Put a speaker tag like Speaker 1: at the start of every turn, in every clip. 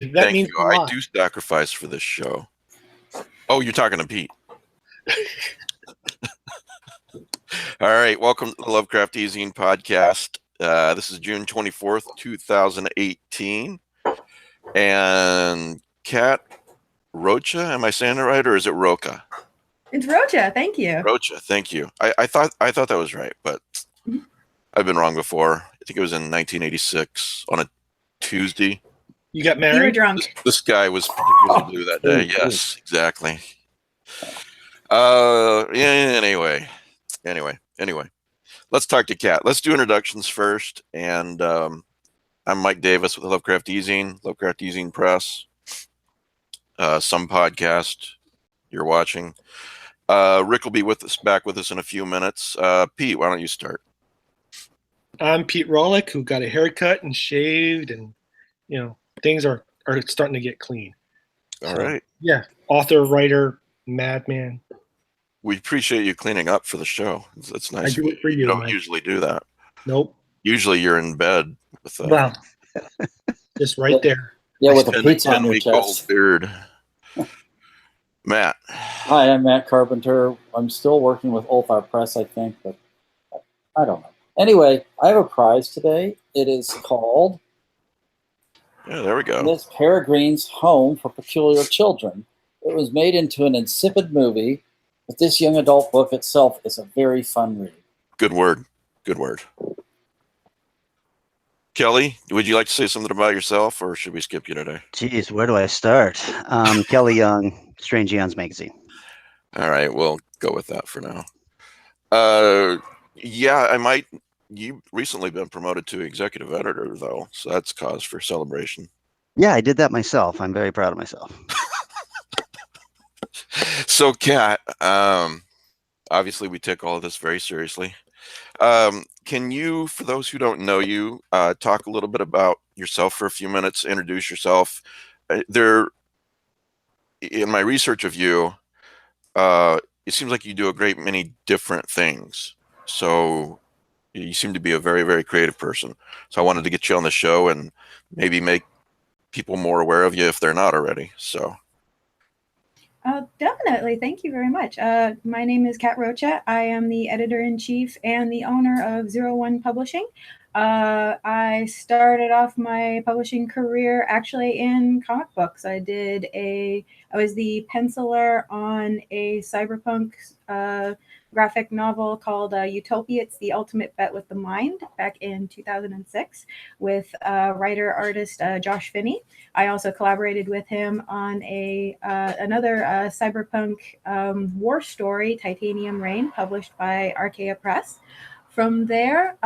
Speaker 1: That
Speaker 2: Thank
Speaker 1: means
Speaker 2: you.
Speaker 1: a
Speaker 2: I
Speaker 1: lot.
Speaker 2: do sacrifice for this show. Oh, you're talking to Pete. All right. Welcome to the Lovecraft eZine podcast. This is June 24th, 2018. And Kat Rocha, am I saying it right, or is it Rocha?
Speaker 3: It's Rocha. Thank you.
Speaker 2: Rocha, thank you. I thought that was right, but I've been wrong before. I think it was in 1986 on a Tuesday.
Speaker 1: You got married?
Speaker 3: You were drunk.
Speaker 2: The sky was particularly blue that day. Yes, exactly. Anyway. Let's talk to Kat. Let's do introductions first. And I'm Mike Davis with the Lovecraft eZine, Lovecraft eZine Press. Some podcast you're watching. Rick will be back with us in a few minutes. Pete, why don't you start?
Speaker 1: I'm Pete Rollick, who got a haircut and shaved, and things are starting to get clean.
Speaker 2: All right.
Speaker 1: Yeah, author, writer, madman.
Speaker 2: We appreciate you cleaning up for the show. It's nice.
Speaker 1: I do it for you.
Speaker 2: You don't
Speaker 1: Mike.
Speaker 2: usually do that.
Speaker 1: Nope.
Speaker 2: Usually you're in bed with
Speaker 1: wow, just right there.
Speaker 4: Yeah, with a pizza on your
Speaker 2: 10-week old
Speaker 4: chest.
Speaker 2: beard. Matt.
Speaker 4: Hi, I'm Matt Carpenter. I'm still working with Ulthar Press, I think, but I don't know. Anyway, I have a prize today. It is called
Speaker 2: There we go.
Speaker 4: Miss Peregrine's Home for Peculiar Children. It was made into an insipid movie, but this young adult book itself is a very fun read.
Speaker 2: Good word. Kelly, would you like to say something about yourself, or should we skip you today?
Speaker 5: Geez, where do I start? Kelly Young, Strange Eons Magazine.
Speaker 2: All right, we'll go with that for now. I might. You've recently been promoted to executive editor, though, so that's cause for celebration.
Speaker 5: Yeah, I did that myself. I'm very proud of myself.
Speaker 2: So, Kat, obviously we take all of this very seriously. Can you, for those who don't know you, talk a little bit about yourself for a few minutes, introduce yourself? In my research of you, it seems like you do a great many different things. So you seem to be a very, very creative person. So I wanted to get you on the show and maybe make people more aware of you if they're not already. So.
Speaker 3: Definitely. Thank you very much. My name is Kat Rocha. I am the editor-in-chief and the owner of 01 Publishing. I started off my publishing career actually in comic books. I was the penciler on a cyberpunk graphic novel called Utopia. It's the Ultimate Bet with the Mind back in 2006 with writer-artist Josh Finney. I also collaborated with him on another cyberpunk war story, Titanium Rain, published by Archaea Press. From there,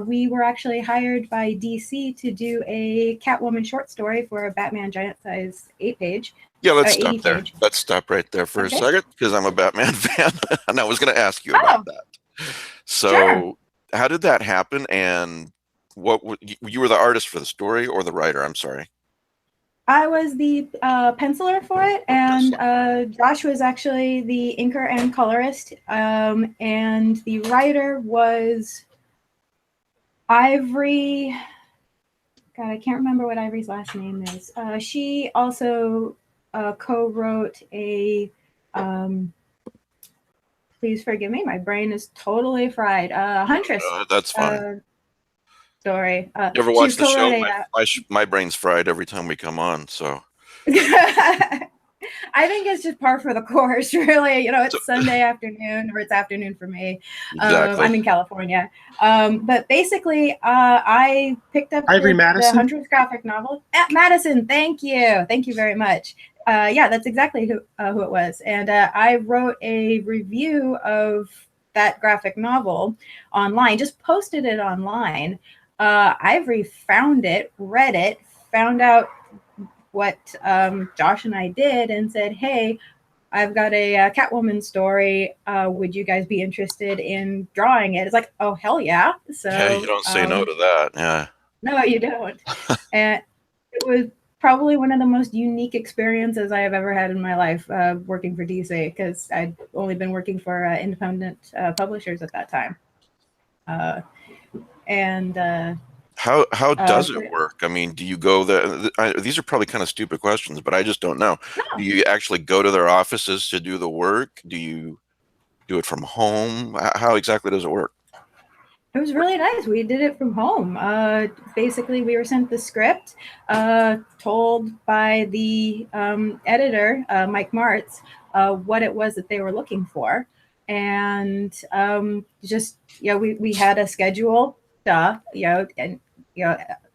Speaker 3: we were actually hired by DC to do a Catwoman short story for a Batman Giant Size 8-page.
Speaker 2: Yeah, let's stop there. Let's stop right there for a second, because I'm a Batman fan, and I was going to ask you about that. So, sure. How did that happen, and you were the artist for the story or the writer? I'm sorry.
Speaker 3: I was the penciler for it, and Josh was actually the inker and colorist, and the writer was Ivory. God, I can't remember what Ivory's last name is. She also co-wrote a please forgive me, my brain is totally fried. Huntress.
Speaker 2: That's fine.
Speaker 3: Story.
Speaker 2: You ever watch the show? My brain's fried every time we come on. So
Speaker 3: I think it's just par for the course, really. It's Sunday afternoon, or it's afternoon for me.
Speaker 2: Exactly.
Speaker 3: I'm in California. But basically, I picked up the Huntress graphic novel. At Madison, thank you. Thank you very much. That's exactly who it was. And I wrote a review of that graphic novel online, just posted it online. Ivory found it, read it, found out what Josh and I did, and said, "Hey, I've got a Catwoman story. Would you guys be interested in drawing it?" It's like, "Oh, hell yeah!" So
Speaker 2: yeah, you don't say no to that. Yeah.
Speaker 3: No, you don't. And it was probably one of the most unique experiences I have ever had in my life working for DC, because I'd only been working for independent publishers at that time.
Speaker 2: How does
Speaker 3: For-
Speaker 2: it work? I mean, do you go these are probably kind of stupid questions, but I just don't know. Do
Speaker 3: no,
Speaker 2: you actually go to their offices to do the work? Do you do it from home? How exactly does it work?
Speaker 3: it was really nice. We did it from home. Basically, we were sent the script, told by the editor, Mike Martz, what it was that they were looking for. And just, we had a schedule, and,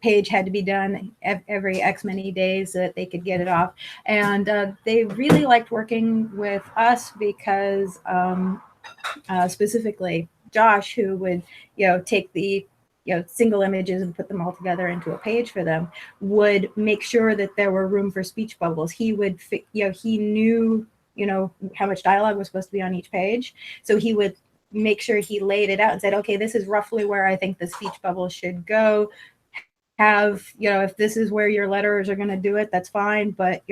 Speaker 3: page had to be done every X many days so that they could get it off. And they really liked working with us because specifically Josh, who would, take the, single images and put them all together into a page for them, would make sure that there were room for speech bubbles. He would, he knew, how much dialogue was supposed to be on each page. So he would make sure he laid it out and said, okay, this is roughly where I think the speech bubble should go. Have, if this is where your letters are going to do it, that's fine. But,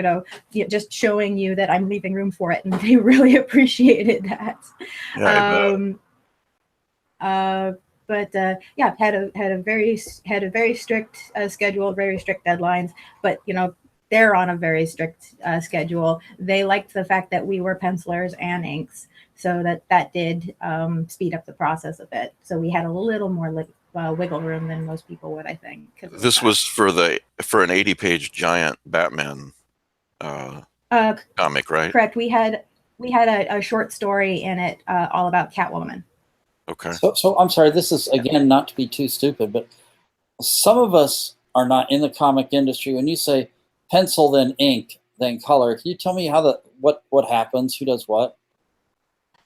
Speaker 3: just showing you that I'm leaving room for it. And they really appreciated that.
Speaker 2: Yeah,
Speaker 3: Had a very strict schedule, very strict deadlines. But they're on a very strict schedule. They liked the fact that we were pencilers and inks, so that did speed up the process a bit. So we had a little more wiggle room than most people would, I think.
Speaker 2: this was for an 80-page giant Batman comic, right?
Speaker 3: Correct. We had a short story in it all about Catwoman.
Speaker 2: Okay.
Speaker 4: So I'm sorry, this is, again, not to be too stupid, but some of us are not in the comic industry. When you say pencil, then ink, then color, can you tell me how what happens? Who does what?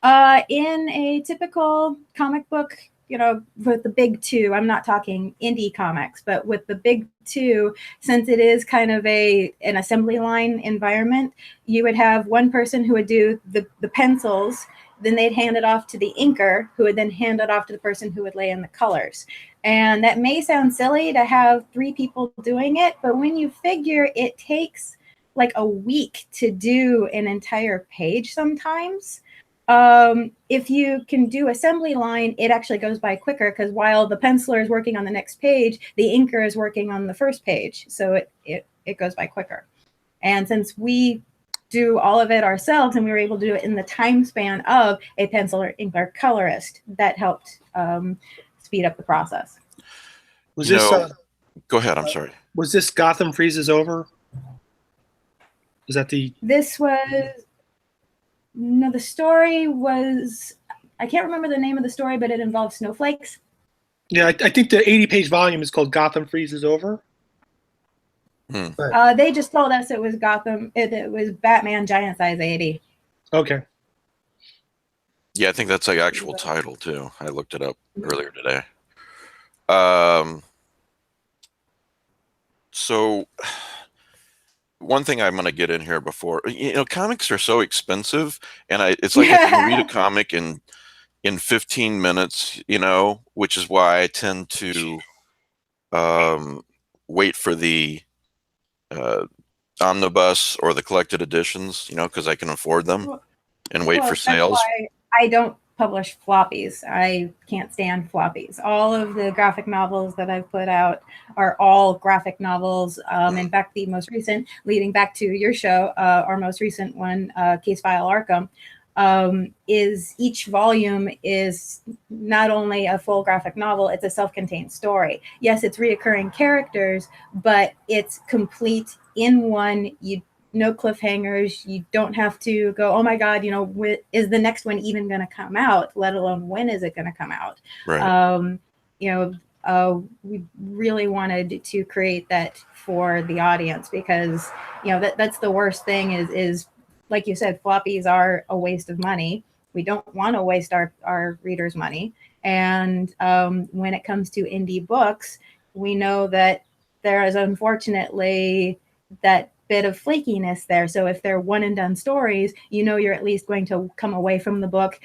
Speaker 3: In a typical comic book, with the big two, I'm not talking indie comics, but with the big two, since it is kind of an assembly line environment, you would have one person who would do the pencils, then they'd hand it off to the inker, who would then hand it off to the person who would lay in the colors. And that may sound silly to have 3 people doing it, but when you figure it takes like a week to do an entire page sometimes, if you can do assembly line, it actually goes by quicker, because while the penciler is working on the next page, the inker is working on the first page. So it goes by quicker. And since we do all of it ourselves and we were able to do it in the time span of a penciler, inker, colorist, that helped speed up the process.
Speaker 1: Was
Speaker 2: You
Speaker 1: this
Speaker 2: know, go ahead. I'm sorry.
Speaker 1: was this Gotham Freezes Over? Is that the?
Speaker 3: This was no, the story was, I can't remember the name of the story, but it involved snowflakes.
Speaker 1: Yeah, I think the 80-page volume is called Gotham Freezes Over.
Speaker 3: They just told us it was Gotham. It was Batman Giant Size 80.
Speaker 1: Okay.
Speaker 2: Yeah, I think that's the actual title too. I looked it up earlier today. So one thing I'm going to get in here before, comics are so expensive, and it's like I can read a comic in 15 minutes, which is why I tend to wait for the omnibus or the collected editions, because I can afford them and wait for sales.
Speaker 3: That's why I don't publish floppies. I can't stand floppies. All of the graphic novels that I've put out are all graphic novels. In fact, the most recent, leading back to your show, our most recent one, Case File Arkham, is each volume is not only a full graphic novel, it's a self-contained story. Yes, it's reoccurring characters, but it's complete in one. No cliffhangers. You don't have to go, oh my God, is the next one even going to come out, let alone when is it going to come out?
Speaker 2: Right.
Speaker 3: We really wanted to create that for the audience, because that's the worst thing is like you said, floppies are a waste of money. We don't want to waste our readers' money. And when it comes to indie books, we know that there is unfortunately that bit of flakiness there. So if they're one and done stories, you're at least going to come away from the book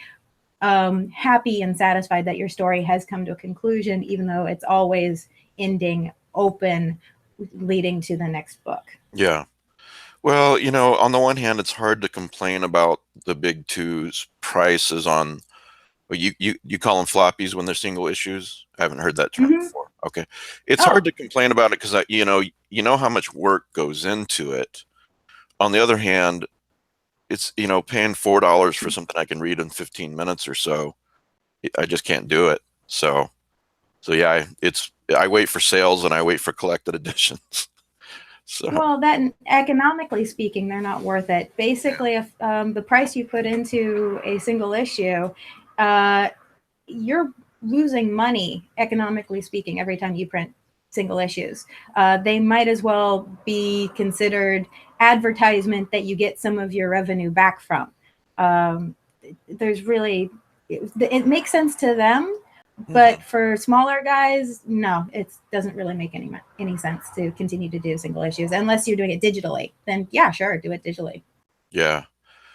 Speaker 3: happy and satisfied that your story has come to a conclusion, even though it's always ending open, leading to the next book.
Speaker 2: Yeah. Well, on the one hand, it's hard to complain about the big two's prices on, you call them floppies when they're single issues? I haven't heard that term before. Okay. It's
Speaker 3: Oh.
Speaker 2: hard to complain about it because you know how much work goes into it. On the other hand, it's paying $4 for something I can read in 15 minutes or so. I just can't do it. So yeah, I wait for sales and I wait for collected editions. So
Speaker 3: Well, that economically speaking, they're not worth it. Basically, if the price you put into a single issue, you're losing money economically speaking every time you print single issues. They might as well be considered advertisement that you get some of your revenue back from. There's really, it makes sense to them, but for smaller guys, no, it doesn't really make any sense to continue to do single issues unless you're doing it digitally. Then yeah, sure, do it digitally.
Speaker 2: yeah.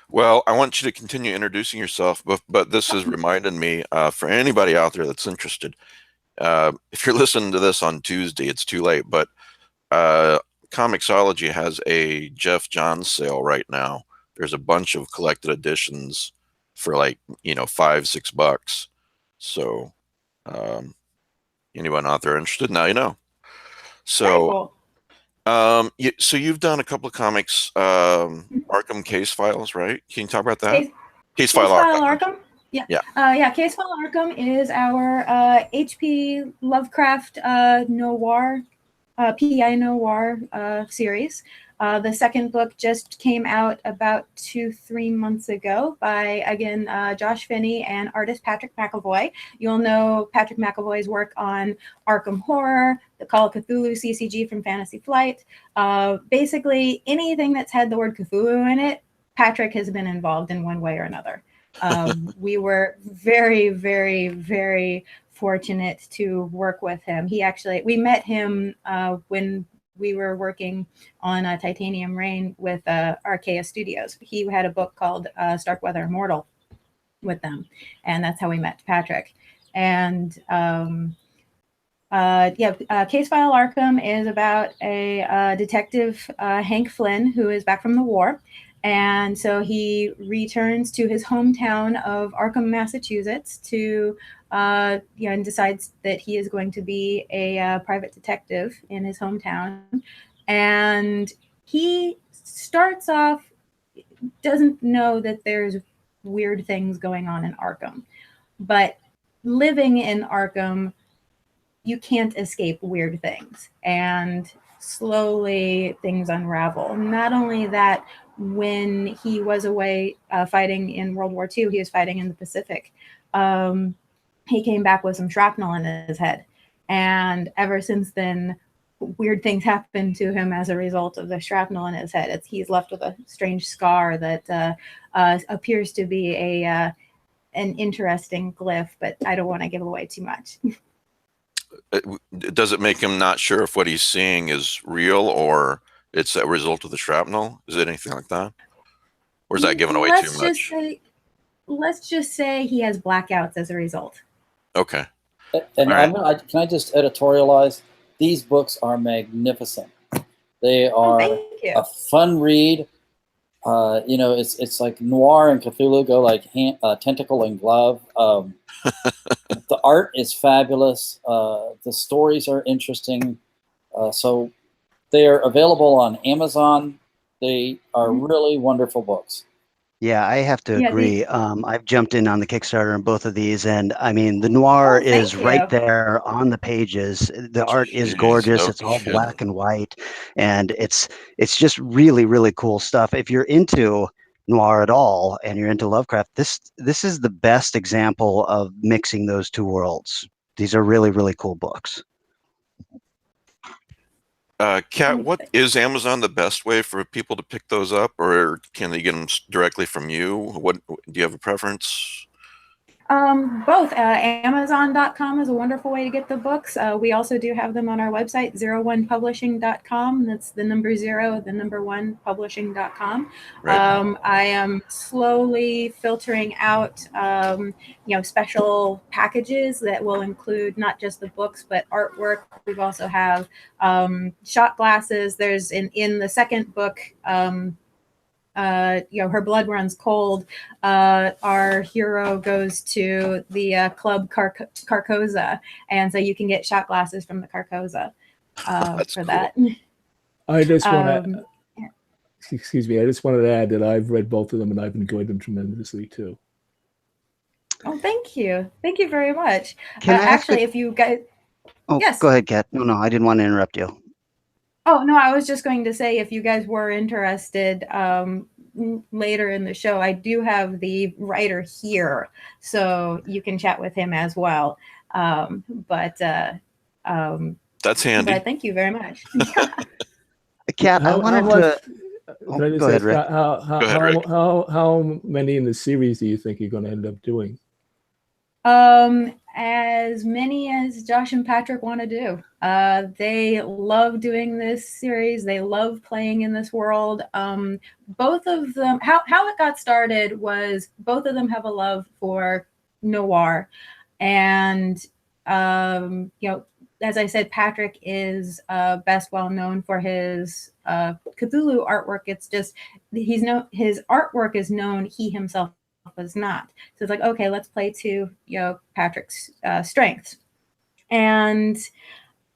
Speaker 2: Well, I want you to continue introducing yourself, but this has reminded me for anybody out there that's interested. If you're listening to this on Tuesday, it's too late, but Comixology has a Jeff Johns sale right now. There's a bunch of collected editions for like, $5-6. So anyone out there interested, now you know. So
Speaker 3: Cool.
Speaker 2: so you've done a couple of comics, Arkham Case Files, right? Can you talk about that? Case File Arkham.
Speaker 3: Yeah. Case File Arkham is our HP Lovecraft noir, PI noir series. The second book just came out about 2-3 months ago by, again, Josh Finney and artist Patrick McAvoy. You'll know Patrick McAvoy's work on Arkham Horror, the Call of Cthulhu CCG from Fantasy Flight. Basically, anything that's had the word Cthulhu in it, Patrick has been involved in one way or another. We were very, very, very fortunate to work with him. We met him when we were working on Titanium Rain with Archaea Studios. He had a book called Starkweather Immortal with them, and that's how we met Patrick. And Case File Arkham is about a detective, Hank Flynn, who is back from the war. And so he returns to his hometown of Arkham, Massachusetts and decides that he is going to be a private detective in his hometown. And he starts off, doesn't know that there's weird things going on in Arkham. But living in Arkham, you can't escape weird things. And slowly things unravel. Not only that, when he was away fighting in World War II, he was fighting in the Pacific. He came back with some shrapnel in his head. And ever since then, weird things happen to him as a result of the shrapnel in his head. He's left with a strange scar that appears to be an interesting glyph, but I don't want to give away too much.
Speaker 2: Does it make him not sure if what he's seeing is real or it's a result of the shrapnel? Is it anything like that? Or is that giving away too much?
Speaker 3: Let's just say he has blackouts as a result.
Speaker 2: Okay.
Speaker 4: And can I just editorialize? These books are magnificent. They are a fun read. It's like noir and Cthulhu go like tentacle and glove. The art is fabulous. The stories are interesting. So they are available on Amazon. They are really wonderful books.
Speaker 5: Yeah, I have to agree. I've jumped in on the Kickstarter on both of these, and I mean, the noir is right there on the pages. The art is gorgeous. It's all black and white, and it's just really, really cool stuff. If you're into noir at all and you're into Lovecraft, this is the best example of mixing those two worlds. These are really, really cool books.
Speaker 2: Kat, what is Amazon the best way for people to pick those up, or can they get them directly from you? What do you have a preference?
Speaker 3: Both. Amazon.com is a wonderful way to get the books. We also do have them on our website, 01publishing.com. That's the number 0, the number 1 publishing.com. Right. I am slowly filtering out, special packages that will include not just the books, but artwork. We also have shot glasses. There's in the second book, her blood runs cold, our hero goes to the Club Carcosa, and so you can get shot glasses from the Carcosa for
Speaker 2: cool.
Speaker 3: that.
Speaker 6: I just want to, excuse me, I just wanted to add that I've read both of them and I've enjoyed them tremendously too.
Speaker 3: Oh, thank you. Thank you very much.
Speaker 5: Can I
Speaker 3: actually, if you guys...
Speaker 5: Oh, yes. Go ahead, Kat. No, I didn't want to interrupt you.
Speaker 3: Oh, no, I was just going to say, if you guys were interested later in the show, I do have the writer here, so you can chat with him as well. That's
Speaker 2: handy.
Speaker 3: But thank you very much.
Speaker 5: Kat, I wanted to...
Speaker 6: Can I just
Speaker 5: go ahead, Rick.
Speaker 6: How many in the series do you think you're going to end up doing?
Speaker 3: As many as Josh and Patrick want to do. They love doing this series. They love playing in this world. Both of them, how it got started was both of them have a love for noir. And, as I said, Patrick is best well known for his Cthulhu artwork. It's just, his artwork is known, he himself was not. So it's like, okay, let's play to Patrick's strengths. And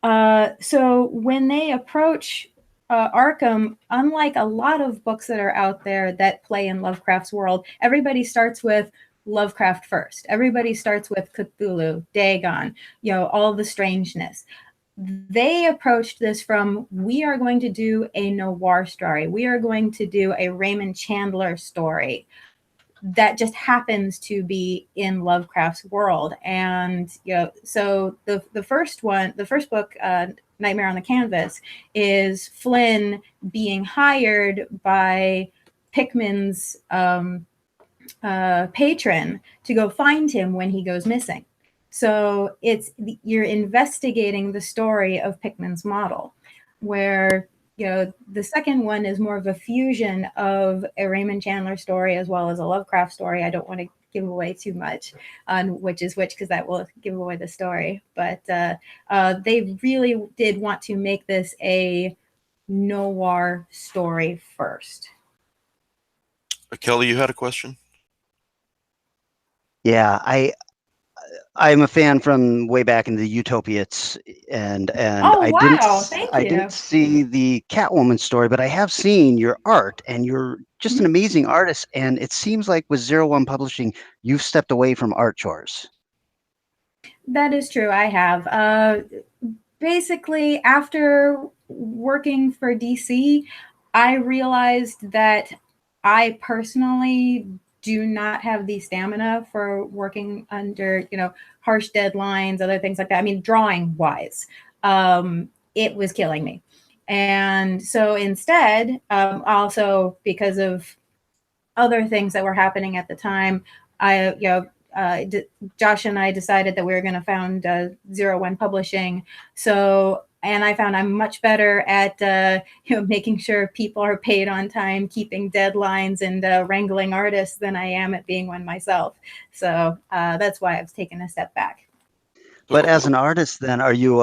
Speaker 3: so when they approach Arkham, unlike a lot of books that are out there that play in Lovecraft's world, everybody starts with Lovecraft first. Everybody starts with Cthulhu, Dagon, all the strangeness. They approached this from, we are going to do a noir story. We are going to do a Raymond Chandler story that just happens to be in Lovecraft's world. And so the first book, Nightmare on the Canvas, is Flynn being hired by Pickman's patron to go find him when he goes missing. So you're investigating the story of Pickman's model, where the second one is more of a fusion of a Raymond Chandler story as well as a Lovecraft story. I don't want to give away too much on which is which, because that will give away the story. But they really did want to make this a noir story first.
Speaker 2: Kelly, you had a question?
Speaker 5: Yeah, I'm a fan from way back in the Utopiates, and
Speaker 3: oh,
Speaker 5: I
Speaker 3: wow.
Speaker 5: didn't see the Catwoman story, but I have seen your art, and you're just an amazing artist. And it seems like with 01 Publishing, you've stepped away from art chores.
Speaker 3: That is true. I have. Basically, after working for DC, I realized that I personally do not have the stamina for working under, harsh deadlines, other things like that. I mean, drawing wise, it was killing me. And so instead, also because of other things that were happening at the time, Josh and I decided that we were going to found 01 Publishing. And I found I'm much better at, making sure people are paid on time, keeping deadlines, and wrangling artists than I am at being one myself. So that's why I've taken a step back.
Speaker 5: But as an artist, then, are you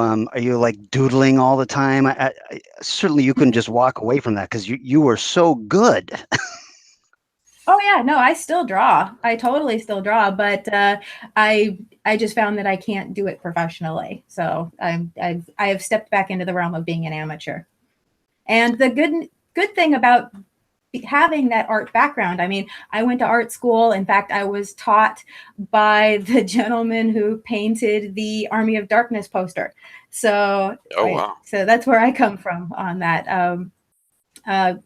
Speaker 5: like doodling all the time? Certainly, you couldn't just walk away from that because you were so good.
Speaker 3: Oh yeah, no, I still draw. I totally still draw, but I just found that I can't do it professionally. So I have stepped back into the realm of being an amateur. And the good thing about having that art background, I mean, I went to art school. In fact, I was taught by the gentleman who painted the Army of Darkness poster. So
Speaker 2: wow.
Speaker 3: So that's where I come from on that.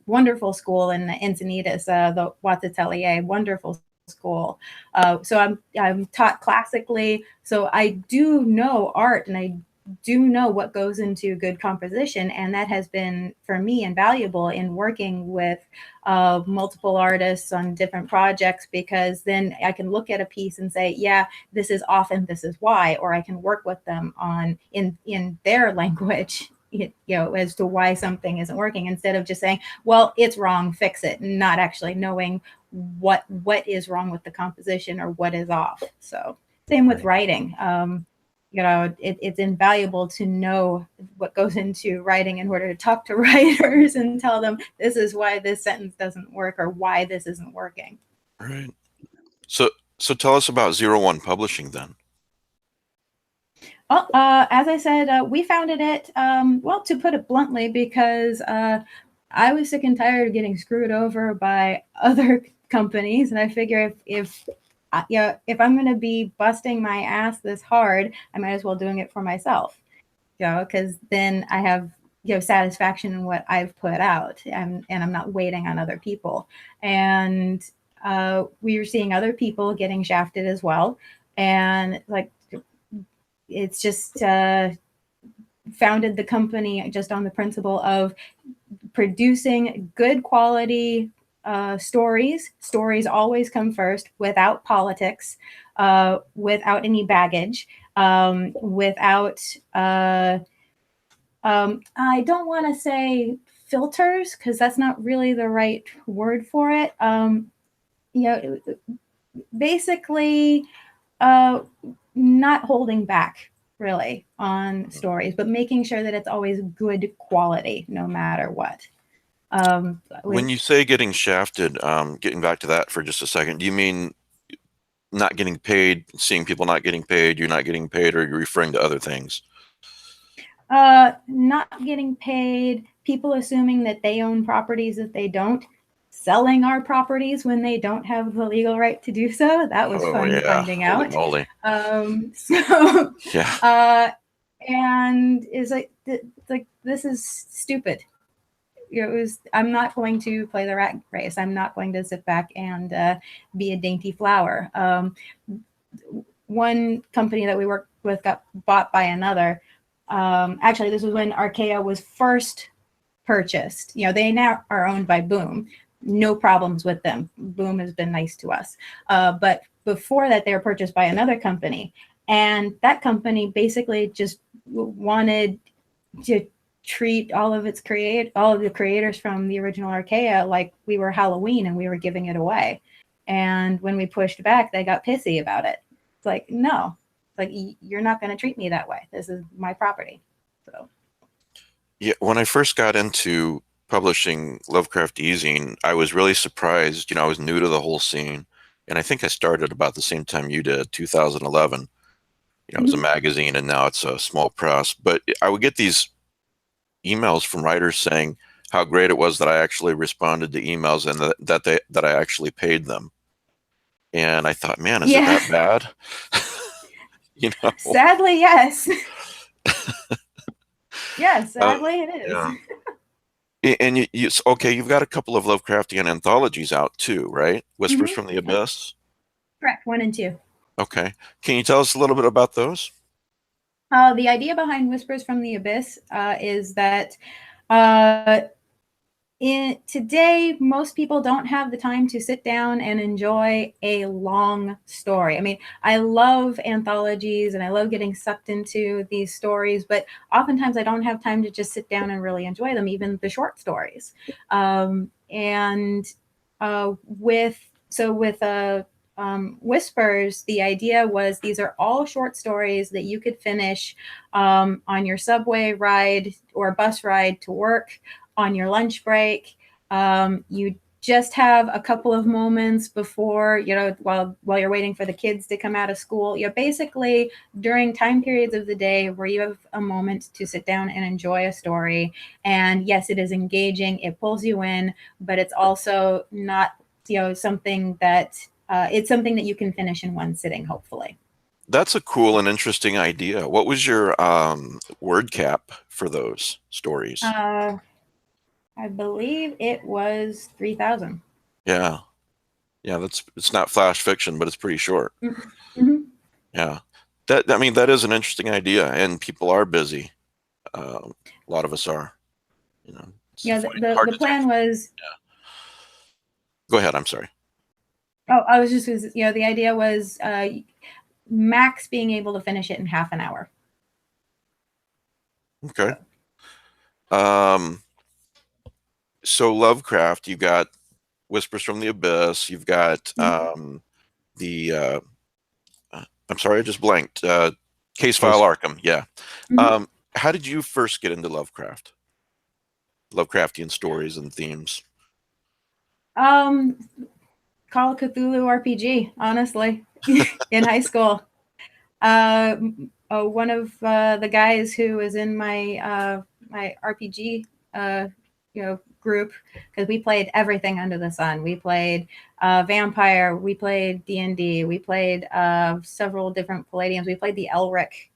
Speaker 3: Wonderful school in Encinitas, the Watts Atelier, wonderful school. So I'm taught classically, so I do know art, and I do know what goes into good composition, and that has been for me invaluable in working with multiple artists on different projects, because then I can look at a piece and say, yeah, this is off and this is why, or I can work with them on in their language, as to why something isn't working, instead of just saying, well, it's wrong, fix it, and not actually knowing what is wrong with the composition or what is off. So same with writing. it's invaluable to know what goes into writing in order to talk to writers and tell them this is why this sentence doesn't work or why this isn't working.
Speaker 2: Right. So tell us about 01 Publishing then.
Speaker 3: Well, as I said, we founded it, well, to put it bluntly, because I was sick and tired of getting screwed over by other companies, and I figure if I'm going to be busting my ass this hard, I might as well doing it for myself, because then I have satisfaction in what I've put out, and I'm not waiting on other people. And we were seeing other people getting shafted as well, and like it's just founded the company just on the principle of producing good quality stories. Stories always come first, without politics, without any baggage, without I don't want to say filters, because that's not really the right word for it. Basically not holding back really on stories, but making sure that it's always good quality no matter what.
Speaker 2: When you say getting shafted, getting back to that for just a second, do you mean not getting paid, seeing people not getting paid, you're not getting paid, or you're referring to other things?
Speaker 3: Not getting paid, people assuming that they own properties that they don't, selling our properties when they don't have the legal right to do so. That was fun finding out.
Speaker 2: Holy moly.
Speaker 3: So
Speaker 2: yeah.
Speaker 3: And it's like this is stupid. I'm not going to play the rat race. I'm not going to sit back and be a dainty flower. One company that we worked with got bought by another. Actually, this was when Archaea was first purchased. They now are owned by Boom. No problems with them. Boom has been nice to us. But before that, they were purchased by another company. And that company basically just wanted to treat all of the creators from the original Archaea like we were Halloween and we were giving it away. And when we pushed back, they got pissy about it. It's like, no, like, you're not going to treat me that way. This is my property. So,
Speaker 2: yeah, when I first got into publishing Lovecraft eZine, I was really surprised. I was new to the whole scene, and I think I started about the same time you did, 2011. It was a magazine, and now it's a small press. But I would get these emails from writers saying how great it was that I actually responded to emails and that I actually paid them. And I thought, man, is it that bad?
Speaker 3: Sadly, yes. Yes, sadly it is.
Speaker 2: Yeah. And you've got a couple of Lovecraftian anthologies out too, right? Whispers from the Abyss?
Speaker 3: Correct, 1 and 2.
Speaker 2: Okay. Can you tell us a little bit about those?
Speaker 3: The idea behind Whispers from the Abyss is that today, most people don't have the time to sit down and enjoy a long story. I mean, I love anthologies and I love getting sucked into these stories, but oftentimes I don't have time to just sit down and really enjoy them, even the short stories. With Whispers, the idea was these are all short stories that you could finish on your subway ride or bus ride to work, on your lunch break. You just have a couple of moments before, while you're waiting for the kids to come out of school. Basically during time periods of the day where you have a moment to sit down and enjoy a story. And yes, it is engaging, it pulls you in, but it's also not, something that it's something that you can finish in one sitting, hopefully.
Speaker 2: That's a cool and interesting idea. What was your word cap for those stories?
Speaker 3: I believe it was 3,000.
Speaker 2: Yeah. It's not flash fiction, but it's pretty short.
Speaker 3: Mm-hmm.
Speaker 2: Yeah. That is an interesting idea, and people are busy. A lot of us are.
Speaker 3: The plan was.
Speaker 2: Yeah. Go ahead. I'm sorry.
Speaker 3: Oh, I was just, the idea was max being able to finish it in half an hour.
Speaker 2: Okay. So Lovecraft, you've got Whispers from the Abyss. You've got I'm sorry, I just blanked. Case File Arkham, yeah.
Speaker 3: Mhm.
Speaker 2: How did you first get into Lovecraft? Lovecraftian stories and themes?
Speaker 3: Call of Cthulhu RPG, honestly, in high school. One of the guys who was in my my RPG group, because we played everything under the sun. We played Vampire, we played D&D, we played several different Palladiums. We played the Elric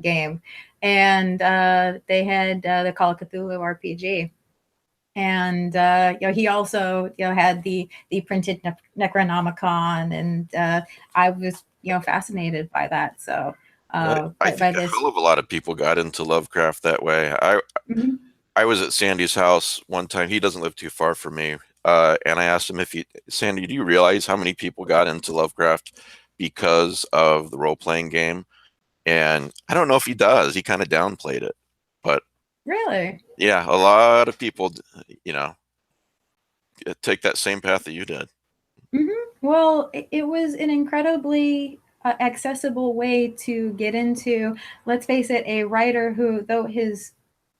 Speaker 3: game, and they had the Call of Cthulhu RPG. And he also had the printed Necronomicon, and I was fascinated by that. So
Speaker 2: I
Speaker 3: by
Speaker 2: think a
Speaker 3: this.
Speaker 2: hell of a lot of people got into Lovecraft that way.
Speaker 3: Mhm.
Speaker 2: I was at Sandy's house one time. He doesn't live too far from me, and I asked him Sandy, do you realize how many people got into Lovecraft because of the role-playing game? And I don't know if he does. He kind of downplayed it, but
Speaker 3: Really,
Speaker 2: yeah, a lot of people, take that same path that you did.
Speaker 3: well, it was an incredibly accessible way to get into. Let's face it, a writer who, though his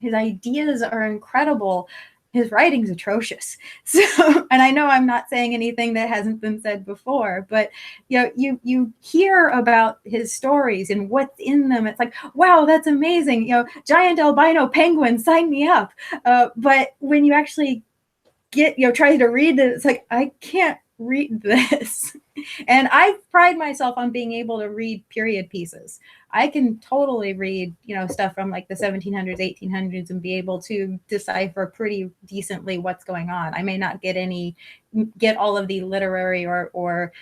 Speaker 3: ideas are incredible, his writing's atrocious. So, and I know I'm not saying anything that hasn't been said before, but you hear about his stories and what's in them. It's like, wow, that's amazing. Giant albino penguin, sign me up. But when you actually try to read it, it's like, I can't read this. And I pride myself on being able to read period pieces. I can totally read, stuff from like the 1700s, 1800s, and be able to decipher pretty decently what's going on. I may not get all of the literary or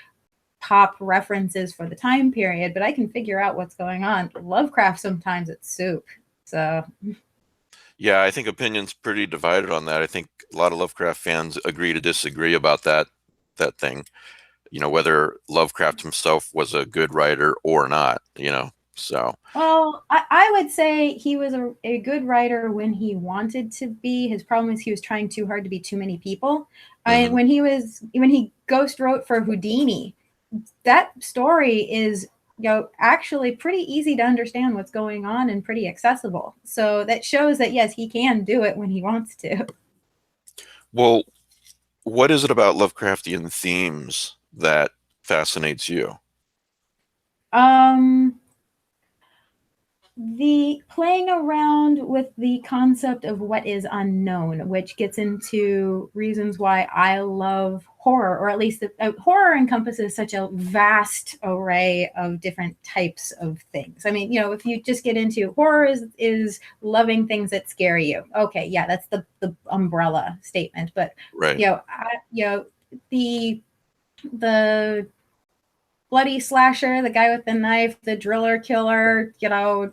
Speaker 3: pop references for the time period, but I can figure out what's going on. Lovecraft, sometimes it's soup. So
Speaker 2: yeah, I think opinions pretty divided on that. I think a lot of Lovecraft fans agree to disagree about that thing. Whether Lovecraft himself was a good writer or not. So.
Speaker 3: Well, I would say he was a good writer when he wanted to be. His problem is he was trying too hard to be too many people. And when he ghost wrote for Houdini, that story is actually pretty easy to understand what's going on and pretty accessible. So that shows that yes, he can do it when he wants to.
Speaker 2: Well, what is it about Lovecraftian themes that fascinates you?
Speaker 3: The playing around with the concept of what is unknown, which gets into reasons why I love horror, or at least horror encompasses such a vast array of different types of things. I mean, if you just get into horror is loving things that scare you. Okay, yeah, that's the umbrella statement. But
Speaker 2: right,
Speaker 3: the bloody slasher, the guy with the knife, the driller killer, yeah,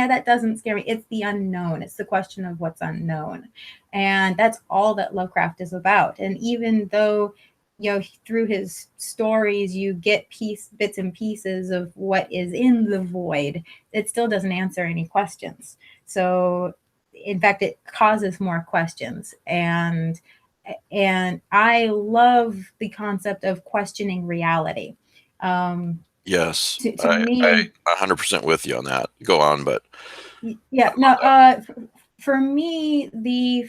Speaker 3: that doesn't scare me. It's the unknown. It's the question of what's unknown. And that's all that Lovecraft is about. And even though, through his stories, you get bits and pieces of what is in the void, it still doesn't answer any questions. So, in fact, it causes more questions. And I love the concept of questioning reality.
Speaker 2: Yes,
Speaker 3: to me,
Speaker 2: I 100% with you on that. Go on, but
Speaker 3: yeah, no. For me, the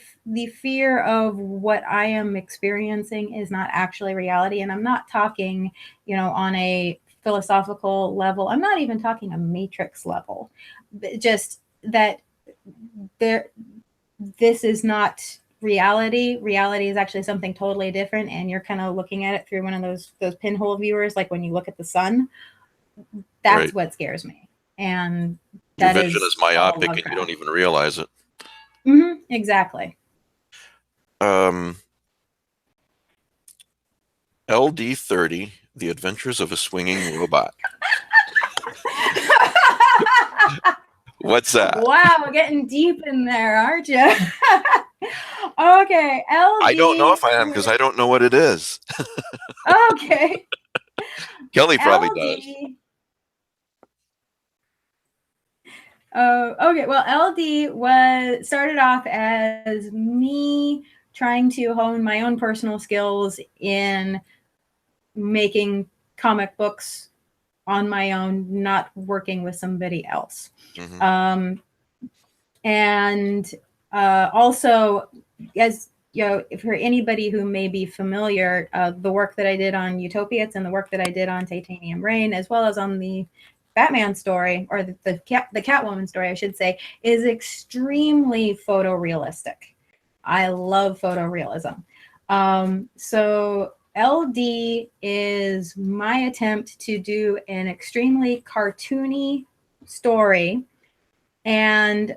Speaker 3: fear of what I am experiencing is not actually reality, and I'm not talking, on a philosophical level. I'm not even talking a matrix level. Just that this is not reality. Reality is actually something totally different, and you're kind of looking at it through one of those pinhole viewers, like when you look at the sun. That's
Speaker 2: right.
Speaker 3: what scares me, and
Speaker 2: Your
Speaker 3: that
Speaker 2: vision is myopic, and you
Speaker 3: Lovecraft.
Speaker 2: don't even realize it.
Speaker 3: Exactly.
Speaker 2: LD30, The Adventures of a Swinging Robot. What's that?
Speaker 3: Wow, getting deep in there, aren't you? Okay, LD.
Speaker 2: I don't know if I am, because I don't know what it is.
Speaker 3: Okay.
Speaker 2: Kelly probably does.
Speaker 3: Okay, well, LD started off as me trying to hone my own personal skills in making comic books on my own, not working with somebody else.
Speaker 2: Mm-hmm.
Speaker 3: And also, as you know, for anybody who may be familiar, the work that I did on Utopiates and the work that I did on Titanium Rain, as well as on the Batman story, or the Catwoman story, I should say, is extremely photorealistic. I love photorealism. So LD is my attempt to do an extremely cartoony story, and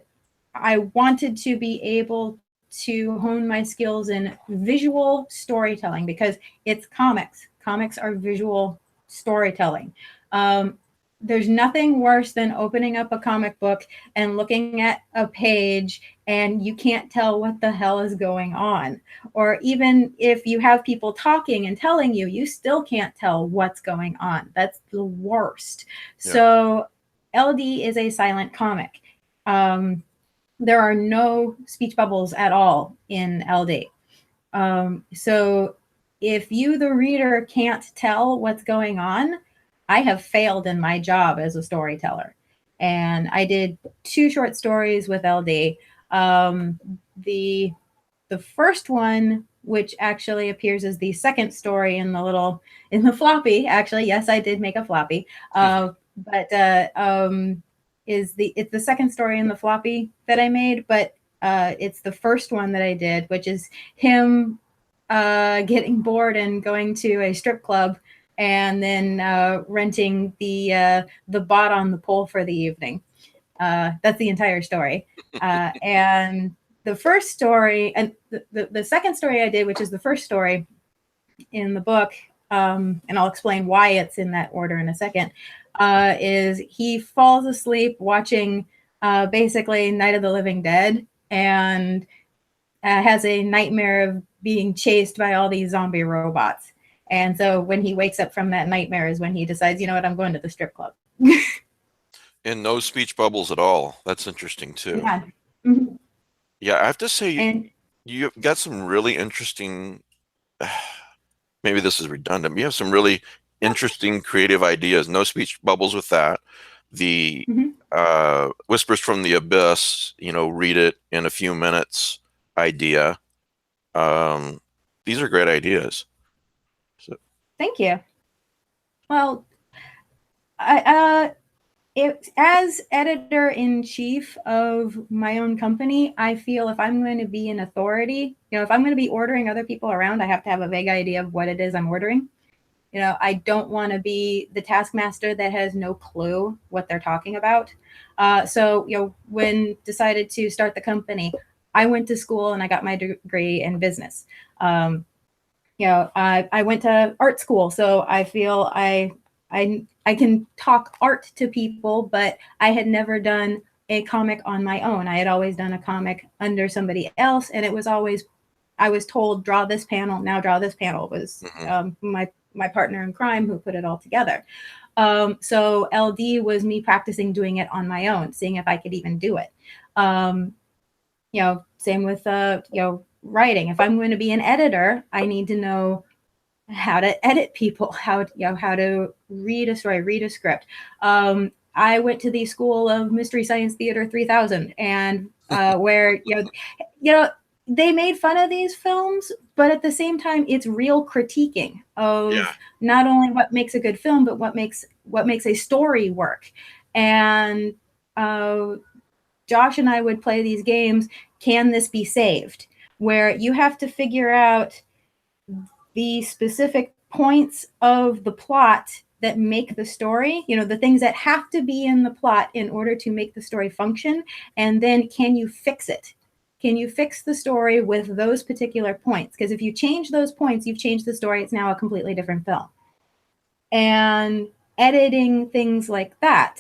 Speaker 3: I wanted to be able to hone my skills in visual storytelling because it's comics. Comics are visual storytelling. There's nothing worse than opening up a comic book and looking at a page and you can't tell what the hell is going on. Or even if you have people talking and telling you, you still can't tell what's going on. That's the worst. Yeah. So LD is a silent comic. There are no speech bubbles at all in LD. So if you, the reader, can't tell what's going on, I have failed in my job as a storyteller. And I did 2 short stories with LD. The first one, which actually appears as the second story in the floppy. Actually, yes, I did make a floppy. It's the second story in the floppy that I made, but it's the first one that I did, which is him getting bored and going to a strip club and then renting the bot on the pole for the evening. That's the entire story. And the first story, and the second story I did, which is the first story in the book, and I'll explain why it's in that order in a second, is he falls asleep watching basically Night of the Living Dead and has a nightmare of being chased by all these zombie robots. And so when he wakes up from that nightmare is when he decides, you know what, I'm going to the strip club.
Speaker 2: And no speech bubbles at all. That's interesting too.
Speaker 3: Yeah. Mm-hmm.
Speaker 2: Yeah, I have to say, you've got some really interesting, maybe this is redundant, but you have some really interesting creative ideas. No speech bubbles with that. The Whispers from the Abyss, read it in a few minutes idea. These are great ideas. So.
Speaker 3: Thank you. Well, as editor-in-chief of my own company, I feel if I'm going to be an authority, if I'm going to be ordering other people around, I have to have a vague idea of what it is I'm ordering. I don't want to be the taskmaster that has no clue what they're talking about. So, when decided to start the company, I went to school and I got my degree in business. I went to art school, so I feel I can talk art to people, but I had never done a comic on my own. I had always done a comic under somebody else, and it was always, I was told, draw this panel, now draw this panel. It was my partner in crime who put it all together. So LD was me practicing doing it on my own, seeing if I could even do it. Same with writing. If I'm going to be an editor, I need to know how to edit people, how to read a story, read a script. I went to the School of Mystery Science Theater 3000, and where they made fun of these films, but at the same time, it's real critiquing of not only what makes a good film, but what makes a story work. And Josh and I would play these games. Can this be saved? Where you have to figure out the specific points of the plot that make the story, the things that have to be in the plot in order to make the story function. And then can you fix it? Can you fix the story with those particular points? Because if you change those points, you've changed the story. It's now a completely different film. And editing things like that,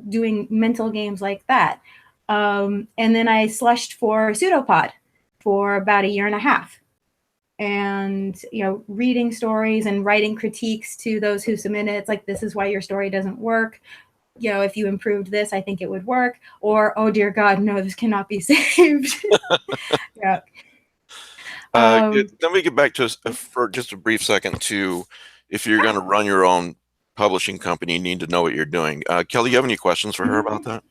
Speaker 3: doing mental games like that. And then I slushed for Pseudopod for about 1.5 years. And, reading stories and writing critiques to those who submit it. It's like, this is why your story doesn't work. If you improved this, I think it would work. Or, oh, dear God, no, this cannot be saved. Yeah.
Speaker 2: Let me get back to for just a brief second to if you're going to run your own publishing company need to know what you're doing. Kelly, you have any questions for her about that?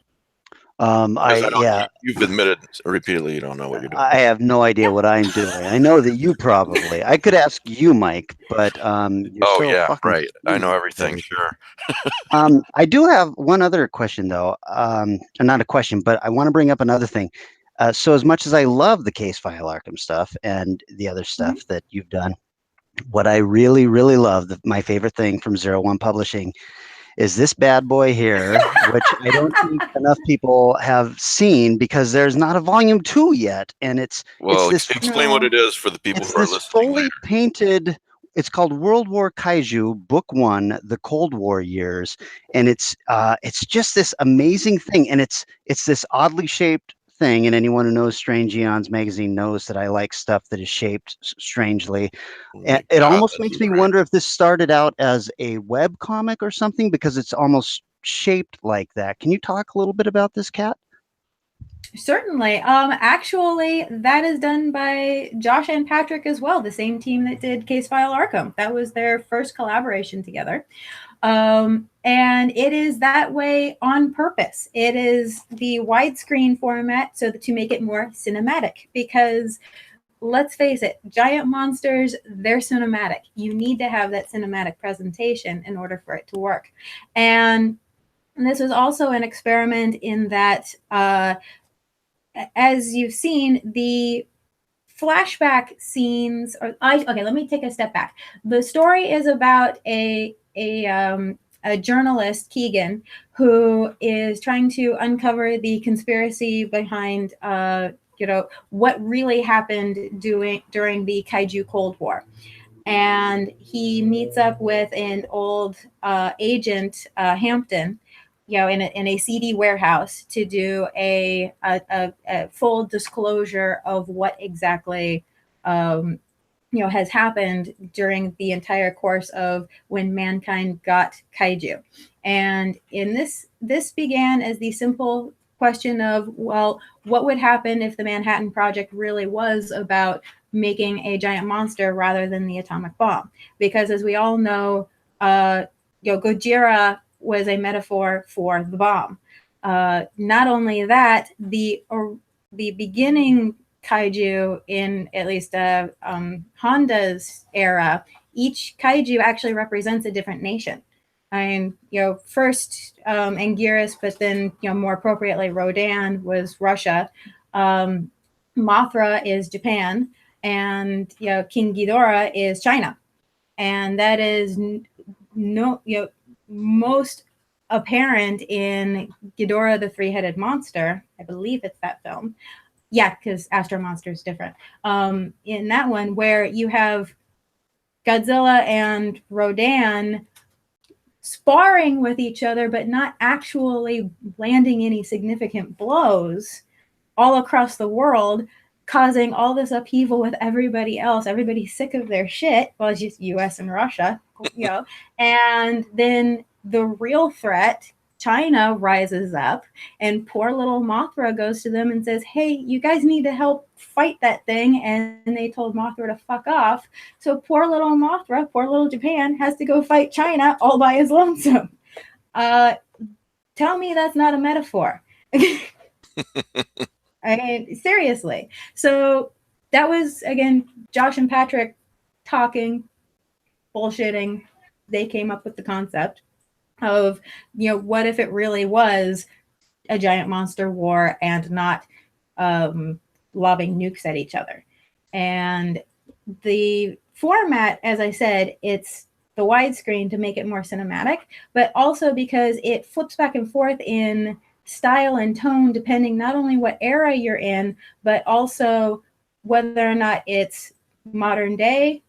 Speaker 2: You've admitted repeatedly you don't know what you're doing.
Speaker 5: I have no idea what I'm doing. I know that you probably. I could ask you, Mike, but you're so fucking
Speaker 2: right. I know everything. Sure.
Speaker 5: I do have one other question, though. Not a question, but I want to bring up another thing. So, as much as I love the Case File Arkham stuff and the other stuff that you've done, what I really, really love, my favorite thing from 01 Publishing, is this bad boy here, which I don't think enough people have seen because there's not a volume 2 yet, and it's this.
Speaker 2: Explain what it is for the people who are listening.
Speaker 5: Fully painted. It's called World War Kaiju, Book 1, The Cold War Years, and it's just this amazing thing, and it's this oddly shaped thing, and anyone who knows Strange Eons magazine knows that I like stuff that is shaped strangely. And it almost makes me wonder if this started out as a web comic or something, because it's almost shaped like that. Can you talk a little bit about this, Kat?
Speaker 3: Certainly. Actually, that is done by Josh and Patrick as well, the same team that did Case File Arkham. That was their first collaboration together. And it is that way on purpose. It is the widescreen format so that to make it more cinematic, because let's face it, giant monsters, they're cinematic. You need to have that cinematic presentation in order for it to work. And this was also an experiment in that, as you've seen, the flashback scenes okay, let me take a step back. The story is about a journalist, Keegan, who is trying to uncover the conspiracy behind what really happened during the Kaiju Cold War. And he meets up with an old agent, Hampton, in a CD warehouse to do a full disclosure of what exactly has happened during the entire course of when mankind got kaiju. And in this began as the simple question of, well, what would happen if the Manhattan Project really was about making a giant monster rather than the atomic bomb? Because as we all know, Gojira was a metaphor for the bomb. Not only that, the beginning kaiju in at least Honda's era, each kaiju actually represents a different nation. I mean, first Anguirus, but then more appropriately Rodan was Russia. Mothra is Japan, and King Ghidorah is China, and that is most apparent in Ghidorah the Three-Headed Monster. I believe it's that film. Yeah, because Astro Monster is different. In that one, where you have Godzilla and Rodan sparring with each other, but not actually landing any significant blows all across the world, causing all this upheaval with everybody else. Everybody's sick of their shit. Well, it's just US and Russia, and then the real threat, China, rises up, and poor little Mothra goes to them and says, hey, you guys need to help fight that thing. And they told Mothra to fuck off. So poor little Mothra, poor little Japan, has to go fight China all by his lonesome. Tell me that's not a metaphor. I mean, seriously. So that was, again, Josh and Patrick talking, bullshitting. They came up with the concept of, what if it really was a giant monster war and not lobbing nukes at each other. And the format, as I said, it's the widescreen to make it more cinematic, but also because it flips back and forth in style and tone depending not only what era you're in, but also whether or not it's modern day,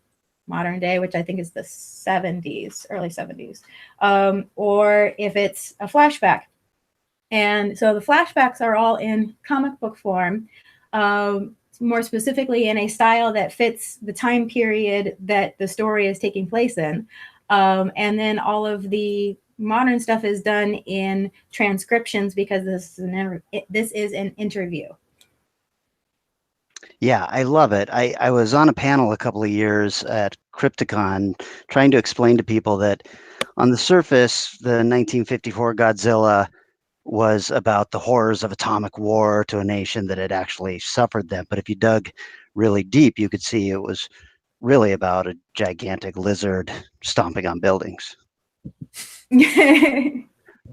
Speaker 3: which I think is the 70s, early 70s, or if it's a flashback. And so the flashbacks are all in comic book form, more specifically in a style that fits the time period that the story is taking place in. And then all of the modern stuff is done in transcriptions because this is an interview.
Speaker 5: Yeah, I love it. I was on a panel a couple of years at Crypticon trying to explain to people that on the surface, the 1954 Godzilla was about the horrors of atomic war to a nation that had actually suffered them. But if you dug really deep, you could see it was really about a gigantic lizard stomping on buildings.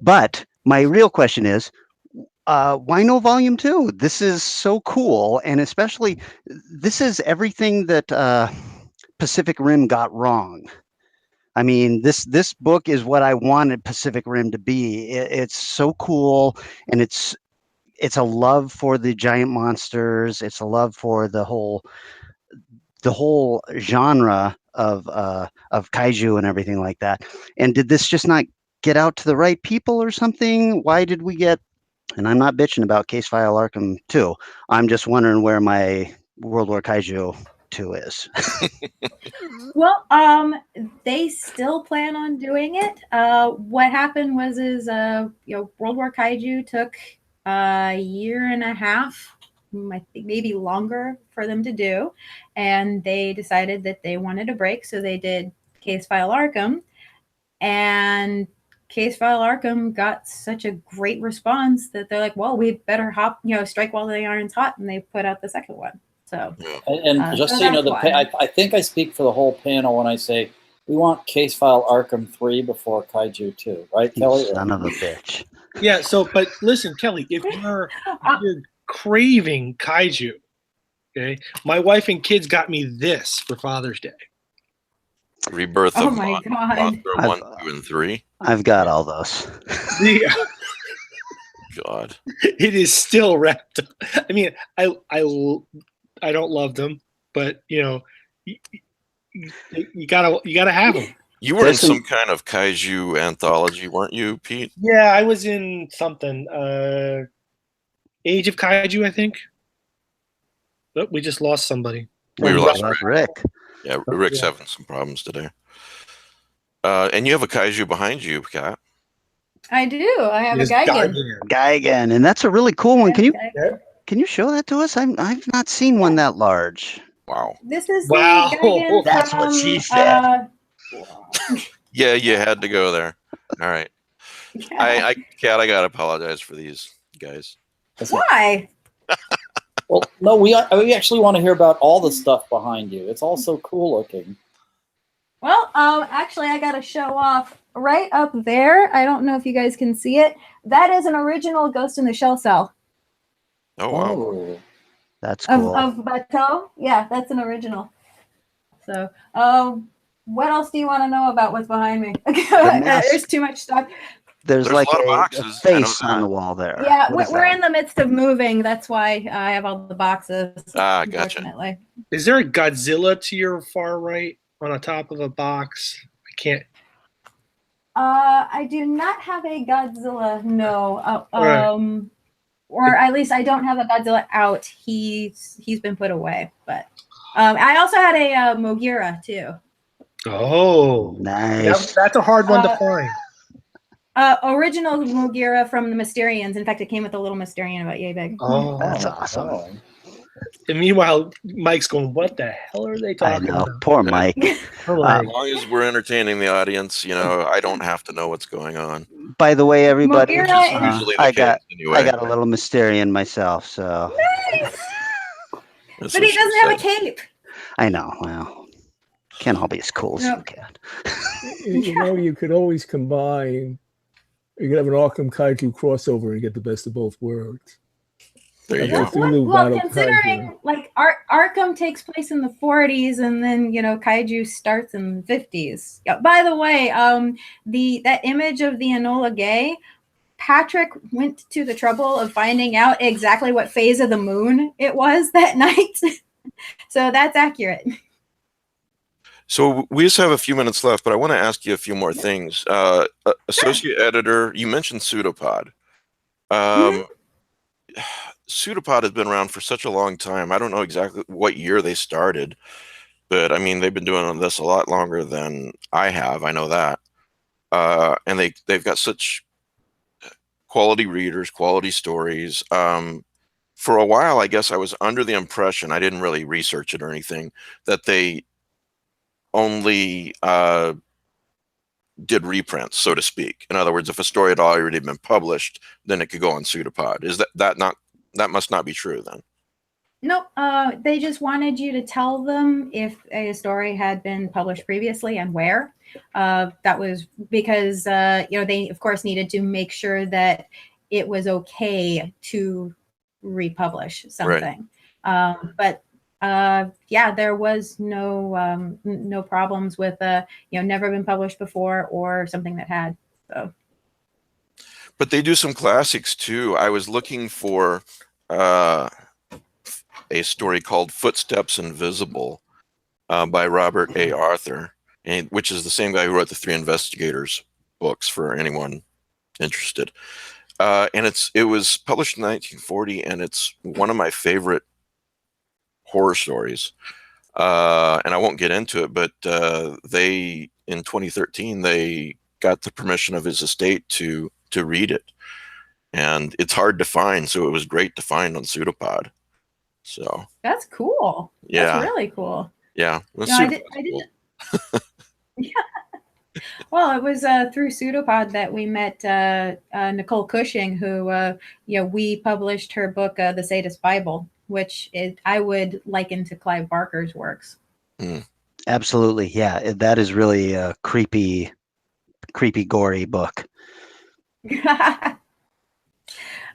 Speaker 5: But my real question is, why no volume 2? This is so cool, and especially this is everything that Pacific Rim got wrong. I mean, this book is what I wanted Pacific Rim to be. It's so cool, and it's a love for the giant monsters. It's a love for the whole genre of kaiju and everything like that. And did this just not get out to the right people or something? Why did we get? And I'm not bitching about Case File Arkham 2. I'm just wondering where my World War Kaiju 2 is.
Speaker 3: Well, they still plan on doing it. What happened was World War Kaiju took a year and a half, I think maybe longer, for them to do, and they decided that they wanted a break, so they did Case File Arkham, and Case File Arkham got such a great response that they're like, well, we better strike while the iron's hot, and they put out the second one. So,
Speaker 4: and just so you know, I think I speak for the whole panel when I say we want Case File Arkham 3 before Kaiju 2, right, Kelly?
Speaker 5: Son of a bitch.
Speaker 1: Yeah. So, but listen, Kelly, if you're craving kaiju, okay, my wife and kids got me this for Father's Day.
Speaker 2: Rebirth
Speaker 3: Oh
Speaker 2: of
Speaker 3: my God.
Speaker 2: Monster 1, 2, and 3.
Speaker 5: I've got all those.
Speaker 1: Yeah.
Speaker 2: God.
Speaker 1: It is still wrapped up. I mean, I don't love them, but you gotta have them.
Speaker 2: You were in some kind of kaiju anthology, weren't you, Pete?
Speaker 1: Yeah, I was in something. Age of Kaiju, I think. But we just lost somebody.
Speaker 2: We lost
Speaker 5: Rick.
Speaker 2: Yeah, Rick's having some problems today. And you have a kaiju behind you, Kat.
Speaker 3: I do. I have a
Speaker 5: Gigan, and that's a really cool one. Can you show that to us? I've not seen one that large.
Speaker 2: Wow.
Speaker 3: This is the Gigan.
Speaker 5: That's what she said.
Speaker 2: Yeah, you had to go there. All right.
Speaker 3: Yeah.
Speaker 2: Kat, I gotta apologize for these guys.
Speaker 3: Why?
Speaker 4: Well, no, we actually want to hear about all the stuff behind you. It's all so cool looking.
Speaker 3: Well, actually, I got to show off right up there. I don't know if you guys can see it. That is an original Ghost in the Shell cell.
Speaker 2: Oh, wow.
Speaker 5: That's cool.
Speaker 3: Of Bateau. Yeah, that's an original. So, what else do you want to know about what's behind me? There's too much stuff.
Speaker 5: There's like
Speaker 2: a lot of
Speaker 5: a
Speaker 2: boxes.
Speaker 5: face on the wall there.
Speaker 3: Yeah, we're in the midst of moving. That's why I have all the boxes.
Speaker 2: Gotcha.
Speaker 1: Is there a Godzilla to your far right on the top of a box? I can't.
Speaker 3: I do not have a Godzilla. No.
Speaker 1: Right.
Speaker 3: Or at least I don't have a Godzilla out. He's been put away. But I also had a Mogira too.
Speaker 1: Oh,
Speaker 5: nice.
Speaker 1: That's a hard one to find.
Speaker 3: Original Mogira from the Mysterians. In fact, it came with a little Mysterian about yay big.
Speaker 5: Oh, that's awesome.
Speaker 1: And meanwhile, Mike's going, what the hell are they talking about?
Speaker 5: Poor Mike.
Speaker 2: As long as we're entertaining the audience, I don't have to know what's going on.
Speaker 5: By the way, everybody,
Speaker 2: I
Speaker 5: got a little Mysterian myself, so.
Speaker 3: Nice. But he doesn't have a cape.
Speaker 5: I know. Well, can't all be as cool as you can.
Speaker 6: You could always combine. You could have an Arkham Kaiju crossover and get the best of both worlds.
Speaker 2: There you go.
Speaker 3: Well, considering Arkham takes place in the 40s, and then Kaiju starts in the 50s. Yeah, by the way, that image of the Enola Gay, Patrick went to the trouble of finding out exactly what phase of the moon it was that night, so that's accurate.
Speaker 2: So we just have a few minutes left, but I want to ask you a few more things. Associate editor, you mentioned Pseudopod. Pseudopod has been around for such a long time. I don't know exactly what year they started, but I mean, they've been doing this a lot longer than I have. I know that. And they've got such quality readers, quality stories. For a while, I guess I was under the impression, I didn't really research it or anything, that they only did reprints, so to speak. In other words, if a story had already been published, then it could go on Pseudopod. Is that must not be true then?
Speaker 3: Nope. They just wanted you to tell them if a story had been published previously and where. That was because they of course needed to make sure that it was okay to republish something. Right. But there was no problems with never been published before or something that had. So.
Speaker 2: But they do some classics too. I was looking for a story called Footsteps Invisible by Robert A. Arthur, which is the same guy who wrote the Three Investigators books for anyone interested. And it was published in 1940, and it's one of my favorite horror stories. And I won't get into it, but in 2013, they got the permission of his estate to read it. And it's hard to find, so it was great to find on Pseudopod. So
Speaker 3: that's cool. Yeah, that's really cool.
Speaker 2: Yeah,
Speaker 3: I didn't. Yeah. Well, it was through Pseudopod that we met Nicole Cushing, who we published her book, The Sadist Bible, which I would liken to Clive Barker's works.
Speaker 2: Mm.
Speaker 5: Absolutely, yeah. That is really a creepy, gory book.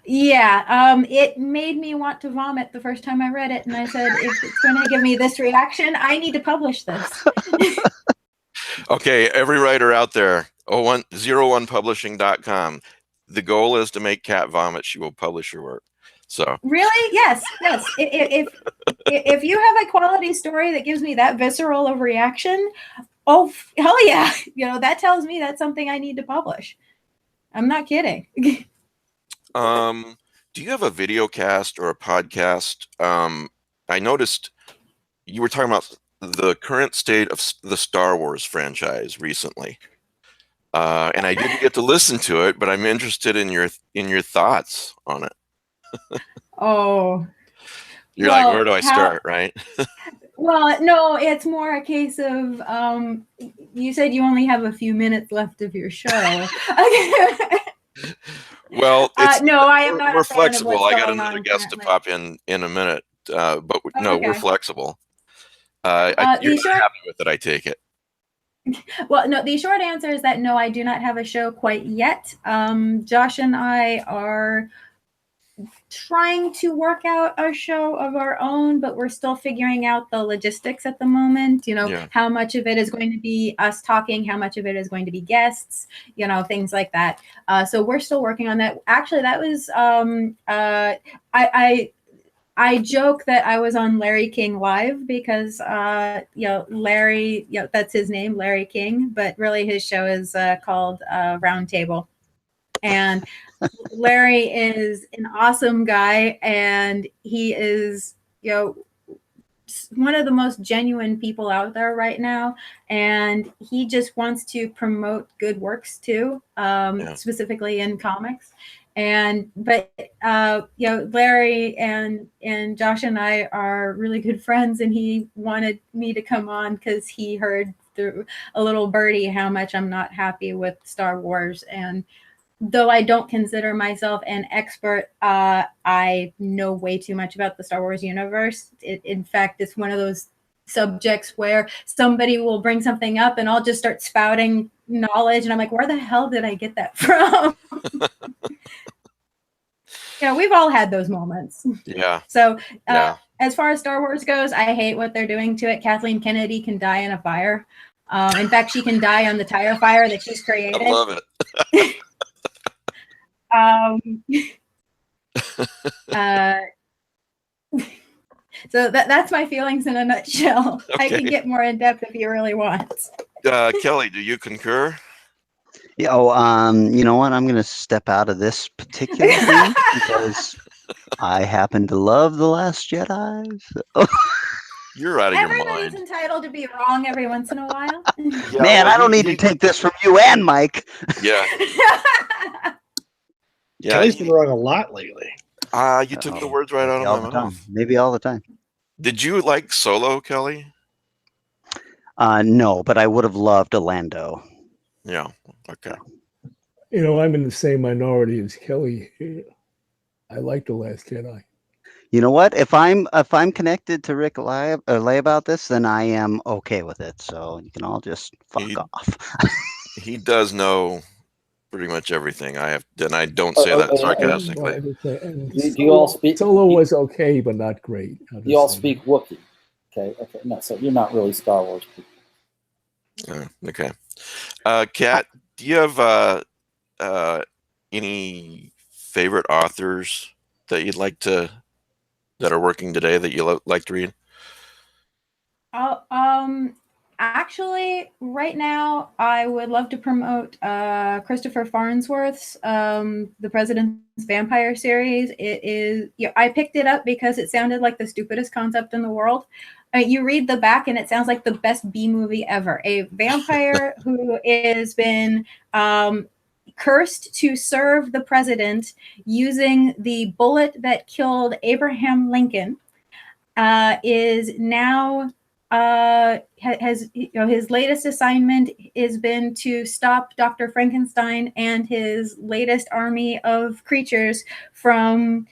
Speaker 3: Yeah, it made me want to vomit the first time I read it, and I said, if it's going to give me this reaction, I need to publish this.
Speaker 2: Okay, every writer out there, 01publishing.com. The goal is to make Kat vomit. She will publish your work. So
Speaker 3: really, yes. If you have a quality story that gives me that visceral of reaction, oh hell yeah, that tells me that's something I need to publish. I'm not kidding.
Speaker 2: Do you have a video cast or a podcast? I noticed you were talking about the current state of the Star Wars franchise recently, and I didn't get to listen to it, but I'm interested in your thoughts on it.
Speaker 3: Oh,
Speaker 2: you're like, where do I start, right?
Speaker 3: Well, no, it's more a case of you said you only have a few minutes left of your show.
Speaker 2: Well,
Speaker 3: no, I am not.
Speaker 2: We're flexible. I got another guest to pop in a minute, but no, we're flexible. You're happy with it, I take it.
Speaker 3: Well, no, the short answer is that no, I do not have a show quite yet. Josh and I are trying to work out a show of our own, but we're still figuring out the logistics at the moment. How much of it is going to be us talking, how much of it is going to be guests, things like that. So we're still working on that. Actually, that was I joke that I was on Larry King Live because Larry, that's his name, Larry King, but really his show is called Roundtable. And Larry is an awesome guy, and he is, one of the most genuine people out there right now. And he just wants to promote good works too, specifically in comics. But Larry and Josh and I are really good friends, and he wanted me to come on because he heard through a little birdie how much I'm not happy with Star Wars. And though I don't consider myself an expert, I know way too much about the Star Wars universe. In fact, it's one of those subjects where somebody will bring something up and I'll just start spouting knowledge, and I'm like, where the hell did I get that from? We've all had those moments.
Speaker 2: Yeah.
Speaker 3: So as far as Star Wars goes, I hate what they're doing to it. Kathleen Kennedy can die in a fire. In fact, she can die on the tire fire that she's created.
Speaker 2: I love it.
Speaker 3: So that's my feelings in a nutshell. Okay. I can get more in depth if you really want.
Speaker 2: Kelly, do you concur?
Speaker 5: Yeah. You know what? I'm going to step out of this particular thing because I happen to love The Last Jedi. So.
Speaker 2: You're out of your mind.
Speaker 3: Everybody's entitled to be wrong every once in a while.
Speaker 5: Yeah, man, I don't need to take this from you and Mike.
Speaker 2: Yeah.
Speaker 1: Kelly's been wrong a lot lately.
Speaker 2: You took the words right out of my mouth.
Speaker 5: Maybe all the time.
Speaker 2: Did you like Solo, Kelly?
Speaker 5: No, but I would have loved a Lando.
Speaker 2: Yeah. Okay.
Speaker 6: You know, I'm in the same minority as Kelly. I like The Last Jedi.
Speaker 5: You know what? If I'm connected to Rick Lay about this, then I am okay with it. So you can all just fuck off.
Speaker 2: He does know pretty much everything. And I don't say that sarcastically.
Speaker 6: And
Speaker 4: Do you all speak?
Speaker 6: Solo was okay, but not great.
Speaker 4: You all speak Wookiee. Okay. No, so you're not really Star Wars people.
Speaker 2: Okay. Kat, do you have any favorite authors that you'd like to that are working today that you like to read?
Speaker 3: Actually, right now, I would love to promote Christopher Farnsworth's The President's Vampire series. It is, I picked it up because it sounded like the stupidest concept in the world. You read the back and it sounds like the best B movie ever. A vampire who has been cursed to serve the president using the bullet that killed Abraham Lincoln is now has his latest assignment has been to stop Dr. Frankenstein and his latest army of creatures from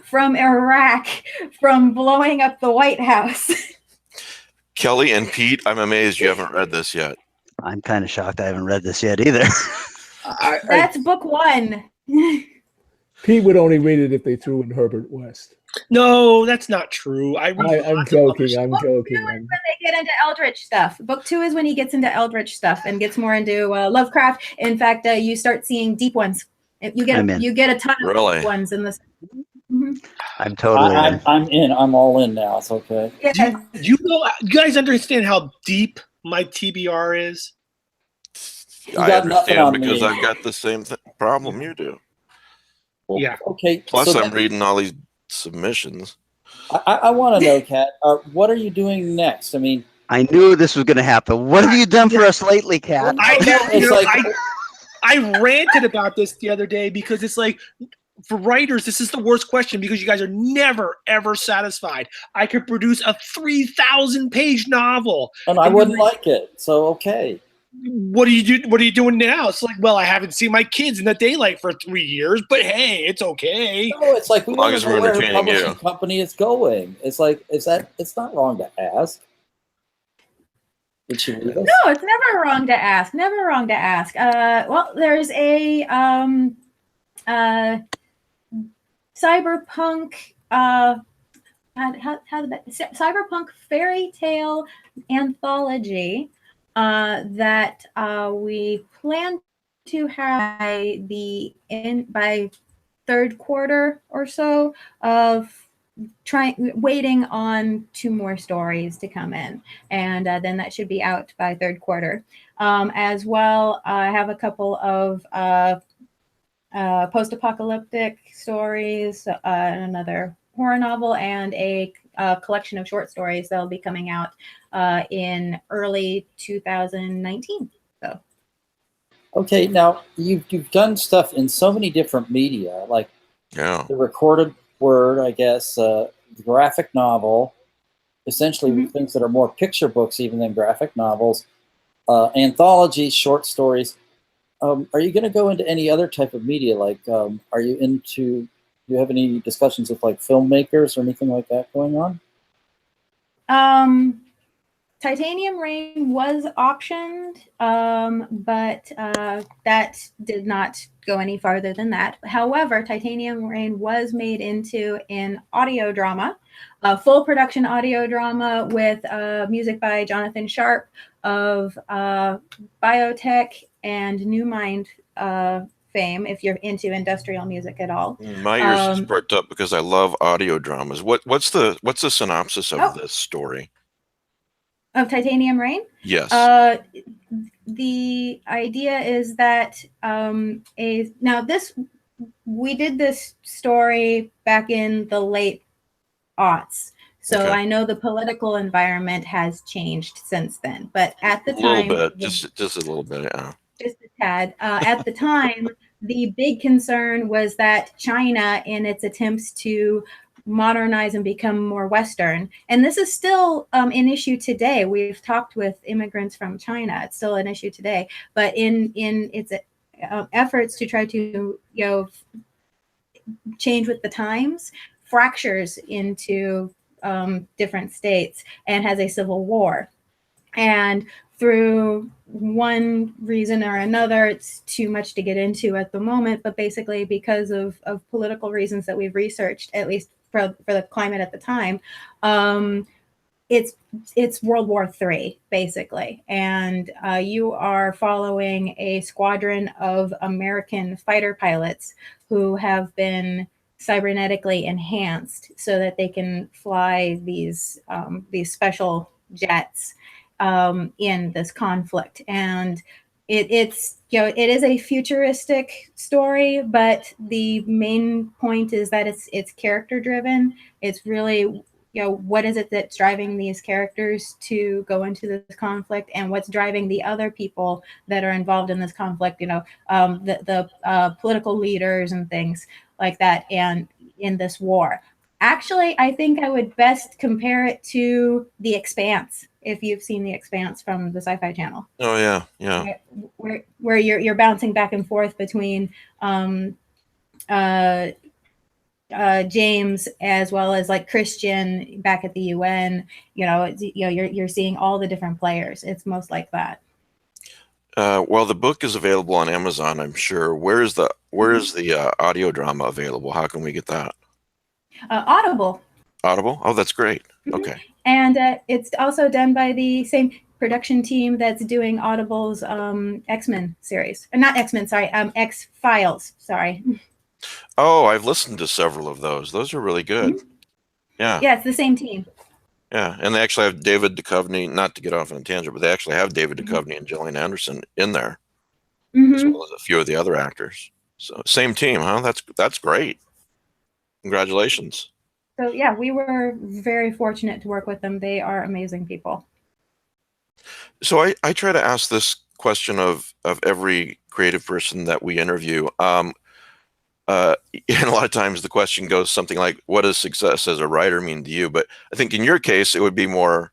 Speaker 3: from Iraq from blowing up the White House.
Speaker 2: Kelly and Pete, I'm amazed you haven't read this yet.
Speaker 5: I'm kind of shocked I haven't read this yet either.
Speaker 3: That's book one.
Speaker 6: Pete would only read it if they threw in Herbert West.
Speaker 1: No, that's not true. I'm
Speaker 6: joking. I'm joking.
Speaker 3: Book 2 is when they get into Eldritch stuff. Book 2 is when he gets into Eldritch stuff and gets more into Lovecraft. In fact, you start seeing deep ones. You get a ton of deep ones in this. Mm-hmm.
Speaker 5: I'm totally in.
Speaker 4: I'm in. I'm all in now. It's okay.
Speaker 3: Yes.
Speaker 1: Do you guys understand how deep my TBR is?
Speaker 2: I understand because I've got the same problem you do.
Speaker 4: Well,
Speaker 1: yeah.
Speaker 4: Okay.
Speaker 2: Plus, I'm reading all these submissions.
Speaker 4: I want to know, Kat, what are you doing next? I mean,
Speaker 5: I knew this was going to happen. What have you done for us lately, Kat?
Speaker 1: I ranted about this the other day because it's like, for writers, this is the worst question because you guys are never, ever satisfied. I could produce a 3,000-page novel.
Speaker 4: And I wouldn't like it. So, okay.
Speaker 1: What are you doing now? It's like, well, I haven't seen my kids in the daylight for 3 years, but hey, it's okay.
Speaker 4: No, it's like we want to know where a publishing
Speaker 2: you.
Speaker 4: company is going. It's like, it's not wrong to ask. Did she read us?
Speaker 3: No, it's never wrong to ask. Never wrong to ask. Well, there's a cyberpunk cyberpunk fairy tale anthology that we plan to have by third quarter or so of waiting on 2 more stories to come in, and then that should be out by third quarter. As well, I have a couple of post-apocalyptic stories, another horror novel, and a collection of short stories that'll be coming out in early 2019. So,
Speaker 4: okay, now you've done stuff in so many different media, like the recorded word, I guess, the graphic novel, essentially things that are more picture books even than graphic novels, anthologies, short stories. Are you going to go into any other type of media? Like, do you have any discussions with like filmmakers or anything like that going on?
Speaker 3: Titanium Rain was optioned, but that did not go any farther than that. However, Titanium Rain was made into an audio drama, a full production audio drama with music by Jonathan Sharp of Biotech and New Mind fame, if you're into industrial music at all.
Speaker 2: My ears just perked up because I love audio dramas. What's the synopsis of this story?
Speaker 3: Of Titanium Rain?
Speaker 2: Yes.
Speaker 3: The idea is that we did this story back in the late aughts. So okay. I know the political environment has changed since then, but at the time,
Speaker 2: a little bit, just a little bit, yeah.
Speaker 3: Just a tad. At the time, the big concern was that China, in its attempts to modernize and become more Western. And this is still an issue today. We've talked with immigrants from China. It's still an issue today. But in its efforts to try to change with the times, fractures into different states and has a civil war. And through one reason or another, it's too much to get into at the moment, but basically because of political reasons that we've researched, at least for the climate at the time, it's World War III, basically. And you are following a squadron of American fighter pilots who have been cybernetically enhanced so that they can fly these special jets in this conflict. And it is a futuristic story, but the main point is that it's character driven. It's really, what is it that's driving these characters to go into this conflict, and what's driving the other people that are involved in this conflict, the political leaders and things like that, and in this war. Actually, I think I would best compare it to The Expanse, if you've seen The Expanse from the Sci-Fi Channel.
Speaker 2: Oh yeah.
Speaker 3: Where you're bouncing back and forth between James as well as like Christian back at the UN. You're seeing all the different players. It's most like that.
Speaker 2: Well, the book is available on Amazon, I'm sure. Where is the audio drama available? How can we get that?
Speaker 3: Audible.
Speaker 2: Audible? Oh, that's great. Okay.
Speaker 3: And it's also done by the same production team that's doing Audible's X-Men series. Not X-Men, sorry, X-Files, sorry.
Speaker 2: Oh, I've listened to several of those. Those are really good.
Speaker 3: Mm-hmm.
Speaker 2: Yeah.
Speaker 3: Yeah, it's the same team.
Speaker 2: Yeah, and they actually have David Duchovny, not to get off on a tangent, but they actually have David Duchovny and Gillian Anderson in there, as well as a few of the other actors. So same team, huh? That's great. Congratulations.
Speaker 3: So yeah, we were very fortunate to work with them. They are amazing people.
Speaker 2: So I try to ask this question of every creative person that we interview. And a lot of times the question goes something like, what does success as a writer mean to you? But I think in your case, it would be more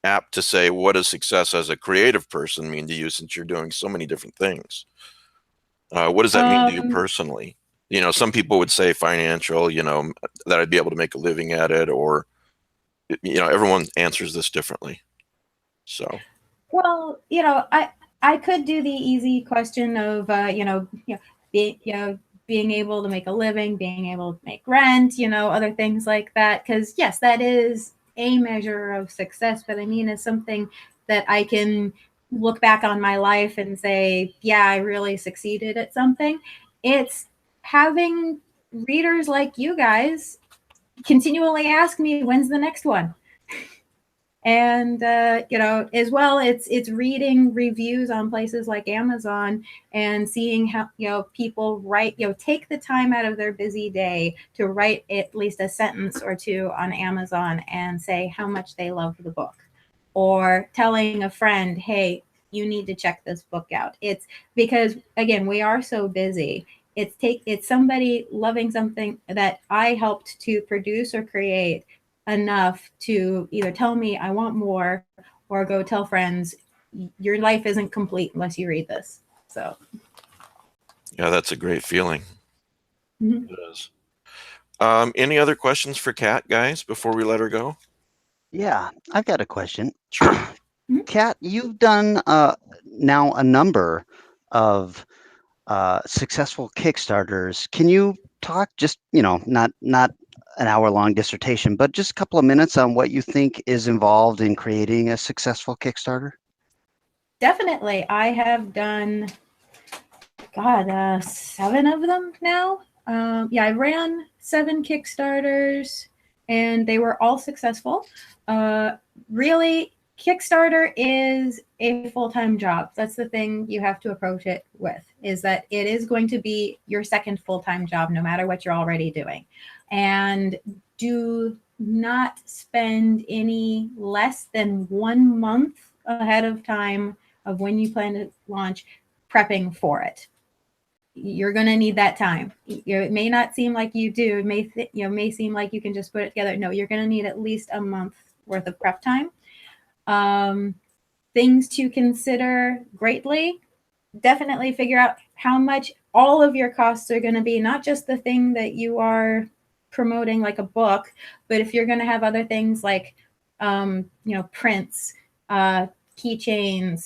Speaker 2: apt to say, what does success as a creative person mean to you, since you're doing so many different things? What does that mean to you personally? Some people would say financial, that I'd be able to make a living at it, or, everyone answers this differently. So.
Speaker 3: Well, I could do the easy question of, being able to make a living, being able to make rent, other things like that. Because yes, that is a measure of success. But I mean, it's something that I can look back on my life and say, yeah, I really succeeded at something. It's having readers like you guys continually ask me, when's the next one? And as well, it's reading reviews on places like Amazon and seeing how people write, take the time out of their busy day to write at least a sentence or two on Amazon and say how much they love the book, or telling a friend, hey, you need to check this book out. It's because, again, we are so busy. It's somebody loving something that I helped to produce or create enough to either tell me I want more, or go tell friends, your life isn't complete unless you read this. So
Speaker 2: yeah, that's a great feeling.
Speaker 3: Mm-hmm.
Speaker 2: It is. Any other questions for Kat, guys, before we let her go?
Speaker 5: Yeah, I've got a question.
Speaker 2: Sure.
Speaker 5: Kat, you've done now a number of successful Kickstarters. Can you talk, just not an hour-long dissertation, but just a couple of minutes on what you think is involved in creating a successful Kickstarter?
Speaker 3: Definitely. I have done, 7 of them now. I ran 7 Kickstarters, and they were all successful. Really, Kickstarter is a full-time job. That's the thing you have to approach it with, is that it is going to be your second full-time job, no matter what you're already doing. And do not spend any less than 1 month ahead of time of when you plan to launch prepping for it. you're going to need that time. It may not seem like you do. It may seem like you can just put it together. No, you're going to need at least a month worth of prep time. Things to consider greatly. Definitely figure out how much all of your costs are going to be, not just the thing that you are promoting like a book, but if you're going to have other things like, prints, keychains,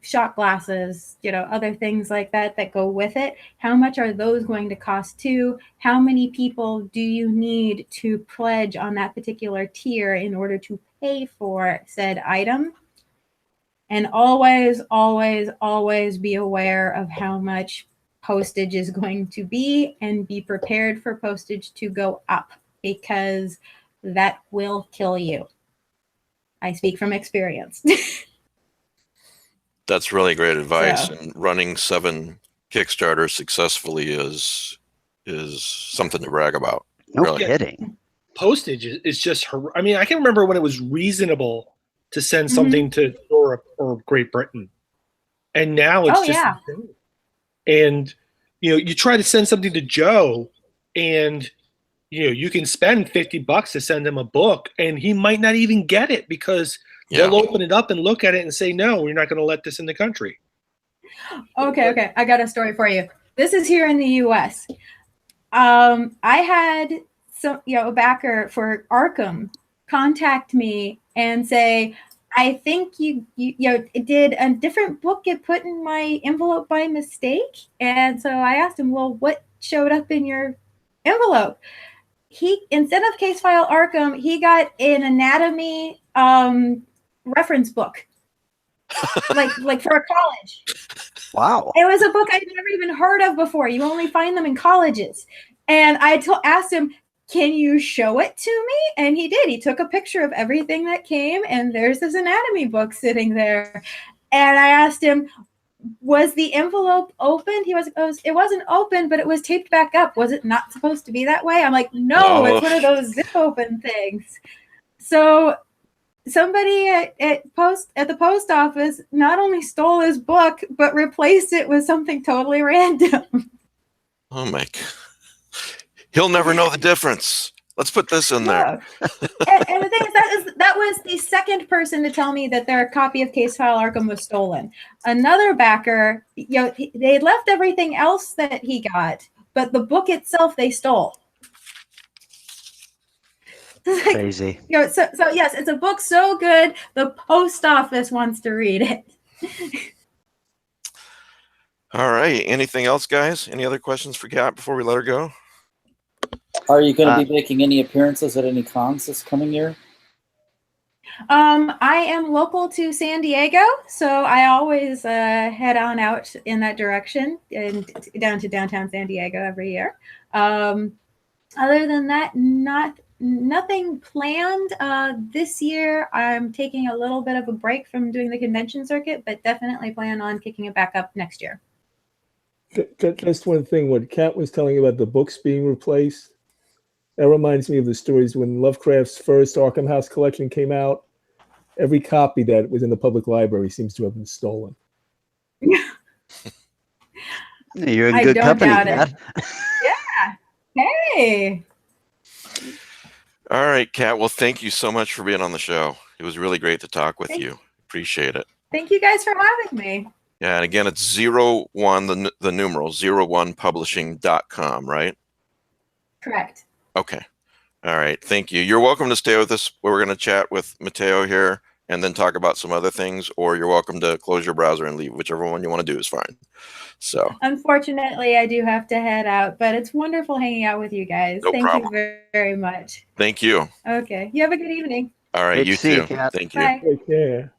Speaker 3: shot glasses, other things like that go with it. How much are those going to cost too? How many people do you need to pledge on that particular tier in order to pay for said item? And always, always, always be aware of how much postage is going to be, and be prepared for postage to go up, because that will kill you. I speak from experience.
Speaker 2: That's really great advice.
Speaker 3: So.
Speaker 2: And running 7 Kickstarters successfully is something to brag about.
Speaker 5: No
Speaker 2: really.
Speaker 5: kidding.
Speaker 1: Postage is just, I mean, I can remember when it was reasonable to send something to Europe or Great Britain. And now it's insane. And, you try to send something to Joe, and, you can spend $50 to send him a book, and he might not even get it, because they'll open it up and look at it and say, no, we're not going to let this in the country.
Speaker 3: Okay. I got a story for you. This is here in the U.S. I had a backer for Arkham contact me and say, I think you did a different book get put in my envelope by mistake. And so I asked him, well, what showed up in your envelope? He, instead of Case File Arkham, he got an anatomy reference book, like for a college.
Speaker 5: Wow.
Speaker 3: It was a book I'd never even heard of before. You only find them in colleges. And I asked him, can you show it to me? And he did. He took a picture of everything that came, and there's this anatomy book sitting there. And I asked him, was the envelope opened? It wasn't open, but it was taped back up. Was it not supposed to be that way? I'm like, no, it's one of those zip open things. So somebody at the post office not only stole his book, but replaced it with something totally random.
Speaker 2: Oh my God. He'll never know the difference. Let's put this in there.
Speaker 3: And the thing is, that was the second person to tell me that their copy of Case File Arkham was stolen. Another backer, they left everything else that he got, but the book itself they stole.
Speaker 5: Crazy.
Speaker 3: So yes, it's a book so good the post office wants to read it.
Speaker 2: All right. Anything else, guys? Any other questions for Kat before we let her go?
Speaker 4: Are you going to be making any appearances at any cons this coming year?
Speaker 3: I am local to San Diego, so I always head on out in that direction and down to downtown San Diego every year. Other than that, nothing planned. This year, I'm taking a little bit of a break from doing the convention circuit, but definitely plan on kicking it back up next year.
Speaker 6: Just one thing, what Kat was telling you about the books being replaced, that reminds me of the stories when Lovecraft's first Arkham House collection came out. Every copy that was in the public library seems to have been stolen.
Speaker 5: You're in good company, Kat.
Speaker 3: Yeah. Hey.
Speaker 2: All right, Kat. Well, thank you so much for being on the show. It was really great to talk with you. Appreciate it.
Speaker 3: Thank you guys for having me.
Speaker 2: Yeah, and again, it's 01, the numeral, 01publishing.com, right?
Speaker 3: Correct.
Speaker 2: Okay. All right. Thank you. You're welcome to stay with us. We're going to chat with Mateo here and then talk about some other things, or you're welcome to close your browser and leave. Whichever one you want to do is fine. So,
Speaker 3: unfortunately, I do have to head out, but it's wonderful hanging out with you guys.
Speaker 2: No
Speaker 3: Thank
Speaker 2: problem.
Speaker 3: you very, very much.
Speaker 2: Thank you.
Speaker 3: Okay. You have a good evening.
Speaker 2: All right.
Speaker 5: Great
Speaker 2: You
Speaker 5: to see you,
Speaker 2: too.
Speaker 5: Kat.
Speaker 2: Thank you.
Speaker 3: Bye.
Speaker 6: Take care.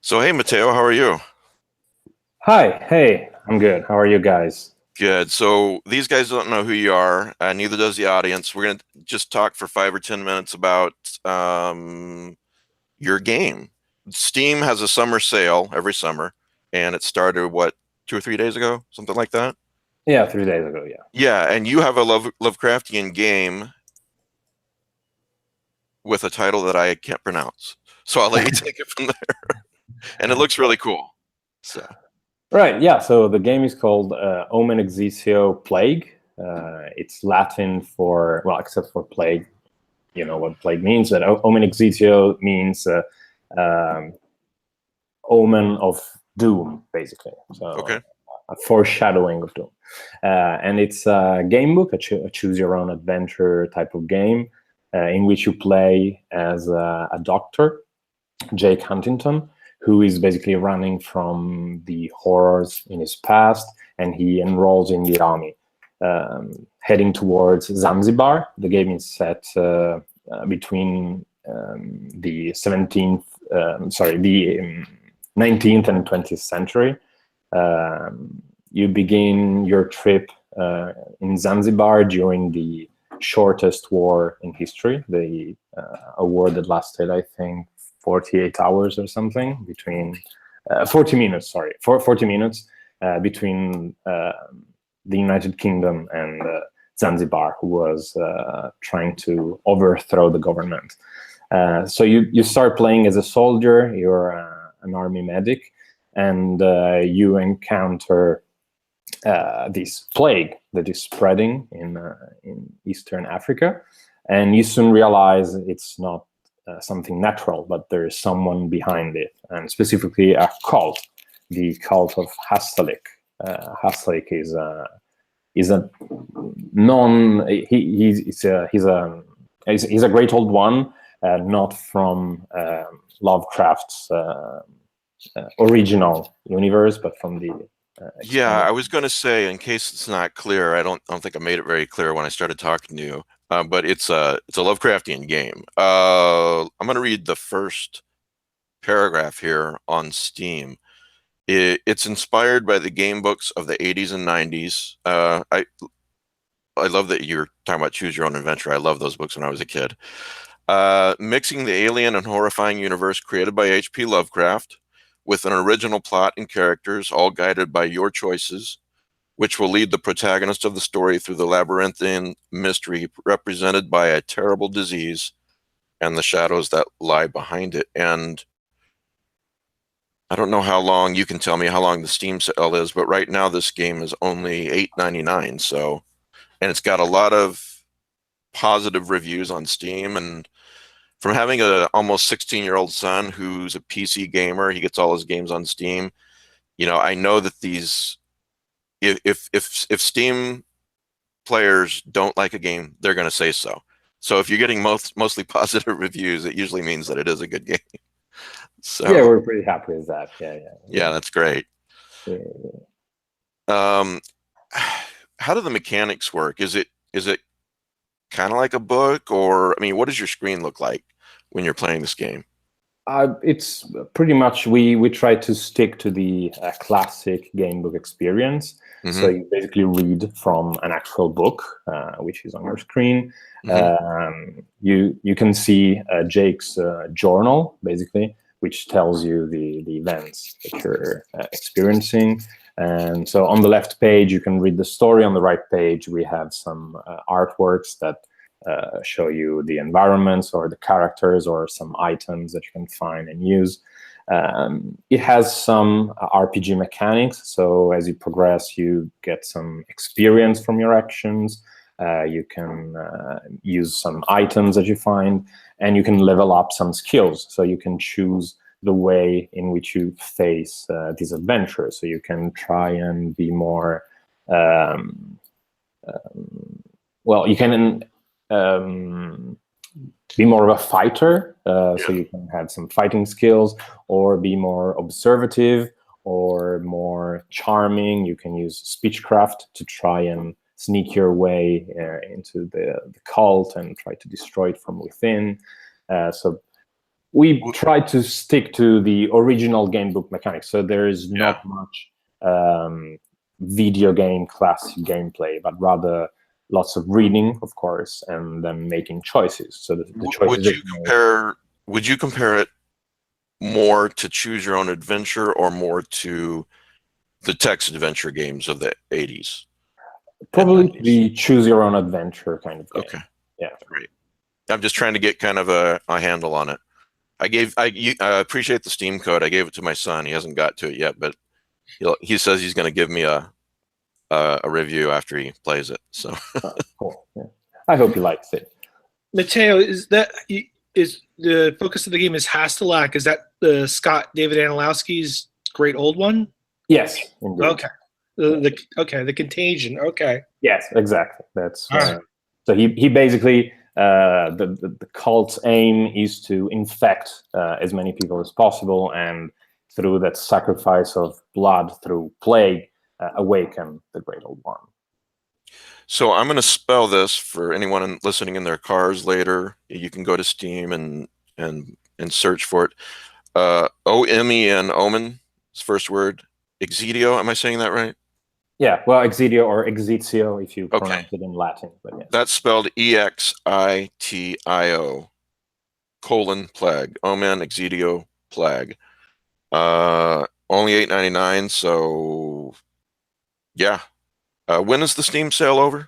Speaker 2: So, hey, Mateo, how are you?
Speaker 7: Hi. Hey, I'm good. How are you guys?
Speaker 2: Good. So these guys don't know who you are. Neither does the audience. We're going to just talk for 5 or 10 minutes about your game. Steam has a summer sale every summer, and it started, 2 or 3 days ago? Something like that?
Speaker 7: Yeah, 3 days ago, yeah.
Speaker 2: Yeah, and you have a Lovecraftian game with a title that I can't pronounce. So I'll let you take it from there. And it looks really cool. So
Speaker 7: Right, yeah, so the game is called Omen Exitio Plague. It's Latin for, well, except for plague, you know what plague means, but Omen Exitio means omen of doom, basically. So
Speaker 2: Okay.
Speaker 7: a foreshadowing of doom. And it's a game book, a choose-your-own-adventure type of game in which you play as a doctor, Jake Huntington, who is basically running from the horrors in his past, and he enrolls in the army, heading towards Zanzibar. The game is set between the 19th and 20th century. You begin your trip in Zanzibar during the shortest war in history, a war that lasted, I think, 48 hours or something, between 40 minutes, 40 minutes between the United Kingdom and Zanzibar, who was trying to overthrow the government. So you start playing as a soldier, you're an army medic, and you encounter this plague that is spreading in Eastern Africa, and you soon realize it's not something natural, but there is someone behind it, and specifically a cult, the cult of Hastalik. Hastalik is a he's a great old one, not from Lovecraft's original universe, but from the
Speaker 2: yeah, I was going to say, in case it's not clear, I don't think I made it very clear when I started talking to you. But it's a Lovecraftian game. I'm going to read the first paragraph here on Steam. It's inspired by the game books of the 80s and 90s. I love that you're talking about Choose Your Own Adventure. I love those books when I was a kid. Mixing the alien and horrifying universe created by H.P. Lovecraft with an original plot and characters, all guided by your choices, which will lead the protagonist of the story through the labyrinthine mystery represented by a terrible disease and the shadows that lie behind it. And I don't know how long, you can tell me how long the Steam sale is, but right now this game is only $8.99. So, and it's got a lot of positive reviews on Steam. And from having a almost 16-year-old son who's a PC gamer, he gets all his games on Steam. You know, I know that these, if Steam players don't like a game, they're going to say so. So if you're getting mostly positive reviews, it usually means that it is a good game. So
Speaker 7: yeah, we're pretty happy with that. Yeah,
Speaker 2: that's great. How do the mechanics work? Is it kind of like a book, or I mean, what does your screen look like when you're playing this game?
Speaker 7: It's pretty much, we try to stick to the classic game book experience. Mm-hmm. So you basically read from an actual book, which is on your screen. Mm-hmm. You can see Jake's journal, basically, which tells you the events that you're experiencing. And so on the left page, you can read the story. On the right page, we have some artworks that show you the environments or the characters or some items that you can find and use. It has some RPG mechanics. So as you progress, you get some experience from your actions. You can use some items that you find, and you can level up some skills. So you can choose the way in which you face these adventures. So you can try and be more, well, you can be more of a fighter. So you can have some fighting skills, or be more observative or more charming. You can use speechcraft to try and sneak your way into the cult and try to destroy it from within. So we try to stick to the original game book mechanics. So there is not much video game classic gameplay, but rather lots of reading, of course, and then making choices. So the choices.
Speaker 2: Would you compare it more to Choose Your Own Adventure or more to the text adventure games of the 80s?
Speaker 7: Probably the Choose Your Own Adventure kind of game.
Speaker 2: Okay.
Speaker 7: Yeah.
Speaker 2: Great. I'm just trying to get kind of a handle on it. I appreciate the Steam code. I gave it to my son. He hasn't got to it yet, but he says he's going to give me a review after he plays it. So
Speaker 7: cool. Yeah. I hope he likes it.
Speaker 1: Matteo, is the focus of the game is Hastelak? Is that the Scott David Anilowski's great old one?
Speaker 7: Yes. Indeed.
Speaker 1: Okay. The Contagion. Okay.
Speaker 7: Yes, exactly. That's so he basically the cult's aim is to infect as many people as possible, and through that sacrifice of blood through plague, awaken the great old one.
Speaker 2: So I'm going to spell this for anyone listening in their cars later. You can go to Steam and search for it. O-M-E-N, Omen, is first word. Exidio, am I saying that right?
Speaker 7: Yeah, well, Exidio or Exitio if you pronounce it in Latin. But yes.
Speaker 2: That's spelled E-X-I-T-I-O, plague. Omen, Exidio, plague. Only $8.99, so yeah. When is the Steam sale over?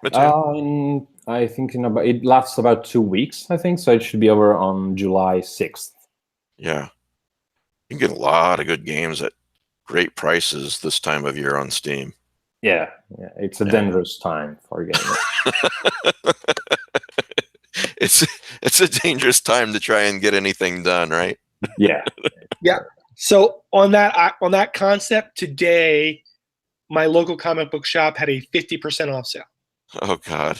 Speaker 7: I think it lasts about 2 weeks, I think, so it should be over on July 6th.
Speaker 2: Yeah. You can get a lot of good games at great prices this time of year on Steam.
Speaker 7: Yeah. It's a dangerous time for gamers.
Speaker 2: It's a dangerous time to try and get anything done, right?
Speaker 7: Yeah.
Speaker 1: Yeah. So on that concept, today, my local comic book shop had a 50% off sale.
Speaker 2: Oh God.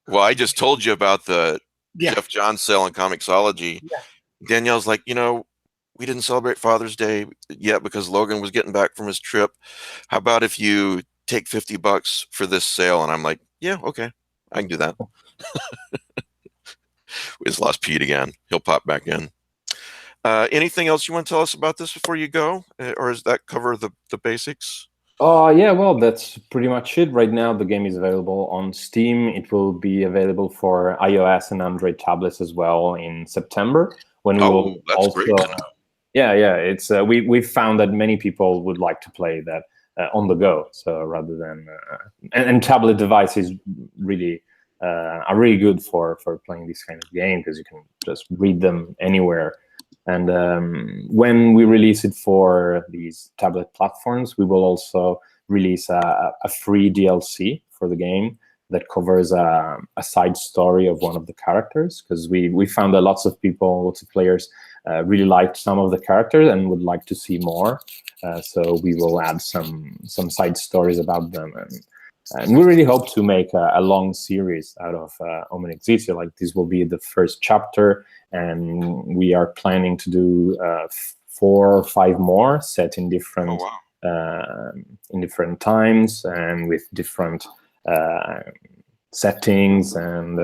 Speaker 2: Well, I just told you about the Jeff Johns sale on Comixology.
Speaker 1: Yeah.
Speaker 2: Danielle's like, we didn't celebrate Father's Day yet because Logan was getting back from his trip. How about if you take $50 for this sale? And I'm like, yeah, okay, I can do that. We just lost Pete again. He'll pop back in. Anything else you want to tell us about this before you go? Or does that cover the basics?
Speaker 7: Yeah, well, that's pretty much it. Right now, the game is available on Steam. It will be available for iOS and Android tablets as well in September. When we will
Speaker 2: that's
Speaker 7: also,
Speaker 2: great to know.
Speaker 7: Yeah, it's we've found that many people would like to play that on the go. So rather than and tablet devices really are really good for playing this kind of game because you can just read them anywhere. And when we release it for these tablet platforms, we will also release a free DLC for the game that covers a side story of one of the characters, because we found that lots of players really liked some of the characters and would like to see more. So we will add some side stories about them. And we really hope to make a long series out of Omen Exitio. Like, this will be the first chapter, and we are planning to do 4 or 5 more set in different times and with different settings and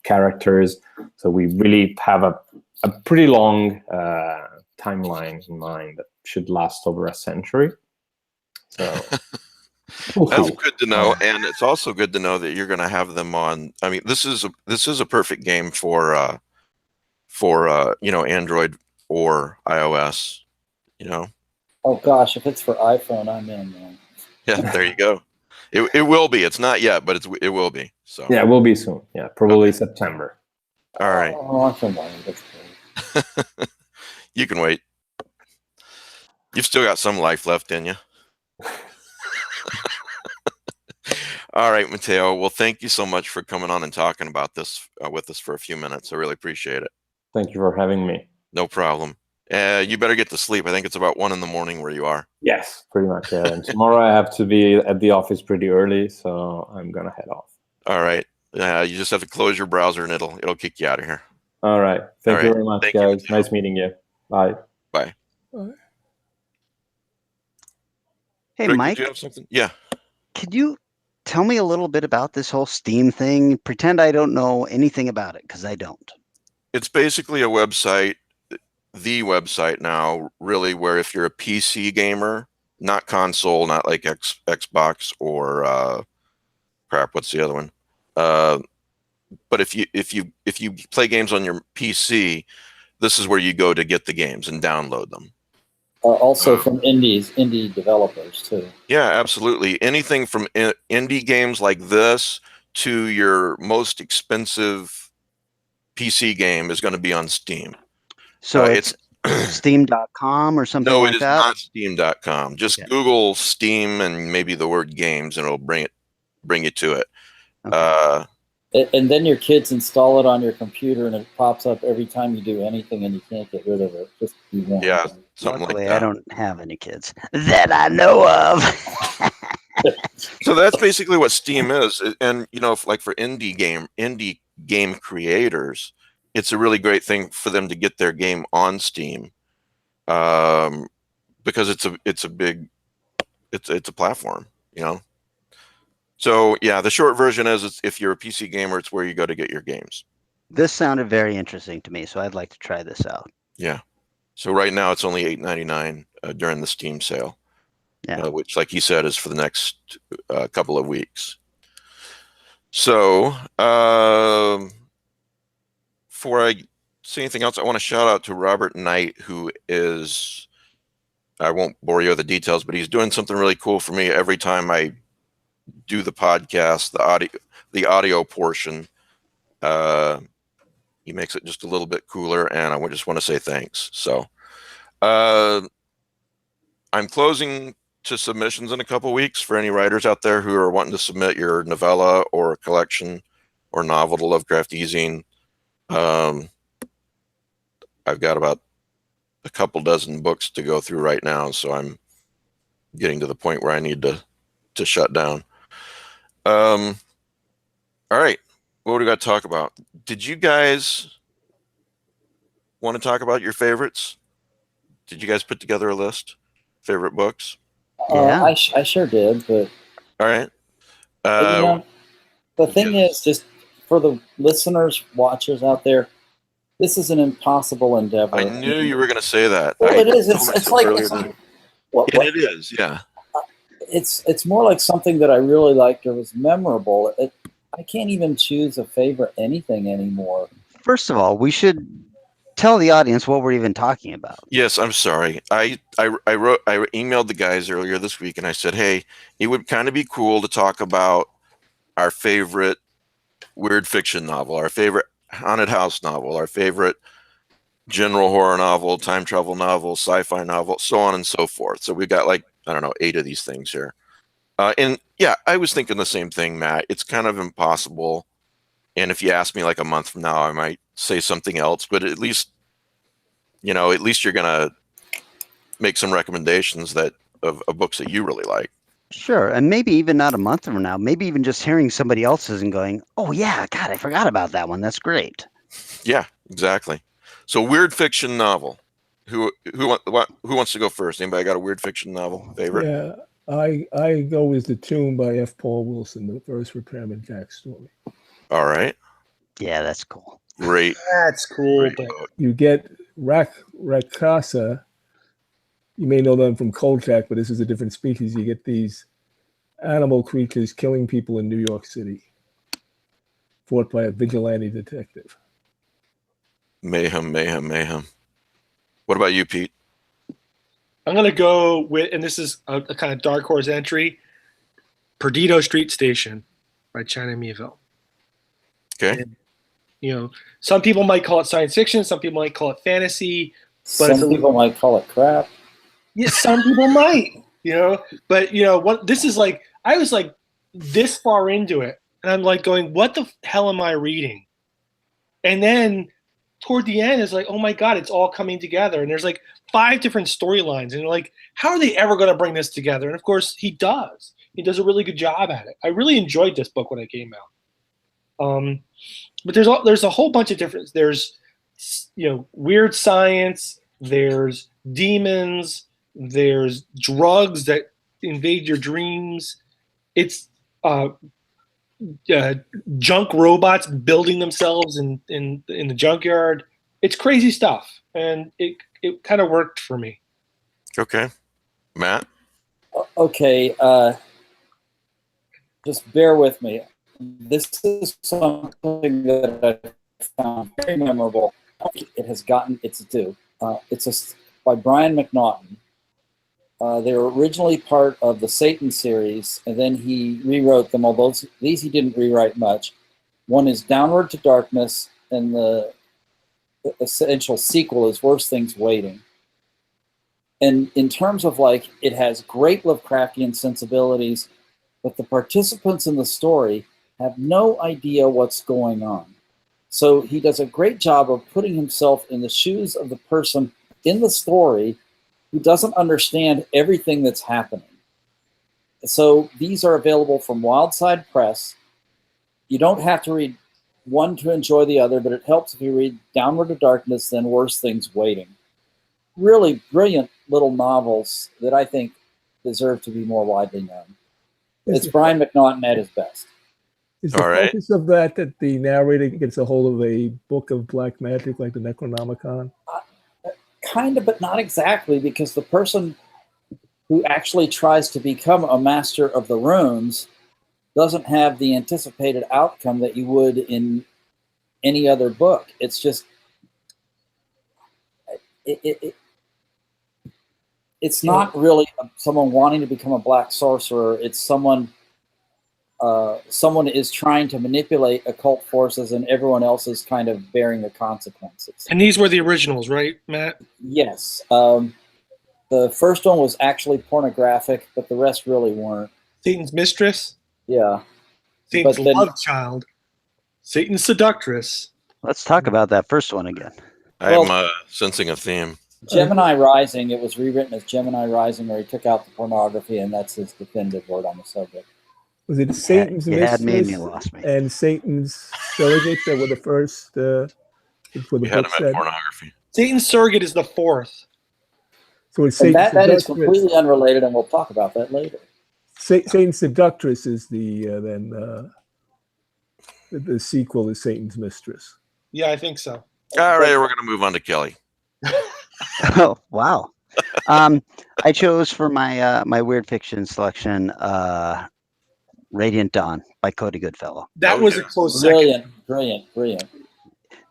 Speaker 7: characters. So we really have a pretty long timeline in mind that should last over a century. So.
Speaker 2: That's good to know, and it's also good to know that you're going to have them on. I mean, this is a perfect game for Android or iOS.
Speaker 4: Oh gosh, if it's for iPhone, I'm in, man.
Speaker 2: Yeah, there you go. It will be. It's not yet, but it will be. So
Speaker 7: yeah, it will be soon. Yeah, probably September.
Speaker 2: All right.
Speaker 4: Oh, I can wait. That's great.
Speaker 2: You can wait. You've still got some life left in you. All right, Matteo. Well, thank you so much for coming on and talking about this with us for a few minutes. I really appreciate it.
Speaker 7: Thank you for having me.
Speaker 2: No problem. You better get to sleep. I think it's about 1 in the morning where you are.
Speaker 7: Yes, pretty much. Yeah. And tomorrow I have to be at the office pretty early, so I'm gonna head off.
Speaker 2: All right. You just have to close your browser and it'll kick you out of here.
Speaker 7: All right. Thank you very much, guys. Nice meeting you. Bye.
Speaker 2: Bye.
Speaker 5: Hey,
Speaker 2: Rick,
Speaker 5: Mike.
Speaker 2: did you have something? Yeah.
Speaker 5: Could you tell me a little bit about this whole Steam thing? Pretend I don't know anything about it, because I don't.
Speaker 2: It's basically a website, the website now, really, where if you're a PC gamer, not console, not like Xbox or crap, what's the other one? But if you play games on your PC, this is where you go to get the games and download them.
Speaker 4: Also from indie developers too.
Speaker 2: Yeah, absolutely. Anything from indie games like this to your most expensive PC game is going to be on Steam.
Speaker 5: So Steam.com or something
Speaker 2: No,
Speaker 5: like
Speaker 2: it is
Speaker 5: that?
Speaker 2: not Steam.com. Just Google Steam and maybe the word games, and it'll bring you to it.
Speaker 5: Okay.
Speaker 4: And then your kids install it on your computer, and it pops up every time you do anything, and you can't get rid of it. Just be warned.
Speaker 2: Yeah, something
Speaker 5: Luckily,
Speaker 2: like that.
Speaker 5: I don't have any kids that I know of.
Speaker 2: So that's basically what Steam is. And like for indie game creators, it's a really great thing for them to get their game on Steam, because it's a platform, So yeah, the short version is if you're a PC gamer, it's where you go to get your games.
Speaker 5: This sounded very interesting to me, so I'd like to try this out.
Speaker 2: Yeah. So right now it's only $8.99 during the Steam sale, which, like you said, is for the next couple of weeks. So before I say anything else, I want to shout out to Robert Knight, who is, I won't bore you with the details, but he's doing something really cool for me every time I do the podcast, the audio portion. He makes it just a little bit cooler, and I just want to say thanks. So I'm closing to submissions in a couple weeks for any writers out there who are wanting to submit your novella or collection or novel to Lovecraft eZine. I've got about a couple dozen books to go through right now, so I'm getting to the point where I need to shut down. All right, what do we got to talk about? Did you guys want to talk about your favorites? Did you guys put together a list? Favorite books?
Speaker 4: Yeah, I sure did. But
Speaker 2: all right.
Speaker 4: The thing is, just for the listeners, watchers out there, this is an impossible endeavor.
Speaker 2: I knew you were going to say that.
Speaker 4: Well, it is. It's like
Speaker 2: it is. Yeah.
Speaker 4: It's more like something that I really liked or was memorable. I can't even choose a favorite anything anymore.
Speaker 5: First of all, we should tell the audience what we're even talking about.
Speaker 2: Yes, I'm sorry. I emailed the guys earlier this week, and I said, hey, it would kind of be cool to talk about our favorite weird fiction novel, our favorite haunted house novel, our favorite general horror novel, time travel novel, sci-fi novel, so on and so forth. So we've got 8 of these things here. And yeah, I was thinking the same thing, Matt. It's kind of impossible. And if you ask me a month from now, I might say something else, but at least you're going to make some recommendations of books that you really like.
Speaker 5: Sure. And maybe even not a month from now, maybe even just hearing somebody else's and going, oh yeah, God, I forgot about that one. That's great.
Speaker 2: Yeah, exactly. So weird fiction novel. Who wants to go first? Anybody got a weird fiction novel favorite?
Speaker 6: Yeah, I go with The Tomb by F. Paul Wilson, the first Repairman Jack story.
Speaker 2: All right.
Speaker 5: Yeah, that's cool.
Speaker 2: Great.
Speaker 1: That's cool. But
Speaker 6: you get Rakasa. You may know them from Kolchak, but this is a different species. You get these animal creatures killing people in New York City, fought by a vigilante detective.
Speaker 2: Mayhem. What about you, Pete?
Speaker 1: I'm going to go with, and this is a kind of dark horse entry, Perdido Street Station by China Miéville.
Speaker 2: Okay.
Speaker 1: And, some people might call it science fiction. Some people might call it fantasy. But
Speaker 4: some people might call it crap.
Speaker 1: Yeah, some people might, But, what this is like, I was this far into it. And I'm going, what the hell am I reading? And then toward the end, it's oh my God, it's all coming together. And there's 5 different storylines. And you're how are they ever going to bring this together? And of course, he does. He does a really good job at it. I really enjoyed this book when it came out. But there's a whole bunch of different. There's weird science. There's demons. There's drugs that invade your dreams. It's junk robots building themselves in the junkyard. It's crazy stuff, and it kind of worked for me.
Speaker 2: Okay, Matt.
Speaker 4: Okay, just bear with me. This is something that I found very memorable. It has gotten its due. It's by Brian McNaughton. They were originally part of the Satan series, and then he rewrote them, although these he didn't rewrite much. One is Downward to Darkness, and the essential sequel is Worse Things Waiting. And in terms of like, it has great Lovecraftian sensibilities, but the participants in the story have no idea what's going on. So he does a great job of putting himself in the shoes of the person in the story who doesn't understand everything that's happening. So these are available from Wildside Press. You don't have to read one to enjoy the other, but it helps if you read Downward to Darkness, then Worse Things Waiting. Really brilliant little novels that I think deserve to be more widely known. It's Brian McNaughton at his best.
Speaker 6: Is the focus of that the narrator gets a hold of a book of black magic like the Necronomicon?
Speaker 4: Kind of, but not exactly, because the person who actually tries to become a master of the runes doesn't have the anticipated outcome that you would in any other book. It's just it's not really someone wanting to become a black sorcerer. It's someone is trying to manipulate occult forces, and everyone else is kind of bearing the consequences.
Speaker 1: And these were the originals, right, Matt?
Speaker 4: Yes. The first one was actually pornographic, but the rest really weren't.
Speaker 1: Satan's Mistress?
Speaker 4: Yeah.
Speaker 1: Satan's Love Child. Satan's Seductress.
Speaker 5: Let's talk about that first one again.
Speaker 2: I'm sensing a theme.
Speaker 4: Gemini Rising, it was rewritten as Gemini Rising, where he took out the pornography, and that's his definitive word on the subject.
Speaker 6: Was it Satan's Mistress
Speaker 5: lost me.
Speaker 6: and Satan's Surrogate that were the first?
Speaker 2: We had him at pornography.
Speaker 1: Satan's Surrogate is the fourth.
Speaker 6: So it's
Speaker 4: and that is completely unrelated, and we'll talk about that later.
Speaker 6: Satan's Seductress is the sequel is Satan's Mistress.
Speaker 1: Yeah, I think so.
Speaker 2: All right, we're going to move on to Kelly.
Speaker 5: Oh, wow. I chose for my my weird fiction selection Radiant Dawn by Cody Goodfellow.
Speaker 1: That was a close second.
Speaker 4: Brilliant.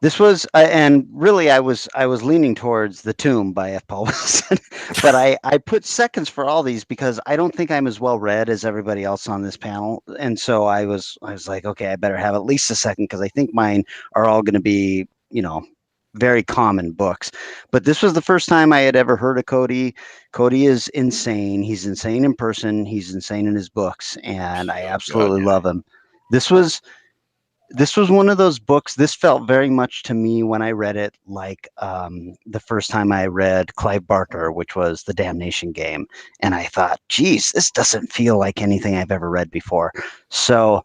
Speaker 5: This was, and really, I was leaning towards The Tomb by F. Paul Wilson, but I put seconds for all these because I don't think I'm as well read as everybody else on this panel, and so I was like, okay, I better have at least a second because I think mine are all going to be, very common books. But this was the first time I had ever heard of Cody. Cody is insane. He's insane in person. He's insane in his books, and I absolutely love him. This was one of those books. This felt very much to me when I read it like the first time I read Clive Barker, which was The Damnation Game. And I thought, geez, this doesn't feel like anything I've ever read before. So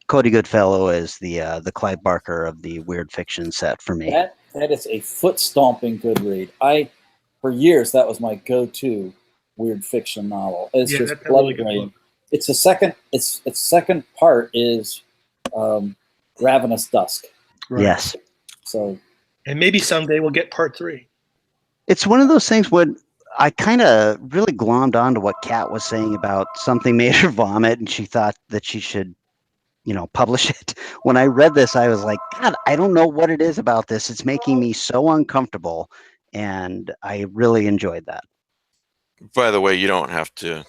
Speaker 5: Cody Goodfellow is the Clive Barker of the weird fiction set for me.
Speaker 4: That is a foot-stomping good read. For years, that was my go-to weird fiction novel. It's just bloody brilliant. Its second part is Ravenous Dusk.
Speaker 5: Right. Yes.
Speaker 4: So,
Speaker 1: and maybe someday we'll get part 3.
Speaker 5: It's one of those things when I kind of really glommed onto what Kat was saying about something made her vomit, and she thought that she should, publish it. When I read this, I was like, God, I don't know what it is about this. It's making me so uncomfortable, and I really enjoyed that.
Speaker 2: By the way, you don't have to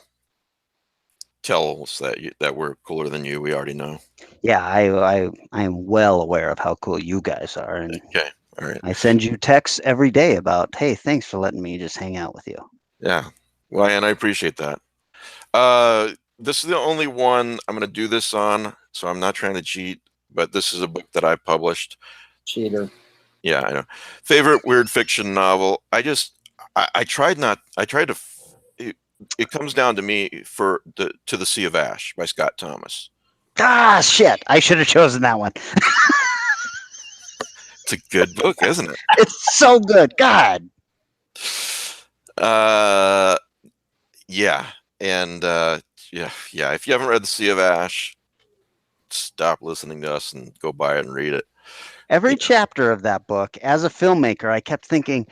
Speaker 2: tell us that we're cooler than you. We already know.
Speaker 5: Yeah, I am well aware of how cool you guys are, and
Speaker 2: okay, all right.
Speaker 5: I send you texts every day about, hey, thanks for letting me just hang out with you.
Speaker 2: Yeah, well, and I appreciate that. This is the only one I'm going to do this on, so I'm not trying to cheat. But this is a book that I published.
Speaker 4: Cheater.
Speaker 2: Yeah, I know. Favorite weird fiction novel. I tried to. It comes down to me To the Sea of Ash by Scott Thomas.
Speaker 5: Ah, shit! I should have chosen that one.
Speaker 2: It's a good book, isn't it?
Speaker 5: It's so good. God.
Speaker 2: Yeah, and yeah. If you haven't read The Sea of Ash, stop listening to us and go buy it and read it.
Speaker 5: Every chapter of that book, as a filmmaker, I kept thinking,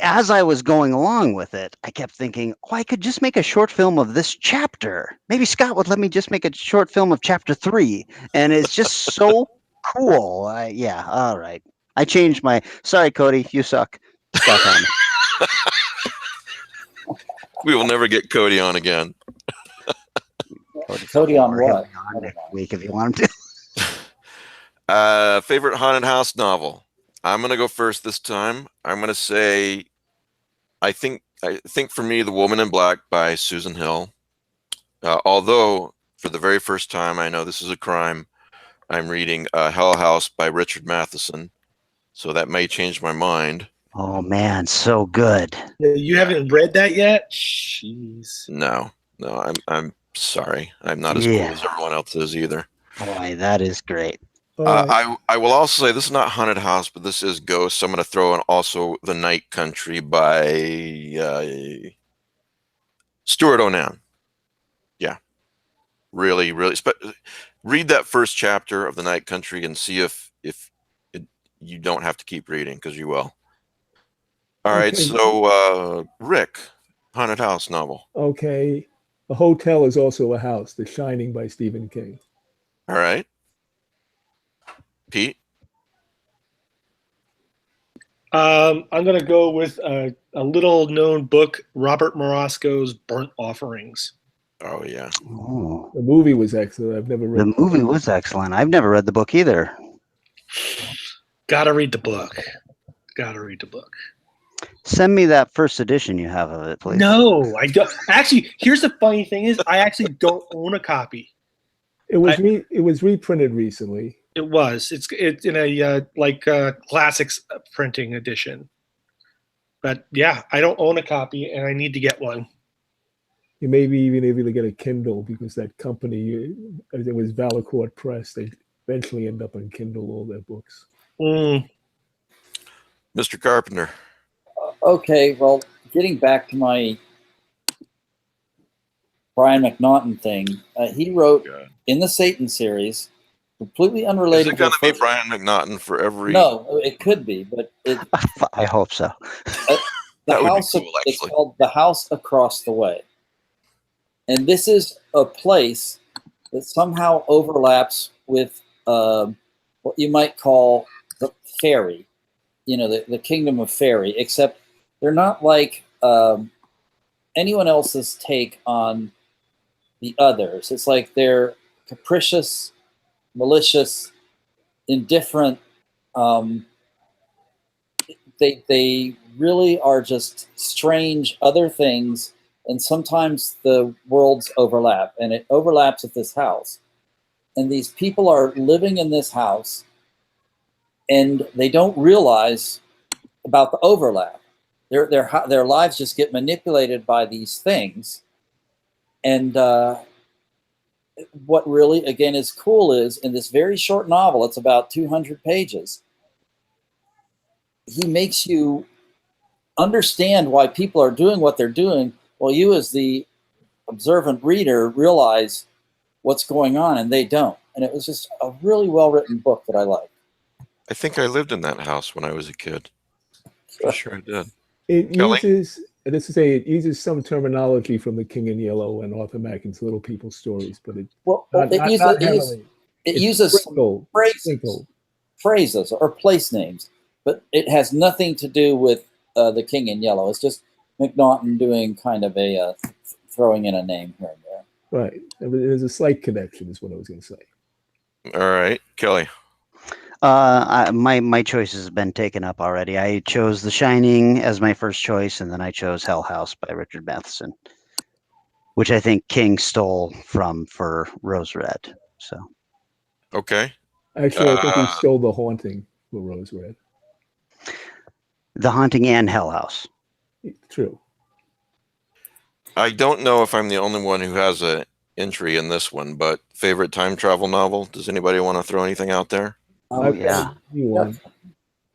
Speaker 5: as I was going along with it, I kept thinking, I could just make a short film of this chapter. Maybe Scott would let me just make a short film of chapter 3. And it's just so cool. Yeah, all right. I changed my, sorry, Cody, you suck. Scott Thomas.
Speaker 2: We will never get Cody on again.
Speaker 4: Cody on what?
Speaker 5: Next week if you want him to.
Speaker 2: Favorite haunted house novel. I'm gonna go first this time. I'm gonna say, I think for me, The Woman in Black by Susan Hill. Although for the very first time, I know this is a crime. I'm reading Hell House by Richard Matheson, so that may change my mind.
Speaker 5: Oh man, so good.
Speaker 1: You haven't read that yet? Jeez.
Speaker 2: No, I'm sorry. I'm not as cool as everyone else is either.
Speaker 5: Boy, that is great.
Speaker 2: I will also say this is not Haunted House, but this is Ghost. So I'm going to throw in also The Night Country by Stuart Onan. Yeah, really, read that first chapter of The Night Country and see if you don't have to keep reading, because you will. All right, so Rick, Haunted House novel.
Speaker 6: Okay, a hotel is also a house. The Shining by Stephen King.
Speaker 2: All right, Pete.
Speaker 1: I'm going to go with a little known book, Robert Morosco's Burnt Offerings.
Speaker 2: Oh, yeah.
Speaker 5: Oh.
Speaker 6: The movie was excellent. I've never read
Speaker 5: the movie was excellent. I've never read the book either.
Speaker 1: Gotta read the book. Gotta read the book.
Speaker 5: Send me that first edition you have of it, please.
Speaker 1: No, I don't. Actually, here's the funny thing is I actually don't own a copy.
Speaker 6: It was reprinted recently.
Speaker 1: It was. It's in a classics printing edition. But yeah, I don't own a copy, and I need to get one.
Speaker 6: You may be even able to get a Kindle, because that company, it was Valacourt Press. They eventually end up on Kindle, all their books.
Speaker 2: Mr. Carpenter.
Speaker 4: Okay, well, getting back to my Brian McNaughton thing, he wrote in the Satan series, completely unrelated.
Speaker 2: Is it going to be Brian McNaughton for every?
Speaker 4: No, it could be, but
Speaker 5: I hope so.
Speaker 4: The house, cool, it's called The House Across the Way, and this is a place that somehow overlaps with what you might call the fairy, the kingdom of fairy, except they're not like anyone else's take on the others. It's like they're capricious, malicious, indifferent. They really are just strange other things, and sometimes the worlds overlap, and it overlaps at this house. And these people are living in this house, and they don't realize about the overlap. Their lives just get manipulated by these things. And what really, again, is cool is in this very short novel, it's about 200 pages, he makes you understand why people are doing what they're doing, while you as the observant reader realize what's going on, and they don't. And it was just a really well-written book that I liked.
Speaker 2: I think I lived in that house when I was a kid. For sure I did.
Speaker 6: It uses some terminology from The King in Yellow and Arthur Macken's Little People Stories, but
Speaker 4: it uses phrases or place names, but it has nothing to do with The King in Yellow. It's just McNaughton doing kind of a throwing in a name here and there.
Speaker 6: Right. There's a slight connection, is what I was going to say.
Speaker 2: All right, Kelly.
Speaker 5: My choices have been taken up already. I chose The Shining as my first choice, and then I chose Hell House by Richard Matheson, which I think King stole for Rose Red. So,
Speaker 2: okay.
Speaker 6: Actually, I think he stole The Haunting for Rose Red.
Speaker 5: The Haunting and Hell House.
Speaker 6: True.
Speaker 2: I don't know if I'm the only one who has an entry in this one, but favorite time travel novel. Does anybody want to throw anything out there?
Speaker 5: Oh, yeah.
Speaker 6: All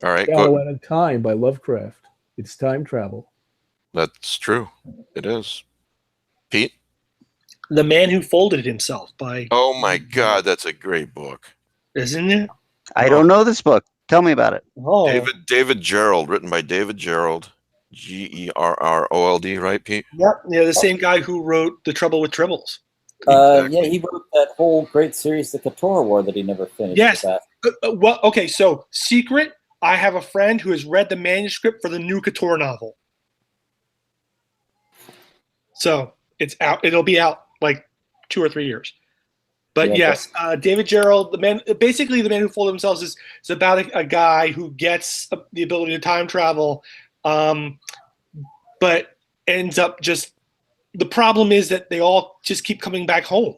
Speaker 2: right.
Speaker 6: Shadow Out of Time by Lovecraft. It's time travel.
Speaker 2: That's true. It is. Pete?
Speaker 1: The Man Who Folded Himself by...
Speaker 2: Oh, my God. That's a great book.
Speaker 1: Isn't it?
Speaker 5: I don't know this book. Tell me about it.
Speaker 1: Oh.
Speaker 2: David Gerald, written by David Gerald. Gerrold, right, Pete?
Speaker 1: Yep. Yeah, the same guy who wrote The Trouble with Tribbles.
Speaker 2: Exactly.
Speaker 4: Yeah, he wrote that whole great series, The Couture War, that he never finished.
Speaker 1: Yes. Well, okay, so secret, I have a friend who has read the manuscript for the new Couture novel. So it's out. It'll be out like 2 or 3 years. But yes, David Gerald, basically the man who fooled themselves is about a guy who gets the ability to time travel, but ends up just, the problem is that they all just keep coming back home.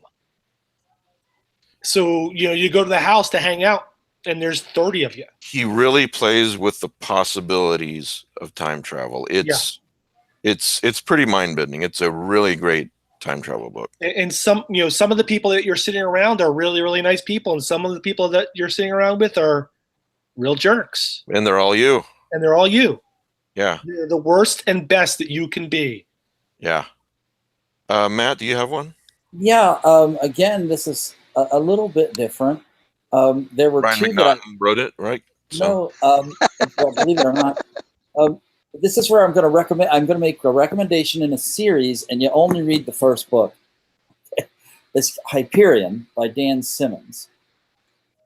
Speaker 1: So, you go to the house to hang out and there's 30 of you.
Speaker 2: He really plays with the possibilities of time travel. It's pretty mind-bending. It's a really great time travel book.
Speaker 1: And some of the people that you're sitting around are really, really nice people, and some of the people that you're sitting around with are real jerks.
Speaker 2: And they're all you.
Speaker 1: Yeah. They're the worst and best that you can be.
Speaker 2: Yeah. Matt, do you have one?
Speaker 4: Yeah. Again, this is a little bit different. There were
Speaker 2: Brian
Speaker 4: two
Speaker 2: McNaughton wrote it, right?
Speaker 4: So. No, well, believe it or not, this is where I'm going to recommend. I'm going to make a recommendation in a series, and you only read the first book. It's Hyperion by Dan Simmons,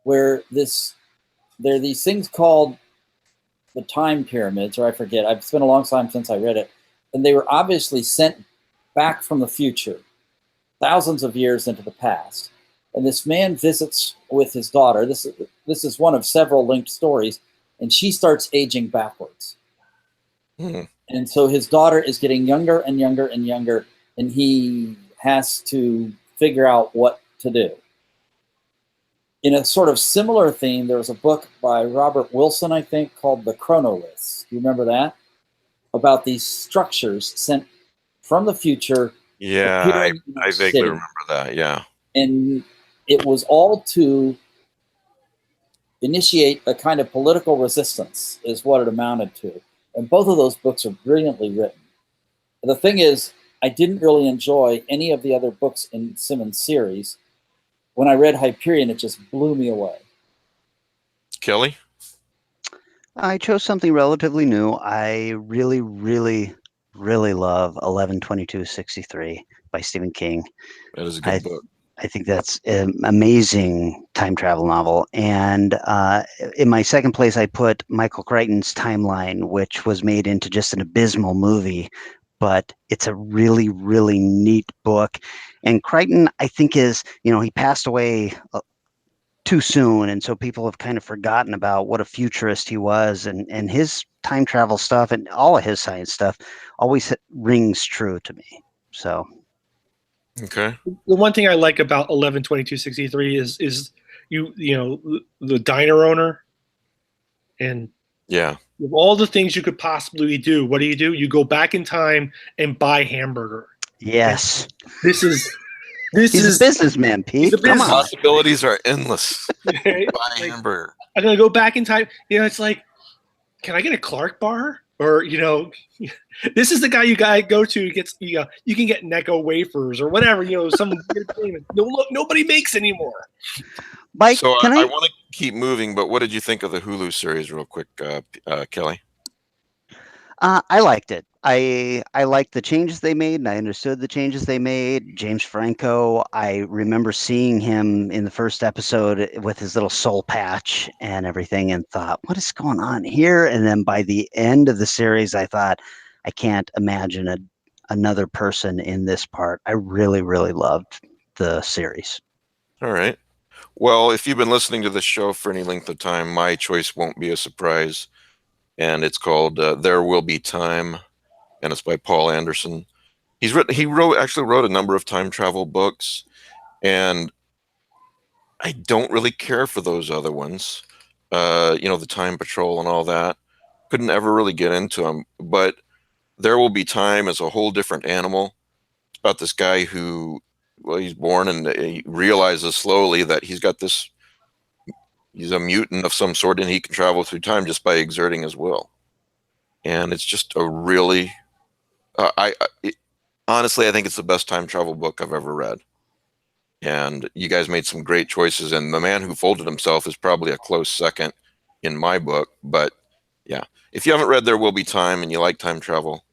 Speaker 4: where there are these things called the time pyramids, or I forget. I've spent a long time since I read it, and they were obviously sent back from the future, thousands of years into the past. And this man visits with his daughter. This is one of several linked stories, and she starts aging backwards. And so his daughter is getting younger and younger and younger, and he has to figure out what to do. In a sort of similar theme, there was a book by Robert Wilson, I think, called The Chronoliths. Do you remember that? About these structures sent from the future.
Speaker 2: Yeah, I vaguely remember that, yeah.
Speaker 4: And it was all to initiate a kind of political resistance, is what it amounted to. And both of those books are brilliantly written. The thing is, I didn't really enjoy any of the other books in Simmons' series. When I read Hyperion, it just blew me away.
Speaker 2: Kelly?
Speaker 5: I chose something relatively new. I really, really, really love 11/22/63 by Stephen King.
Speaker 2: That is a good book.
Speaker 5: I think that's an amazing time travel novel. And in my second place, I put Michael Crichton's Timeline, which was made into just an abysmal movie, but it's a really, really neat book. And Crichton, I think, he passed away too soon. And so people have kind of forgotten about what a futurist he was. And his time travel stuff and all of his science stuff always rings true to me. So.
Speaker 2: Okay.
Speaker 1: The one thing I like about 11/22/63 is the diner owner, and of all the things you could possibly do, what do? You go back in time and buy hamburger.
Speaker 5: Yes.
Speaker 1: He's
Speaker 5: a businessman, Pete.
Speaker 2: Come on. Possibilities are endless. Buy hamburger.
Speaker 1: I'm gonna go back in time. It's like, can I get a Clark bar? Or this is the guy you gotta go to. Gets you can get Necco wafers or whatever. Some nobody makes anymore.
Speaker 5: Mike,
Speaker 2: so I want to keep moving, but what did you think of the Hulu series, real quick, Kelly?
Speaker 5: I liked it. I liked the changes they made, and I understood the changes they made. James Franco, I remember seeing him in the first episode with his little soul patch and everything, and thought, what is going on here? And then by the end of the series, I thought, I can't imagine another person in this part. I really, really loved the series.
Speaker 2: All right. Well, if you've been listening to this show for any length of time, my choice won't be a surprise. And it's called There Will Be Time, and it's by Paul Anderson. He actually wrote a number of time travel books, and I don't really care for those other ones. The Time Patrol and all that. Couldn't ever really get into them. But There Will Be Time is a whole different animal. It's about this guy who, he's born and he realizes slowly that he's a mutant of some sort, and he can travel through time just by exerting his will. And it's just a really, honestly, I think it's the best time travel book I've ever read. And you guys made some great choices, and The Man Who Folded Himself is probably a close second in my book. But yeah, if you haven't read There Will Be Time and you like time travel,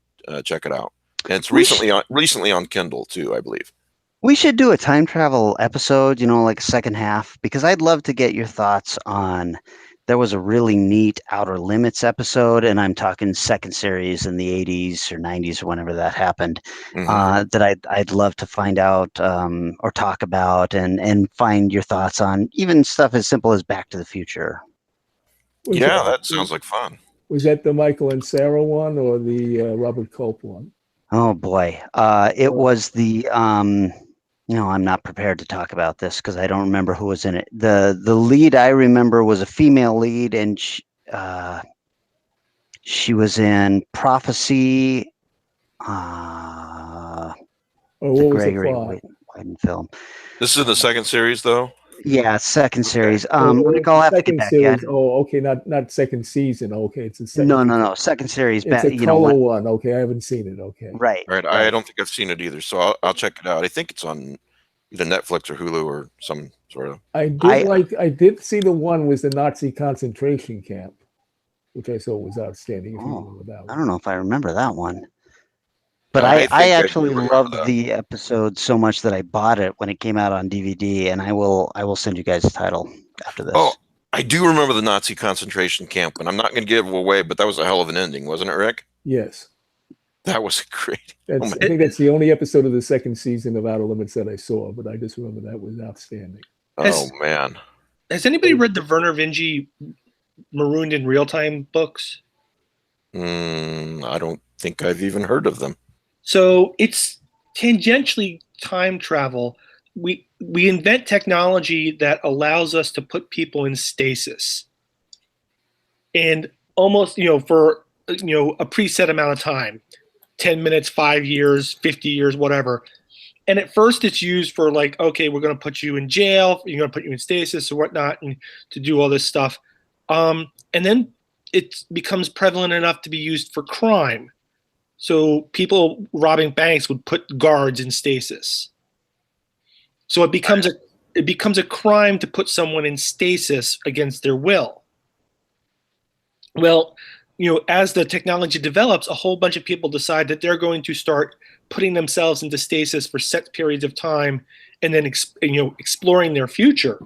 Speaker 2: check it out. And it's recently on Kindle too, I believe.
Speaker 5: We should do a time travel episode, like a second half, because I'd love to get your thoughts on there was a really neat Outer Limits episode, and I'm talking second series in the 80s or 90s or whenever that happened, that I'd love to find out or talk about and find your thoughts on, even stuff as simple as Back to the Future.
Speaker 2: Yeah, that sounds like fun.
Speaker 6: Was that the Michael and Sarah one or the Robert Culp one?
Speaker 5: Oh boy, it was the no, I'm not prepared to talk about this because I don't remember who was in it. The lead I remember was a female lead, and she was in Prophecy, the Gregory Whedon film.
Speaker 2: This is the second series, though.
Speaker 5: Yeah, second series.
Speaker 6: Rick,
Speaker 5: I'll have to get back.
Speaker 6: Series. Oh, okay, not second season. Okay, it's a second.
Speaker 5: No, second series.
Speaker 6: It's a color one. Okay, I haven't seen it. Okay,
Speaker 5: right.
Speaker 2: I don't think I've seen it either, so I'll check it out. I think it's on either Netflix or Hulu or some sort of.
Speaker 6: I did see the one was the Nazi concentration camp, which I thought was outstanding. If you know that one.
Speaker 5: I don't know if I remember that one. But I actually loved the episode so much that I bought it when it came out on DVD, and I will send you guys the title after this.
Speaker 2: Oh, I do remember the Nazi concentration camp, and I'm not going to give away, but that was a hell of an ending, wasn't it, Rick?
Speaker 6: Yes.
Speaker 2: That was great.
Speaker 6: I think that's the only episode of the second season of Outer Limits that I saw, but I just remember that was outstanding.
Speaker 2: Man.
Speaker 1: Has anybody read the Werner Vinge Marooned in Real Time books?
Speaker 2: I don't think I've even heard of them.
Speaker 1: So it's tangentially time travel. We invent technology that allows us to put people in stasis, and almost for a preset amount of time, 10 minutes, 5 years, 50 years, whatever. And at first it's used for like, okay, we're going to put you in jail, you're going to put you in stasis or whatnot, and to do all this stuff. And then it becomes prevalent enough to be used for crime. So people robbing banks would put guards in stasis. So it becomes a crime to put someone in stasis against their will. Well, as the technology develops, a whole bunch of people decide that they're going to start putting themselves into stasis for set periods of time, and then exploring their future.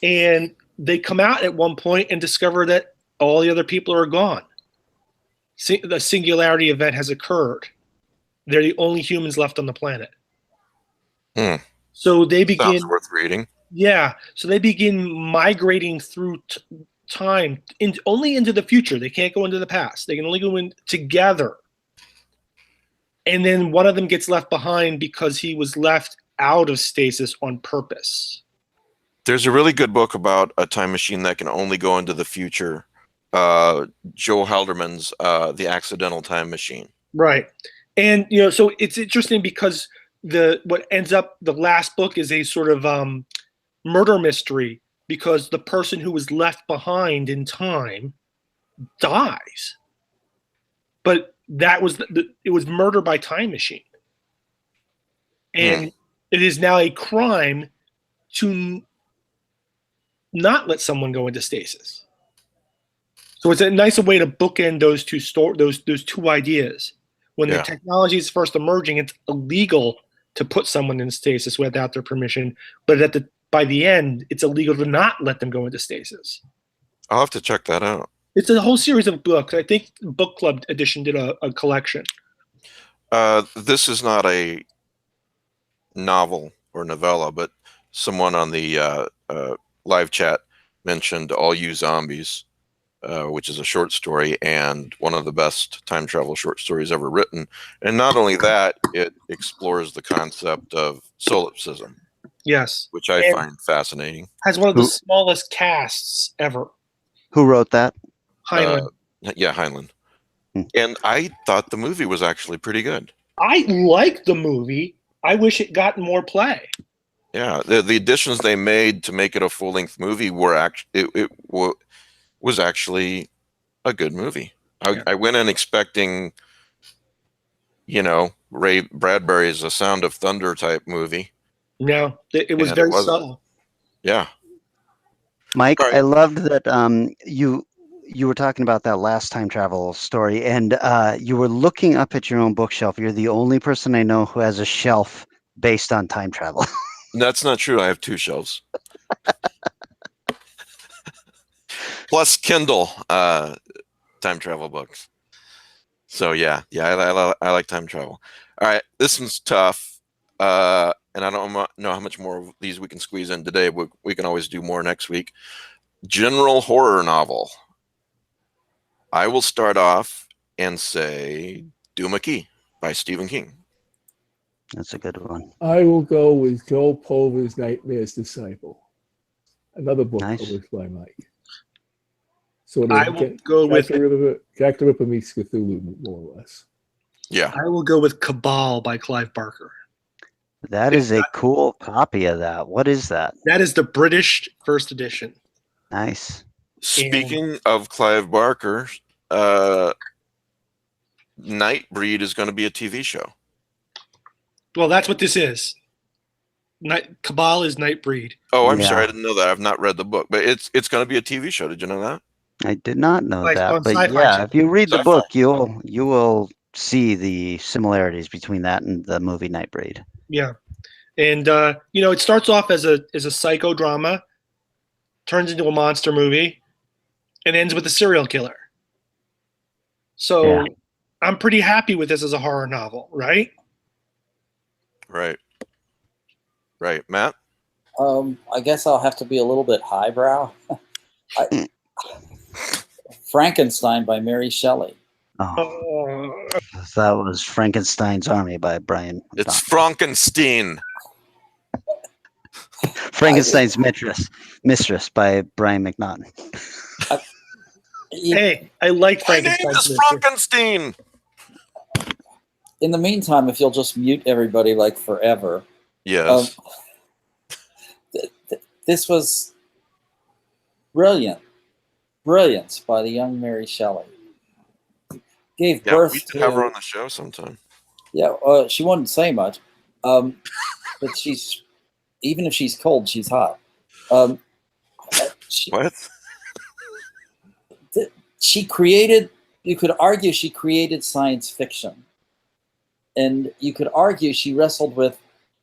Speaker 1: And they come out at one point and discover that all the other people are gone. The singularity event has occurred. They're the only humans left on the planet. So they begin.
Speaker 2: Sounds worth reading.
Speaker 1: Yeah. So they begin migrating through time only into the future. They can't go into the past. They can only go in together. And then one of them gets left behind because he was left out of stasis on purpose.
Speaker 2: There's a really good book about a time machine that can only go into the future. Joe Haldeman's The Accidental Time Machine. Right.
Speaker 1: And so it's interesting because what ends up the last book is a sort of murder mystery, because the person who was left behind in time dies. But that was it was murder by time machine. And it is now a crime to not let someone go into stasis. So it's a nice way to bookend those two ideas. When the technology is first emerging, it's illegal to put someone in stasis without their permission. But by the end, it's illegal to not let them go into stasis.
Speaker 2: I'll have to check that out.
Speaker 1: It's a whole series of books. I think Book Club Edition did a collection.
Speaker 2: This is not a novel or novella, but someone on the live chat mentioned All You Zombies, which is a short story and one of the best time travel short stories ever written. And not only that, it explores the concept of solipsism.
Speaker 1: Yes.
Speaker 2: Which I find fascinating.
Speaker 1: Has one of the smallest casts ever.
Speaker 5: Who wrote that?
Speaker 1: Heinlein.
Speaker 2: Heinlein. And I thought the movie was actually pretty good.
Speaker 1: I liked the movie. I wish it got more play.
Speaker 2: Yeah, the additions they made to make it a full-length movie were actually was actually a good movie. I went in expecting, Ray Bradbury's A Sound of Thunder type movie.
Speaker 1: No, it was very subtle.
Speaker 2: Yeah.
Speaker 5: Mike, I loved that you were talking about that last time travel story, and you were looking up at your own bookshelf. You're the only person I know who has a shelf based on time travel.
Speaker 2: That's not true. I have 2 shelves. plus Kindle time travel books. So yeah, I like time travel. All right, this one's tough, and I don't know how much more of these we can squeeze in today, but we can always do more next week. General horror novel. I will start off and say Duma Key by Stephen King.
Speaker 5: That's a good one.
Speaker 6: I will go with Joel Pulver's Nightmare's Disciple. Another book
Speaker 5: Nice.
Speaker 6: published by Mike. Sort
Speaker 1: I will go with
Speaker 6: Jack the Ripper meets Cthulhu, more or less.
Speaker 2: Yeah.
Speaker 1: I will go with Cabal by Clive Barker.
Speaker 5: That is a cool copy of that. What is that?
Speaker 1: That is the British first edition.
Speaker 5: Nice.
Speaker 2: Speaking of Clive Barker, Nightbreed is going to be a TV show.
Speaker 1: Well, that's what this is. Cabal is Nightbreed.
Speaker 2: Oh, I'm
Speaker 5: Yeah.
Speaker 2: sorry, I didn't know that. I've not read the book, but it's going to be a TV show. Did you know that?
Speaker 5: I did not know
Speaker 1: Like on
Speaker 5: that, but
Speaker 1: Sci-Fi
Speaker 5: yeah,
Speaker 1: Channel.
Speaker 5: if you read the
Speaker 2: Sci-Fi.
Speaker 5: book, you will see the similarities between that and the movie Nightbreed.
Speaker 1: Yeah, and it starts off as a psychodrama, turns into a monster movie, and ends with a serial killer. So
Speaker 5: Yeah.
Speaker 1: I'm pretty happy with this as a horror novel, right?
Speaker 2: Right. Matt?
Speaker 4: I guess I'll have to be a little bit highbrow. Frankenstein by Mary Shelley.
Speaker 5: Oh, that was Frankenstein's Army by Brian.
Speaker 2: It's Frankenstein.
Speaker 5: Frankenstein's Mistress by Brian McNaughton.
Speaker 1: Hey, I like
Speaker 2: My name
Speaker 1: Frankenstein's
Speaker 2: is
Speaker 1: Mistress.
Speaker 2: Frankenstein.
Speaker 4: In the meantime, if you'll just mute everybody like forever.
Speaker 2: Yes.
Speaker 4: This was brilliance by the young Mary Shelley. Gave
Speaker 2: Yeah,
Speaker 4: birth
Speaker 2: we
Speaker 4: to
Speaker 2: should have her on the show sometime.
Speaker 4: Yeah, she wouldn't say much, but she's even if she's cold, she's hot.
Speaker 2: What?
Speaker 4: She created. You could argue she created science fiction, and you could argue she wrestled with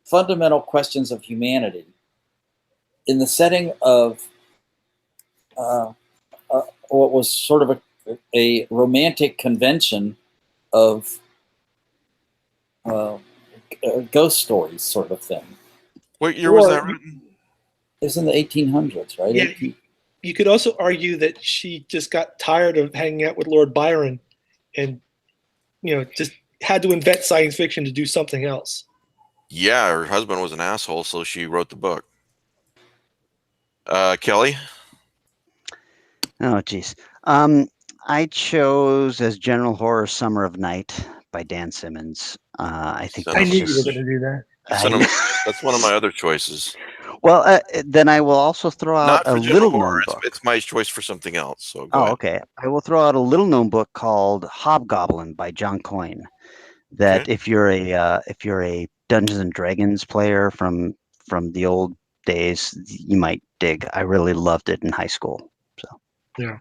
Speaker 4: fundamental questions of humanity in the setting of what was sort of a romantic convention of ghost stories, sort of thing.
Speaker 2: What year was that written?
Speaker 4: It was in the 1800s, right?
Speaker 1: Yeah, you could also argue that she just got tired of hanging out with Lord Byron and, just had to invent science fiction to do something else.
Speaker 2: Yeah, her husband was an asshole, so she wrote the book. Kelly?
Speaker 5: Oh, geez. I chose as general horror Summer of Night by Dan Simmons. I think
Speaker 2: I
Speaker 1: I
Speaker 5: that's
Speaker 1: knew you
Speaker 5: just,
Speaker 1: were going to do that.
Speaker 2: That's one of my other choices.
Speaker 5: Well, then I will also throw out
Speaker 2: Not
Speaker 5: a
Speaker 2: for general
Speaker 5: little
Speaker 2: horror.
Speaker 5: known book.
Speaker 2: It's my choice for something else. So go
Speaker 5: Oh,
Speaker 2: ahead.
Speaker 5: okay. I will throw out a little known book called Hobgoblin by John Coyne. That
Speaker 2: Okay.
Speaker 5: if you're a Dungeons and Dragons player from the old days, you might dig. I really loved it in high school. So
Speaker 1: Yeah,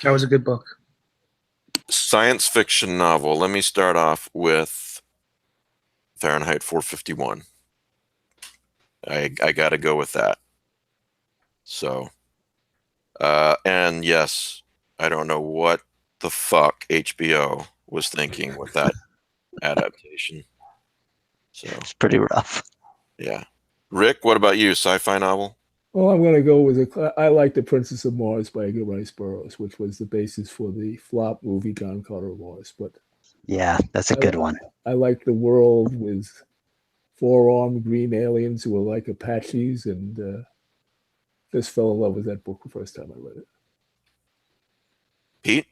Speaker 1: that was a good book.
Speaker 2: Science fiction novel. Let me start off with Fahrenheit 451. I got to go with that. So, and yes, I don't know what the fuck HBO was thinking with that adaptation. So
Speaker 5: it's pretty rough.
Speaker 2: yeah, Rick, what about you? Sci-fi novel?
Speaker 6: Well, I'm going to go with I like The Princess of Mars by Edgar Rice Burroughs, which was the basis for the flop movie John Carter of Mars. But
Speaker 5: Yeah, that's a good one.
Speaker 6: I like the world with four-armed green aliens who are like Apaches, and just fell in love with that book the first time I read it.
Speaker 2: Pete?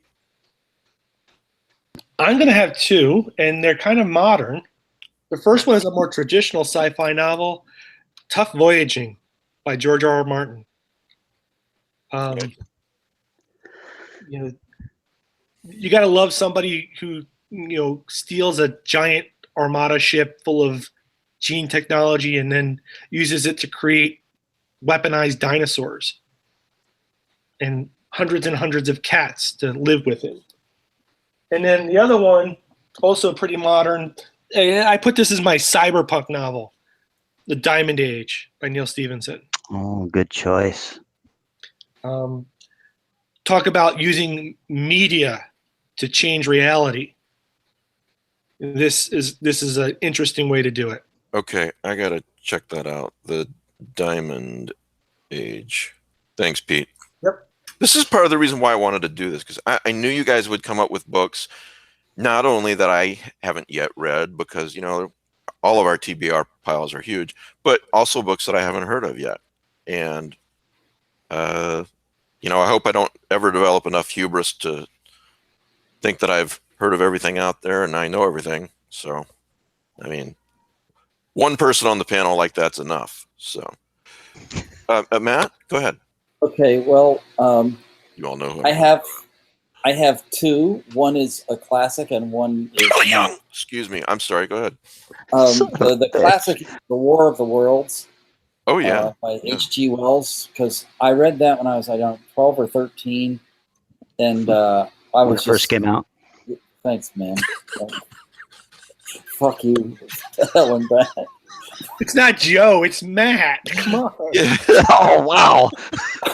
Speaker 1: I'm going to have two, and they're kind of modern. The first one is a more traditional sci-fi novel, Tough Voyaging by George R. R. Martin. You got to love somebody who steals a giant armada ship full of gene technology and then uses it to create weaponized dinosaurs and hundreds of cats to live with it. And then the other one, also pretty modern. I put this as my cyberpunk novel, The Diamond Age by Neil Stephenson.
Speaker 5: Oh, good choice.
Speaker 1: talk about using media to change reality. This is an interesting way to do it.
Speaker 2: Okay, I gotta check that out. The Diamond Age. Thanks, Pete.
Speaker 8: Yep.
Speaker 2: This is part of the reason why I wanted to do this, because I knew you guys would come up with books, not only that I haven't yet read, because, you know, all of our TBR piles are huge, but also books that I haven't heard of yet. And, you know, I hope I don't ever develop enough hubris to think that I've heard of everything out there and I know everything. So, I mean, one person on the panel like that's enough. So, Matt, go ahead.
Speaker 4: Okay, well,
Speaker 2: You all know who
Speaker 4: I have two. One is a classic, and one is
Speaker 2: Young. Excuse me. I'm sorry. Go ahead.
Speaker 4: The classic, The War of the Worlds.
Speaker 2: Oh yeah,
Speaker 4: by H.G. Wells, because I read that when I was 12 or 13, and I
Speaker 5: when
Speaker 4: was
Speaker 5: it first came out.
Speaker 4: Thanks, man. Fuck you, Ellen back.
Speaker 1: It's not Joe, it's Matt. Come on.
Speaker 5: Oh wow!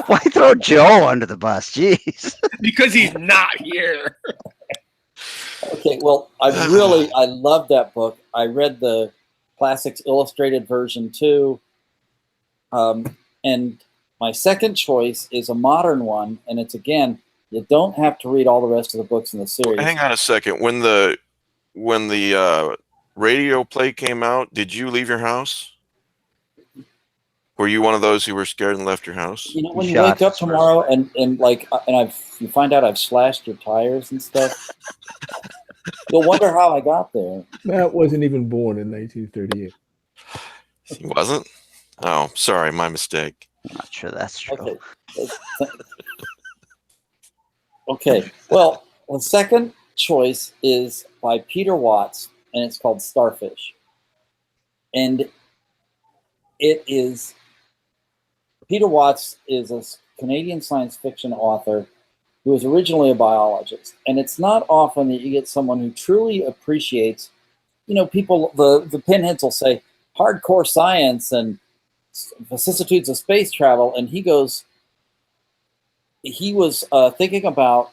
Speaker 5: Why throw Joe under the bus? Jeez.
Speaker 1: Because he's not here.
Speaker 4: Okay, well, I love that book. I read the Classics Illustrated version too. And my second choice is a modern one, and it's, again, you don't have to read all the rest of the books in the series.
Speaker 2: Hang on a second. When the radio play came out, did you leave your house? Were you one of those who were scared and left your house?
Speaker 4: You know, when you wake up tomorrow and you find out I've slashed your tires and stuff, you'll wonder how I got there.
Speaker 6: Matt wasn't even born in 1938.
Speaker 2: He wasn't? Oh, sorry, my mistake.
Speaker 5: I'm not sure that's true.
Speaker 4: Okay. Okay. Well, the second choice is by Peter Watts, and it's called Starfish. And Peter Watts is a Canadian science fiction author who was originally a biologist. And it's not often that you get someone who truly appreciates, you know, people, the pinheads will say hardcore science and vicissitudes of space travel. And he was thinking about,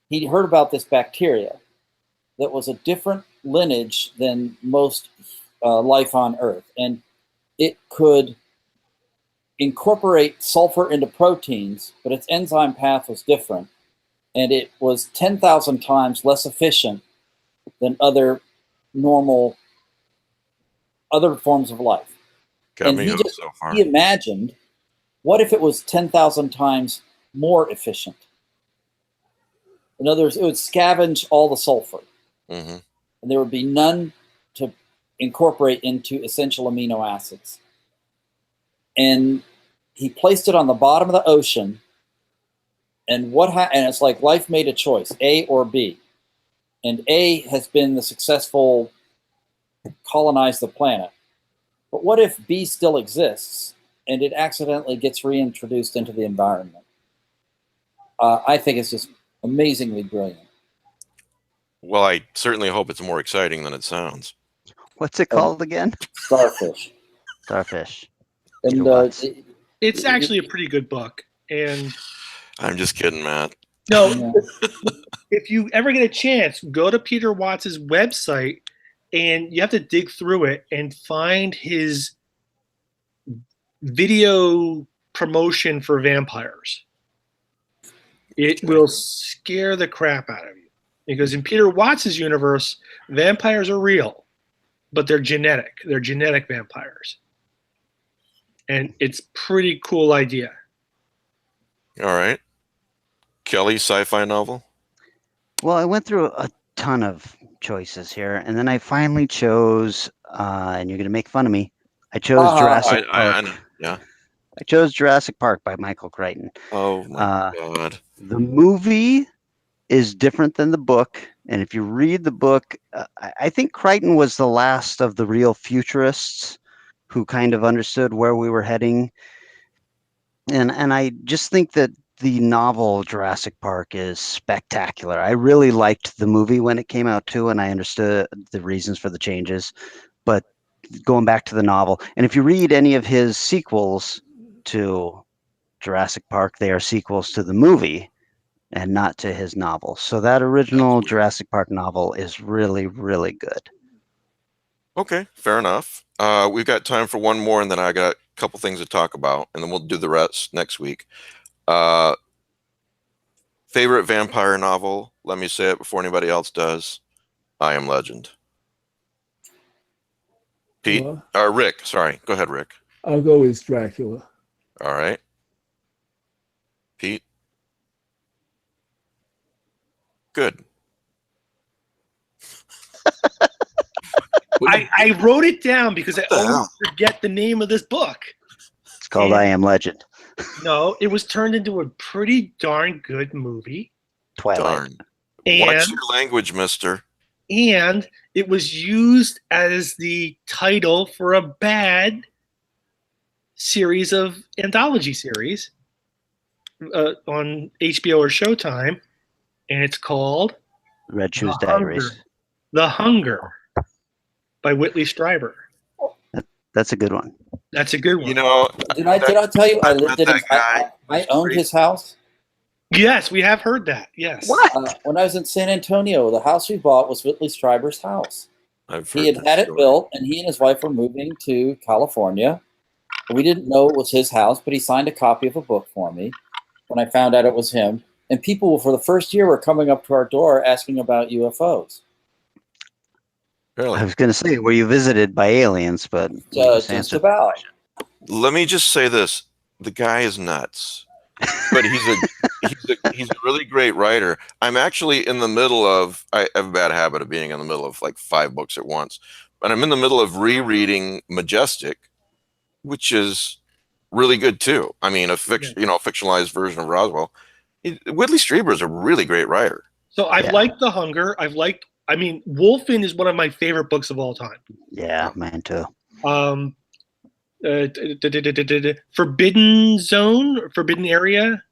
Speaker 4: he'd heard about this bacteria that was a different lineage than most life on Earth. And it could incorporate sulfur into proteins, but its enzyme path was different. And it was 10,000 times less efficient than other forms of life.
Speaker 2: Got me hooked so far.
Speaker 4: He imagined, what if it was 10,000 times more efficient? In other words, it would scavenge all the sulfur.
Speaker 2: Mm-hmm.
Speaker 4: And there would be none to incorporate into essential amino acids. And he placed it on the bottom of the ocean. And and it's like life made a choice, A or B. And A has been the successful colonize the planet. But what if B still exists and it accidentally gets reintroduced into the environment? I think it's just amazingly brilliant.
Speaker 2: Well, I certainly hope it's more exciting than it sounds.
Speaker 5: What's it called again?
Speaker 4: Starfish.
Speaker 5: Starfish.
Speaker 4: And
Speaker 1: it's actually a pretty good book. And
Speaker 2: I'm just kidding, Matt.
Speaker 1: No, if you ever get a chance, go to Peter Watts' website, and you have to dig through it and find his video promotion for vampires. It will scare the crap out of you. Because in Peter Watts' universe, vampires are real, but they're genetic. They're genetic vampires. And it's pretty cool idea.
Speaker 2: All right. Kelly, sci-fi novel?
Speaker 5: Well, I went through a ton of choices here, and then I finally chose, and you're going to make fun of me, I chose Jurassic Park.
Speaker 2: Yeah.
Speaker 5: I chose Jurassic Park by Michael Crichton.
Speaker 2: Oh, my God.
Speaker 5: The movie is different than the book, and if you read the book, I think Crichton was the last of the real futurists who kind of understood where we were heading. And I just think that the novel Jurassic Park is spectacular. I really liked the movie when it came out too, and I understood the reasons for the changes. But going back to the novel, and if you read any of his sequels to Jurassic Park, they are sequels to the movie. and not to his novel. So that original Jurassic Park novel is really, really good.
Speaker 2: Okay, fair enough. We've got time for one more, and then I got a couple things to talk about, and then we'll do the rest next week. Favorite vampire novel? Let me say it before anybody else does. I Am Legend. Pete, or Rick, sorry. Go ahead, Rick.
Speaker 6: I'll go with Dracula.
Speaker 2: All right. Pete? Good.
Speaker 1: I wrote it down because I always forget the name of this book.
Speaker 5: It's called I Am Legend.
Speaker 1: No, it was turned into a pretty darn good movie.
Speaker 5: Twilight.
Speaker 2: Darn. Watch your language, mister.
Speaker 1: And it was used as the title for a bad series of anthology series on HBO or Showtime, and it's called
Speaker 5: Red Shoes Diaries.
Speaker 1: The Hunger by Whitley Strieber.
Speaker 5: That's a good one.
Speaker 1: That's a good one.
Speaker 2: You know,
Speaker 4: did I tell you I lived in I owned his house?
Speaker 1: Yes, we have heard that. Yes.
Speaker 5: What?
Speaker 4: When I was in San Antonio, the house we bought was Whitley Strieber's house. He had it built, and he and his wife were moving to California. We didn't know it was his house, but he signed a copy of a book for me when I found out it was him. And people for the first year were coming up to our door asking about UFOs.
Speaker 2: Really?
Speaker 5: I was going to say, were you visited by aliens? But
Speaker 4: just about.
Speaker 2: Let me just say this: the guy is nuts, but he's a really great writer. I'm actually in the middle of. I have a bad habit of being in the middle of like 5 books at once, but I'm in the middle of rereading Majestic, which is really good too. I mean, a fictionalized version of Roswell. Whitley Strieber is a really great writer.
Speaker 1: So I've liked The Hunger. Wolfen is one of my favorite books of all time.
Speaker 5: Yeah, mine too.
Speaker 1: Forbidden Zone, Forbidden Area.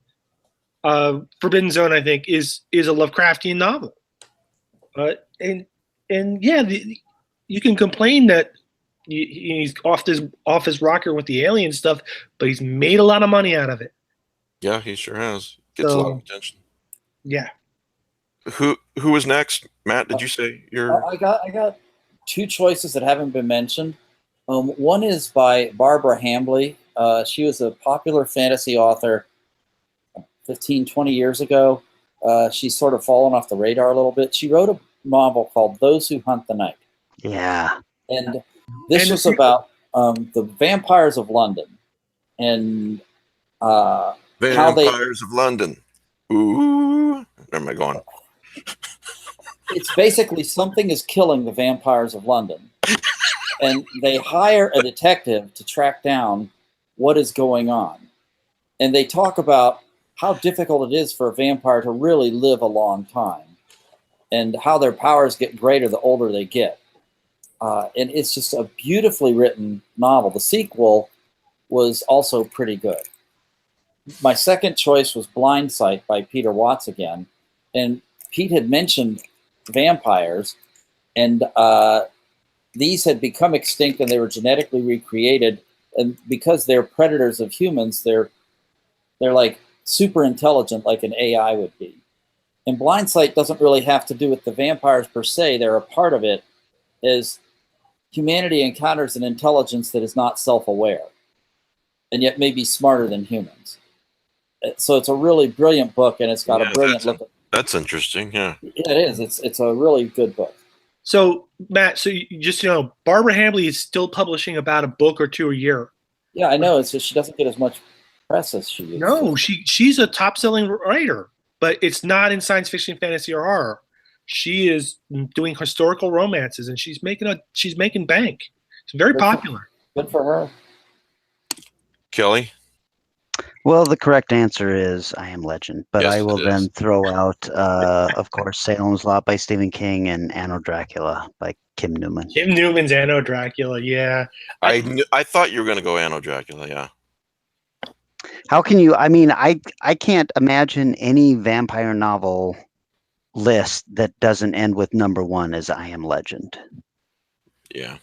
Speaker 1: Forbidden Zone, I think, is a Lovecraftian novel. And yeah, you can complain that he's off his rocker with the alien stuff, but he's made a lot of money out of it.
Speaker 2: Yeah, he sure has. Gets a lot of attention.
Speaker 1: Yeah.
Speaker 2: Who was next? Matt, did you say your?
Speaker 4: I got 2 choices that haven't been mentioned. One is by Barbara Hambly. She was a popular fantasy author 15, 20 years ago. She's sort of fallen off the radar a little bit. She wrote a novel called Those Who Hunt the Night.
Speaker 5: Yeah.
Speaker 4: And this was about the vampires of London and
Speaker 2: Vampires of London. Ooh. Where am I going?
Speaker 4: It's basically something is killing the vampires of London. And they hire a detective to track down what is going on. And they talk about how difficult it is for a vampire to really live a long time and how their powers get greater the older they get. And it's just a beautifully written novel. The sequel was also pretty good. My second choice was Blind Sight by Peter Watts again. And Pete had mentioned vampires, and these had become extinct and they were genetically recreated. And because they're predators of humans, they're like super intelligent, like an AI would be. And Blind Sight doesn't really have to do with the vampires per se. They're a part of it as humanity encounters an intelligence that is not self-aware and yet may be smarter than humans. So it's a really brilliant book, and it's got a brilliant look.
Speaker 2: That's interesting, yeah.
Speaker 4: Yeah, it is. It's a really good book.
Speaker 1: So, Matt, Barbara Hambly is still publishing about a book or 2 a year.
Speaker 4: Yeah, I know. It's just she doesn't get as much press as she used to.
Speaker 1: No, she's a top-selling writer, but it's not in science fiction, fantasy, or horror. She is doing historical romances, and she's making bank. It's very popular.
Speaker 4: Good for her.
Speaker 2: Kelly?
Speaker 5: Well, the correct answer is I Am Legend, but
Speaker 2: Yes,
Speaker 5: I will then throw out, of course, Salem's Lot by Stephen King and Anno Dracula by Kim Newman.
Speaker 1: Kim Newman's Anno Dracula, yeah.
Speaker 2: I thought you were going to go Anno Dracula, yeah.
Speaker 5: How can you? I mean, I can't imagine any vampire novel list that doesn't end with number 1 as I Am Legend.
Speaker 2: Yeah.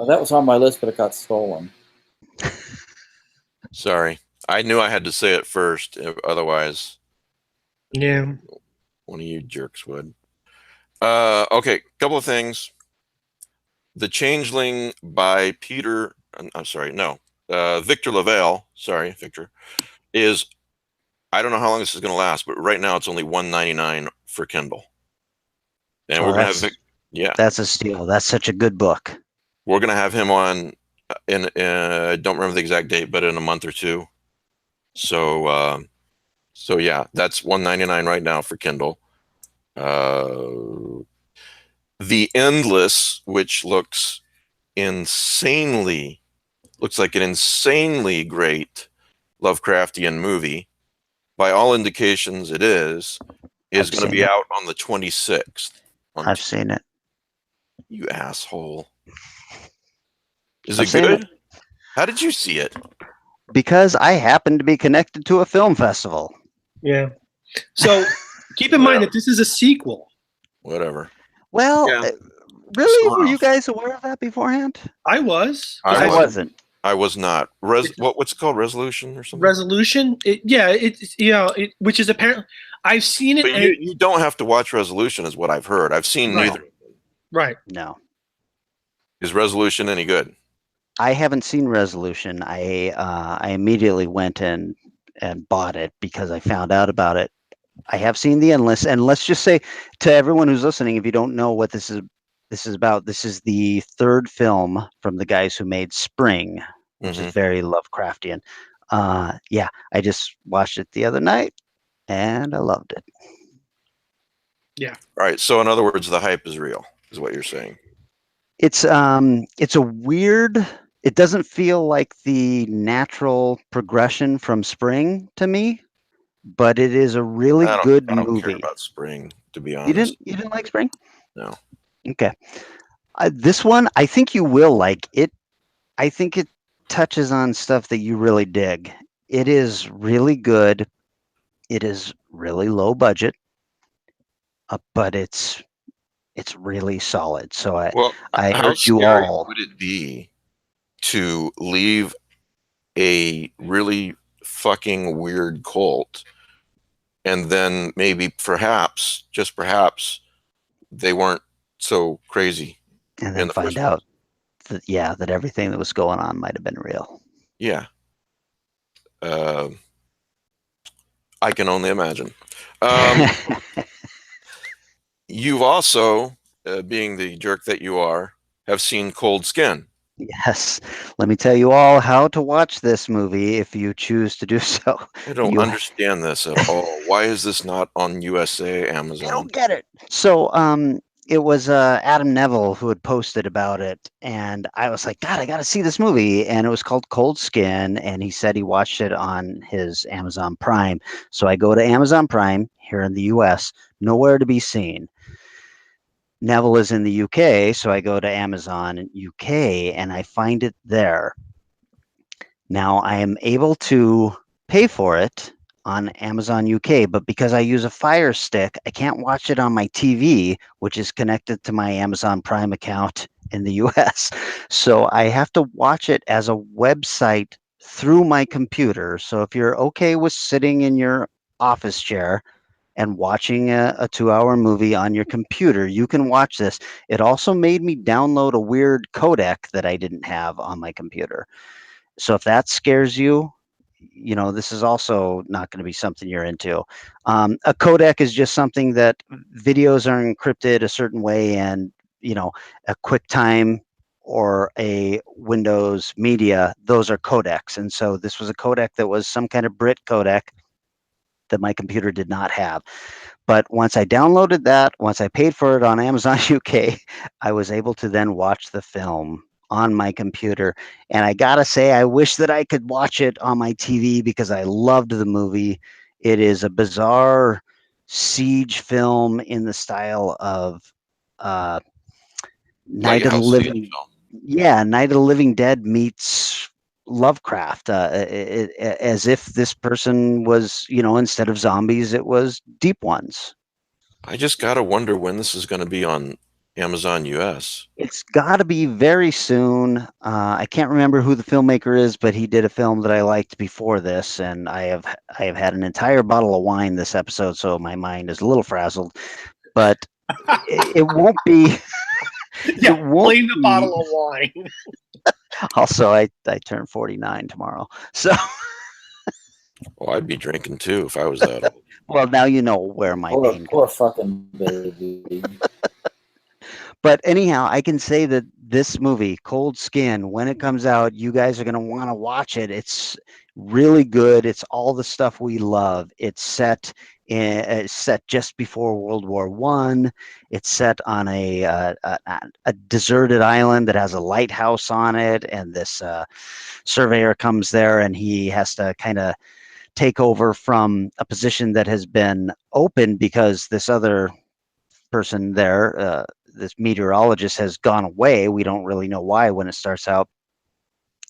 Speaker 4: That was on my list, but it got stolen.
Speaker 2: Sorry. I knew I had to say it first. Otherwise,
Speaker 1: Yeah.
Speaker 2: One of you jerks would. Okay, couple of things. The Changeling by Peter. I'm sorry, no, Victor LaValle. Sorry, Victor. Is I don't know how long this is going to last, but right now it's only $1.99 for Kindle. And we're gonna have
Speaker 5: that's a steal. That's such a good book.
Speaker 2: We're gonna have him on in I don't remember the exact date, but in a month or two. So so yeah, that's $1.99 right now for Kindle. The Endless, which looks like an insanely great Lovecraftian movie. By all indications, it is going to be out on the 26th.
Speaker 5: I've seen it.
Speaker 2: You asshole. Is it good? How did you see it?
Speaker 5: Because I happen to be connected to a film festival.
Speaker 1: Yeah. So keep in mind that this is a sequel.
Speaker 2: Whatever.
Speaker 5: Well, really? Were you guys aware of that beforehand?
Speaker 1: I was.
Speaker 5: I wasn't.
Speaker 2: I was not. What's it called? Resolution or something?
Speaker 1: Resolution? Which is apparently I've seen it.
Speaker 2: But you don't have to watch Resolution, is what I've heard. I've seen neither.
Speaker 1: Right.
Speaker 5: No.
Speaker 2: Is Resolution any good?
Speaker 5: I haven't seen Resolution. I immediately went and bought it because I found out about it. I have seen The Endless, and let's just say to everyone who's listening, if you don't know what this is about, this is the third film from the guys who made Spring, which is very Lovecraftian. Yeah, I just watched it the other night, and I loved it.
Speaker 1: Yeah.
Speaker 2: All right. So in other words, the hype is real, is what you're saying.
Speaker 5: It's a weird. It doesn't feel like the natural progression from Spring to me, but it is a really good movie. I don't care
Speaker 2: about Spring, to be honest.
Speaker 5: You didn't like Spring?
Speaker 2: No.
Speaker 5: Okay. This one, I think you will like it. I think it touches on stuff that you really dig. It is really good. It is really low budget, but it's really solid. So I urge you all.
Speaker 2: How would it be to leave a really fucking weird cult, and then maybe perhaps, just perhaps, they weren't so crazy,
Speaker 5: and then find out that everything that was going on might have been real.
Speaker 2: Yeah. I can only imagine. You've also, being the jerk that you are, have seen Cold Skin.
Speaker 5: Yes. Let me tell you all how to watch this movie if you choose to do so.
Speaker 2: I don't understand this at all. Why is this not on USA, Amazon?
Speaker 5: I don't get it. So, it was Adam Neville who had posted about it, and I was like, God, I got to see this movie. And it was called Cold Skin, and he said he watched it on his Amazon Prime. So I go to Amazon Prime here in the US, nowhere to be seen. Neville is in the UK, so I go to Amazon UK, and I find it there. Now, I am able to pay for it on Amazon UK, but because I use a Fire Stick, I can't watch it on my TV, which is connected to my Amazon Prime account in the US. So I have to watch it as a website through my computer. So if you're okay with sitting in your office chair and watching a 2-hour movie on your computer, you can watch this. It also made me download a weird codec that I didn't have on my computer. So if that scares you, this is also not going to be something you're into. A codec is just something that videos are encrypted a certain way, and a QuickTime or a Windows Media, those are codecs. And so this was a codec that was some kind of Brit codec that my computer did not have. But once I downloaded that, once I paid for it on Amazon UK, I was able to then watch the film on my computer. And I gotta say, I wish that I could watch it on my TV because I loved the movie. It is a bizarre siege film in the style of Night of the Living. Yeah, Night of the Living Dead meets Lovecraft, as if this person was, instead of zombies, it was deep ones.
Speaker 2: I just gotta wonder when this is going to be on Amazon US.
Speaker 5: It's got to be very soon. I can't remember who the filmmaker is, but he did a film that I liked before this, and I have had an entire bottle of wine this episode, so my mind is a little frazzled. But it won't be.
Speaker 1: Yeah, blame the
Speaker 5: be.
Speaker 1: bottle of wine.
Speaker 5: Also, I turn 49 tomorrow, so.
Speaker 2: Well, I'd be drinking too if I was that old.
Speaker 5: Well, now you know where my pain
Speaker 4: Poor fucking baby.
Speaker 5: But anyhow, I can say that this movie, Cold Skin, when it comes out, you guys are going to want to watch it. It's really good. It's all the stuff we love. It's set just before World War I. It's set on a deserted island that has a lighthouse on it, and this surveyor comes there, and he has to kind of take over from a position that has been open because this other person there, this meteorologist, has gone away. We don't really know why when it starts out.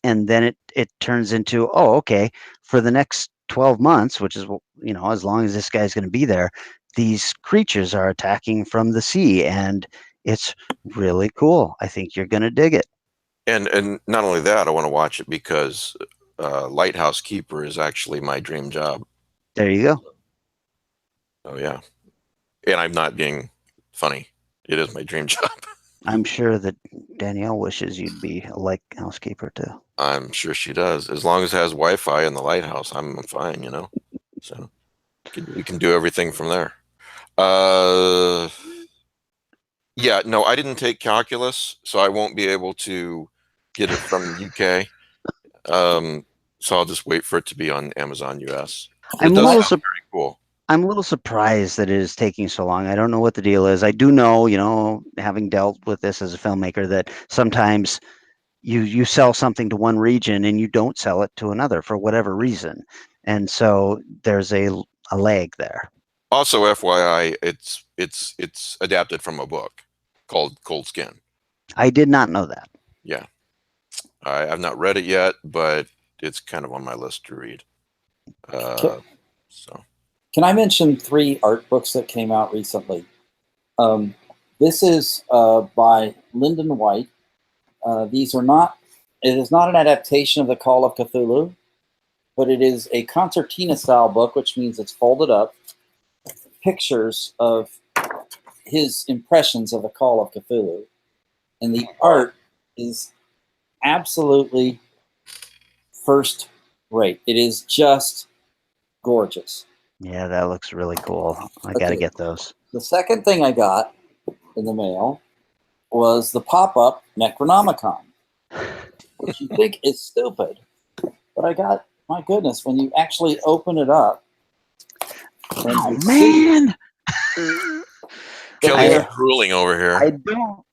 Speaker 5: And then it turns into, oh, okay, for the next 12 months, which is, as long as this guy's going to be there, these creatures are attacking from the sea, and it's really cool. I think you're going to dig it.
Speaker 2: And not only that, I want to watch it because Lighthouse Keeper is actually my dream job.
Speaker 5: There you go.
Speaker 2: Oh yeah, and I'm not being funny. It is my dream job.
Speaker 5: I'm sure that Danielle wishes you'd be a lighthouse keeper too.
Speaker 2: I'm sure she does. As long as it has Wi-Fi in the lighthouse, I'm fine. So we can do everything from there. Yeah, no, I didn't take calculus, so I won't be able to get it from the UK. So I'll just wait for it to be on Amazon US.
Speaker 5: I'm
Speaker 2: It
Speaker 5: a
Speaker 2: does
Speaker 5: little
Speaker 2: sound very cool.
Speaker 5: I'm a little surprised that it is taking so long. I don't know what the deal is. I do know, having dealt with this as a filmmaker, that sometimes you sell something to one region and you don't sell it to another for whatever reason. And so there's a lag there.
Speaker 2: Also, FYI, it's adapted from a book called Cold Skin.
Speaker 5: I did not know that.
Speaker 2: Yeah. I've not read it yet, but it's kind of on my list to read. So.
Speaker 4: Can I mention 3 art books that came out recently? This is by Lyndon White. It is not an adaptation of the Call of Cthulhu, but it is a concertina style book, which means it's folded up. Pictures of his impressions of the Call of Cthulhu. And the art is absolutely first rate. It is just gorgeous.
Speaker 5: Yeah, that looks really cool. I got to get those.
Speaker 4: The second thing I got in the mail was the pop-up Necronomicon, which you think is stupid, but I got, my goodness, when you actually open it up.
Speaker 5: Oh, man!
Speaker 2: Kelly's drooling over here.
Speaker 5: I don't.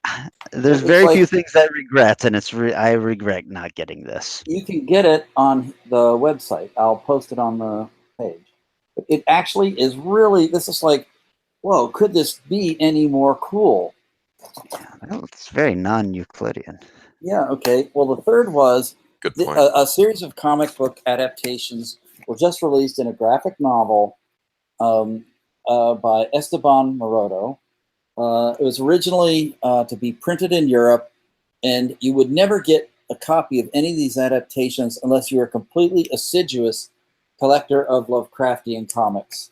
Speaker 5: There's very few things I regret, and I regret not getting this.
Speaker 4: You can get it on the website. I'll post it on the page. It actually is really, this is like, whoa, could this be any more cool?
Speaker 5: Well, it's very non-Euclidean. Yeah,
Speaker 4: okay. Well, the third was
Speaker 2: Good point.
Speaker 4: A series of comic book adaptations were just released in a graphic novel by Esteban Maroto. It was originally to be printed in Europe, and you would never get a copy of any of these adaptations unless you were a completely assiduous collector of Lovecraftian comics.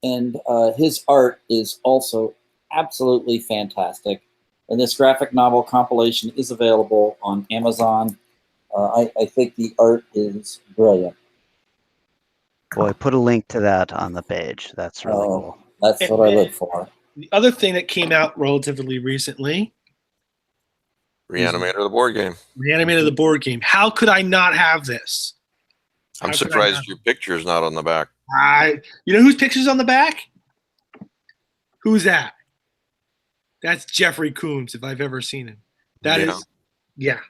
Speaker 4: And his art is also absolutely fantastic. And this graphic novel compilation is available on Amazon. I think the art is brilliant.
Speaker 5: Boy, put a link to that on the page. That's really cool.
Speaker 4: That's what I look for.
Speaker 1: The other thing that came out relatively recently,
Speaker 2: Reanimator the board game.
Speaker 1: Reanimator the board game. How could I not have this?
Speaker 2: I'm surprised your picture is not on the back.
Speaker 1: You know whose picture's on the back? Who's that? That's Jeffrey Combs, if I've ever seen him. Yeah.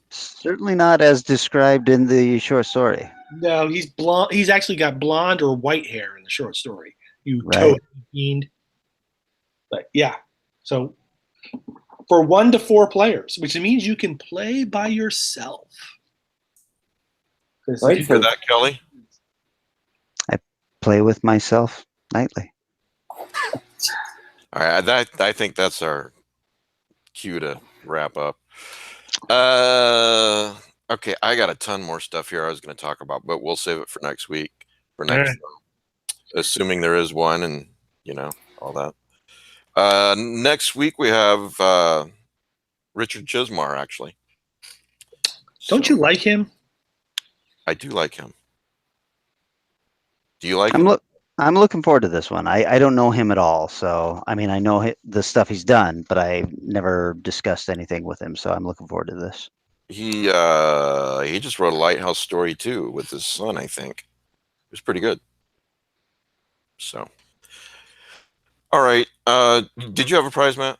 Speaker 5: Certainly not as described in the short story.
Speaker 1: No, he's blonde. He's actually got blonde or white hair in the short story. You
Speaker 5: Right.
Speaker 1: totally fiend. But yeah, so for 1 to 4 players, which means you can play by yourself.
Speaker 2: Right. You hear that, Kelly?
Speaker 5: I play with myself nightly.
Speaker 2: All right, I think that's our cue to wrap up. Okay, I got a ton more stuff here I was going to talk about, but we'll save it for next week, for next show, assuming there is one, and all that. Next week we have Richard Chismar, actually.
Speaker 1: Don't you like him?
Speaker 2: I do like him. Do you like him?
Speaker 5: I'm looking forward to this one. I don't know him at all, so I mean I know the stuff he's done, but I never discussed anything with him. So I'm looking forward to this.
Speaker 2: He just wrote a Lighthouse story too with his son. I think it was pretty good. So, all right. Did you have a prize, Matt?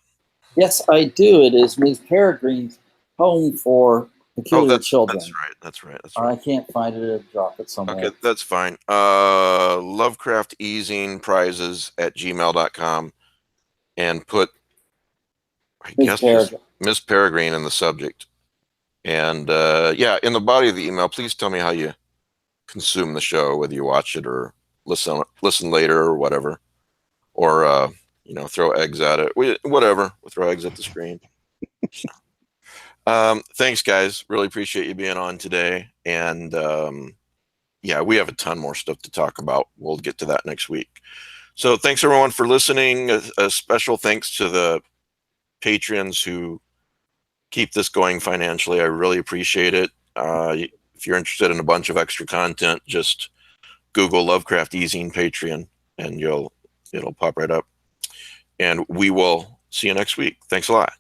Speaker 4: Yes, I do. It is Ms. Peregrine's Home for Peculiar Children.
Speaker 2: That's right.
Speaker 4: I can't find it. I'll drop it somewhere.
Speaker 2: Okay, that's fine. Lovecraft eZine prizes at gmail.com and put, I guess, just Miss Peregrine in the subject. And yeah, in the body of the email, please tell me how you consume the show, whether you watch it or listen later or whatever, or throw eggs at it, whatever. We'll throw eggs at the screen. Thanks, guys. Really appreciate you being on today. And yeah, we have a ton more stuff to talk about. We'll get to that next week. So thanks everyone for listening. A special thanks to the patrons who keep this going financially. I really appreciate it. If you're interested in a bunch of extra content, just Google Lovecraft eZine Patreon and it'll pop right up. And we will see you next week. Thanks a lot.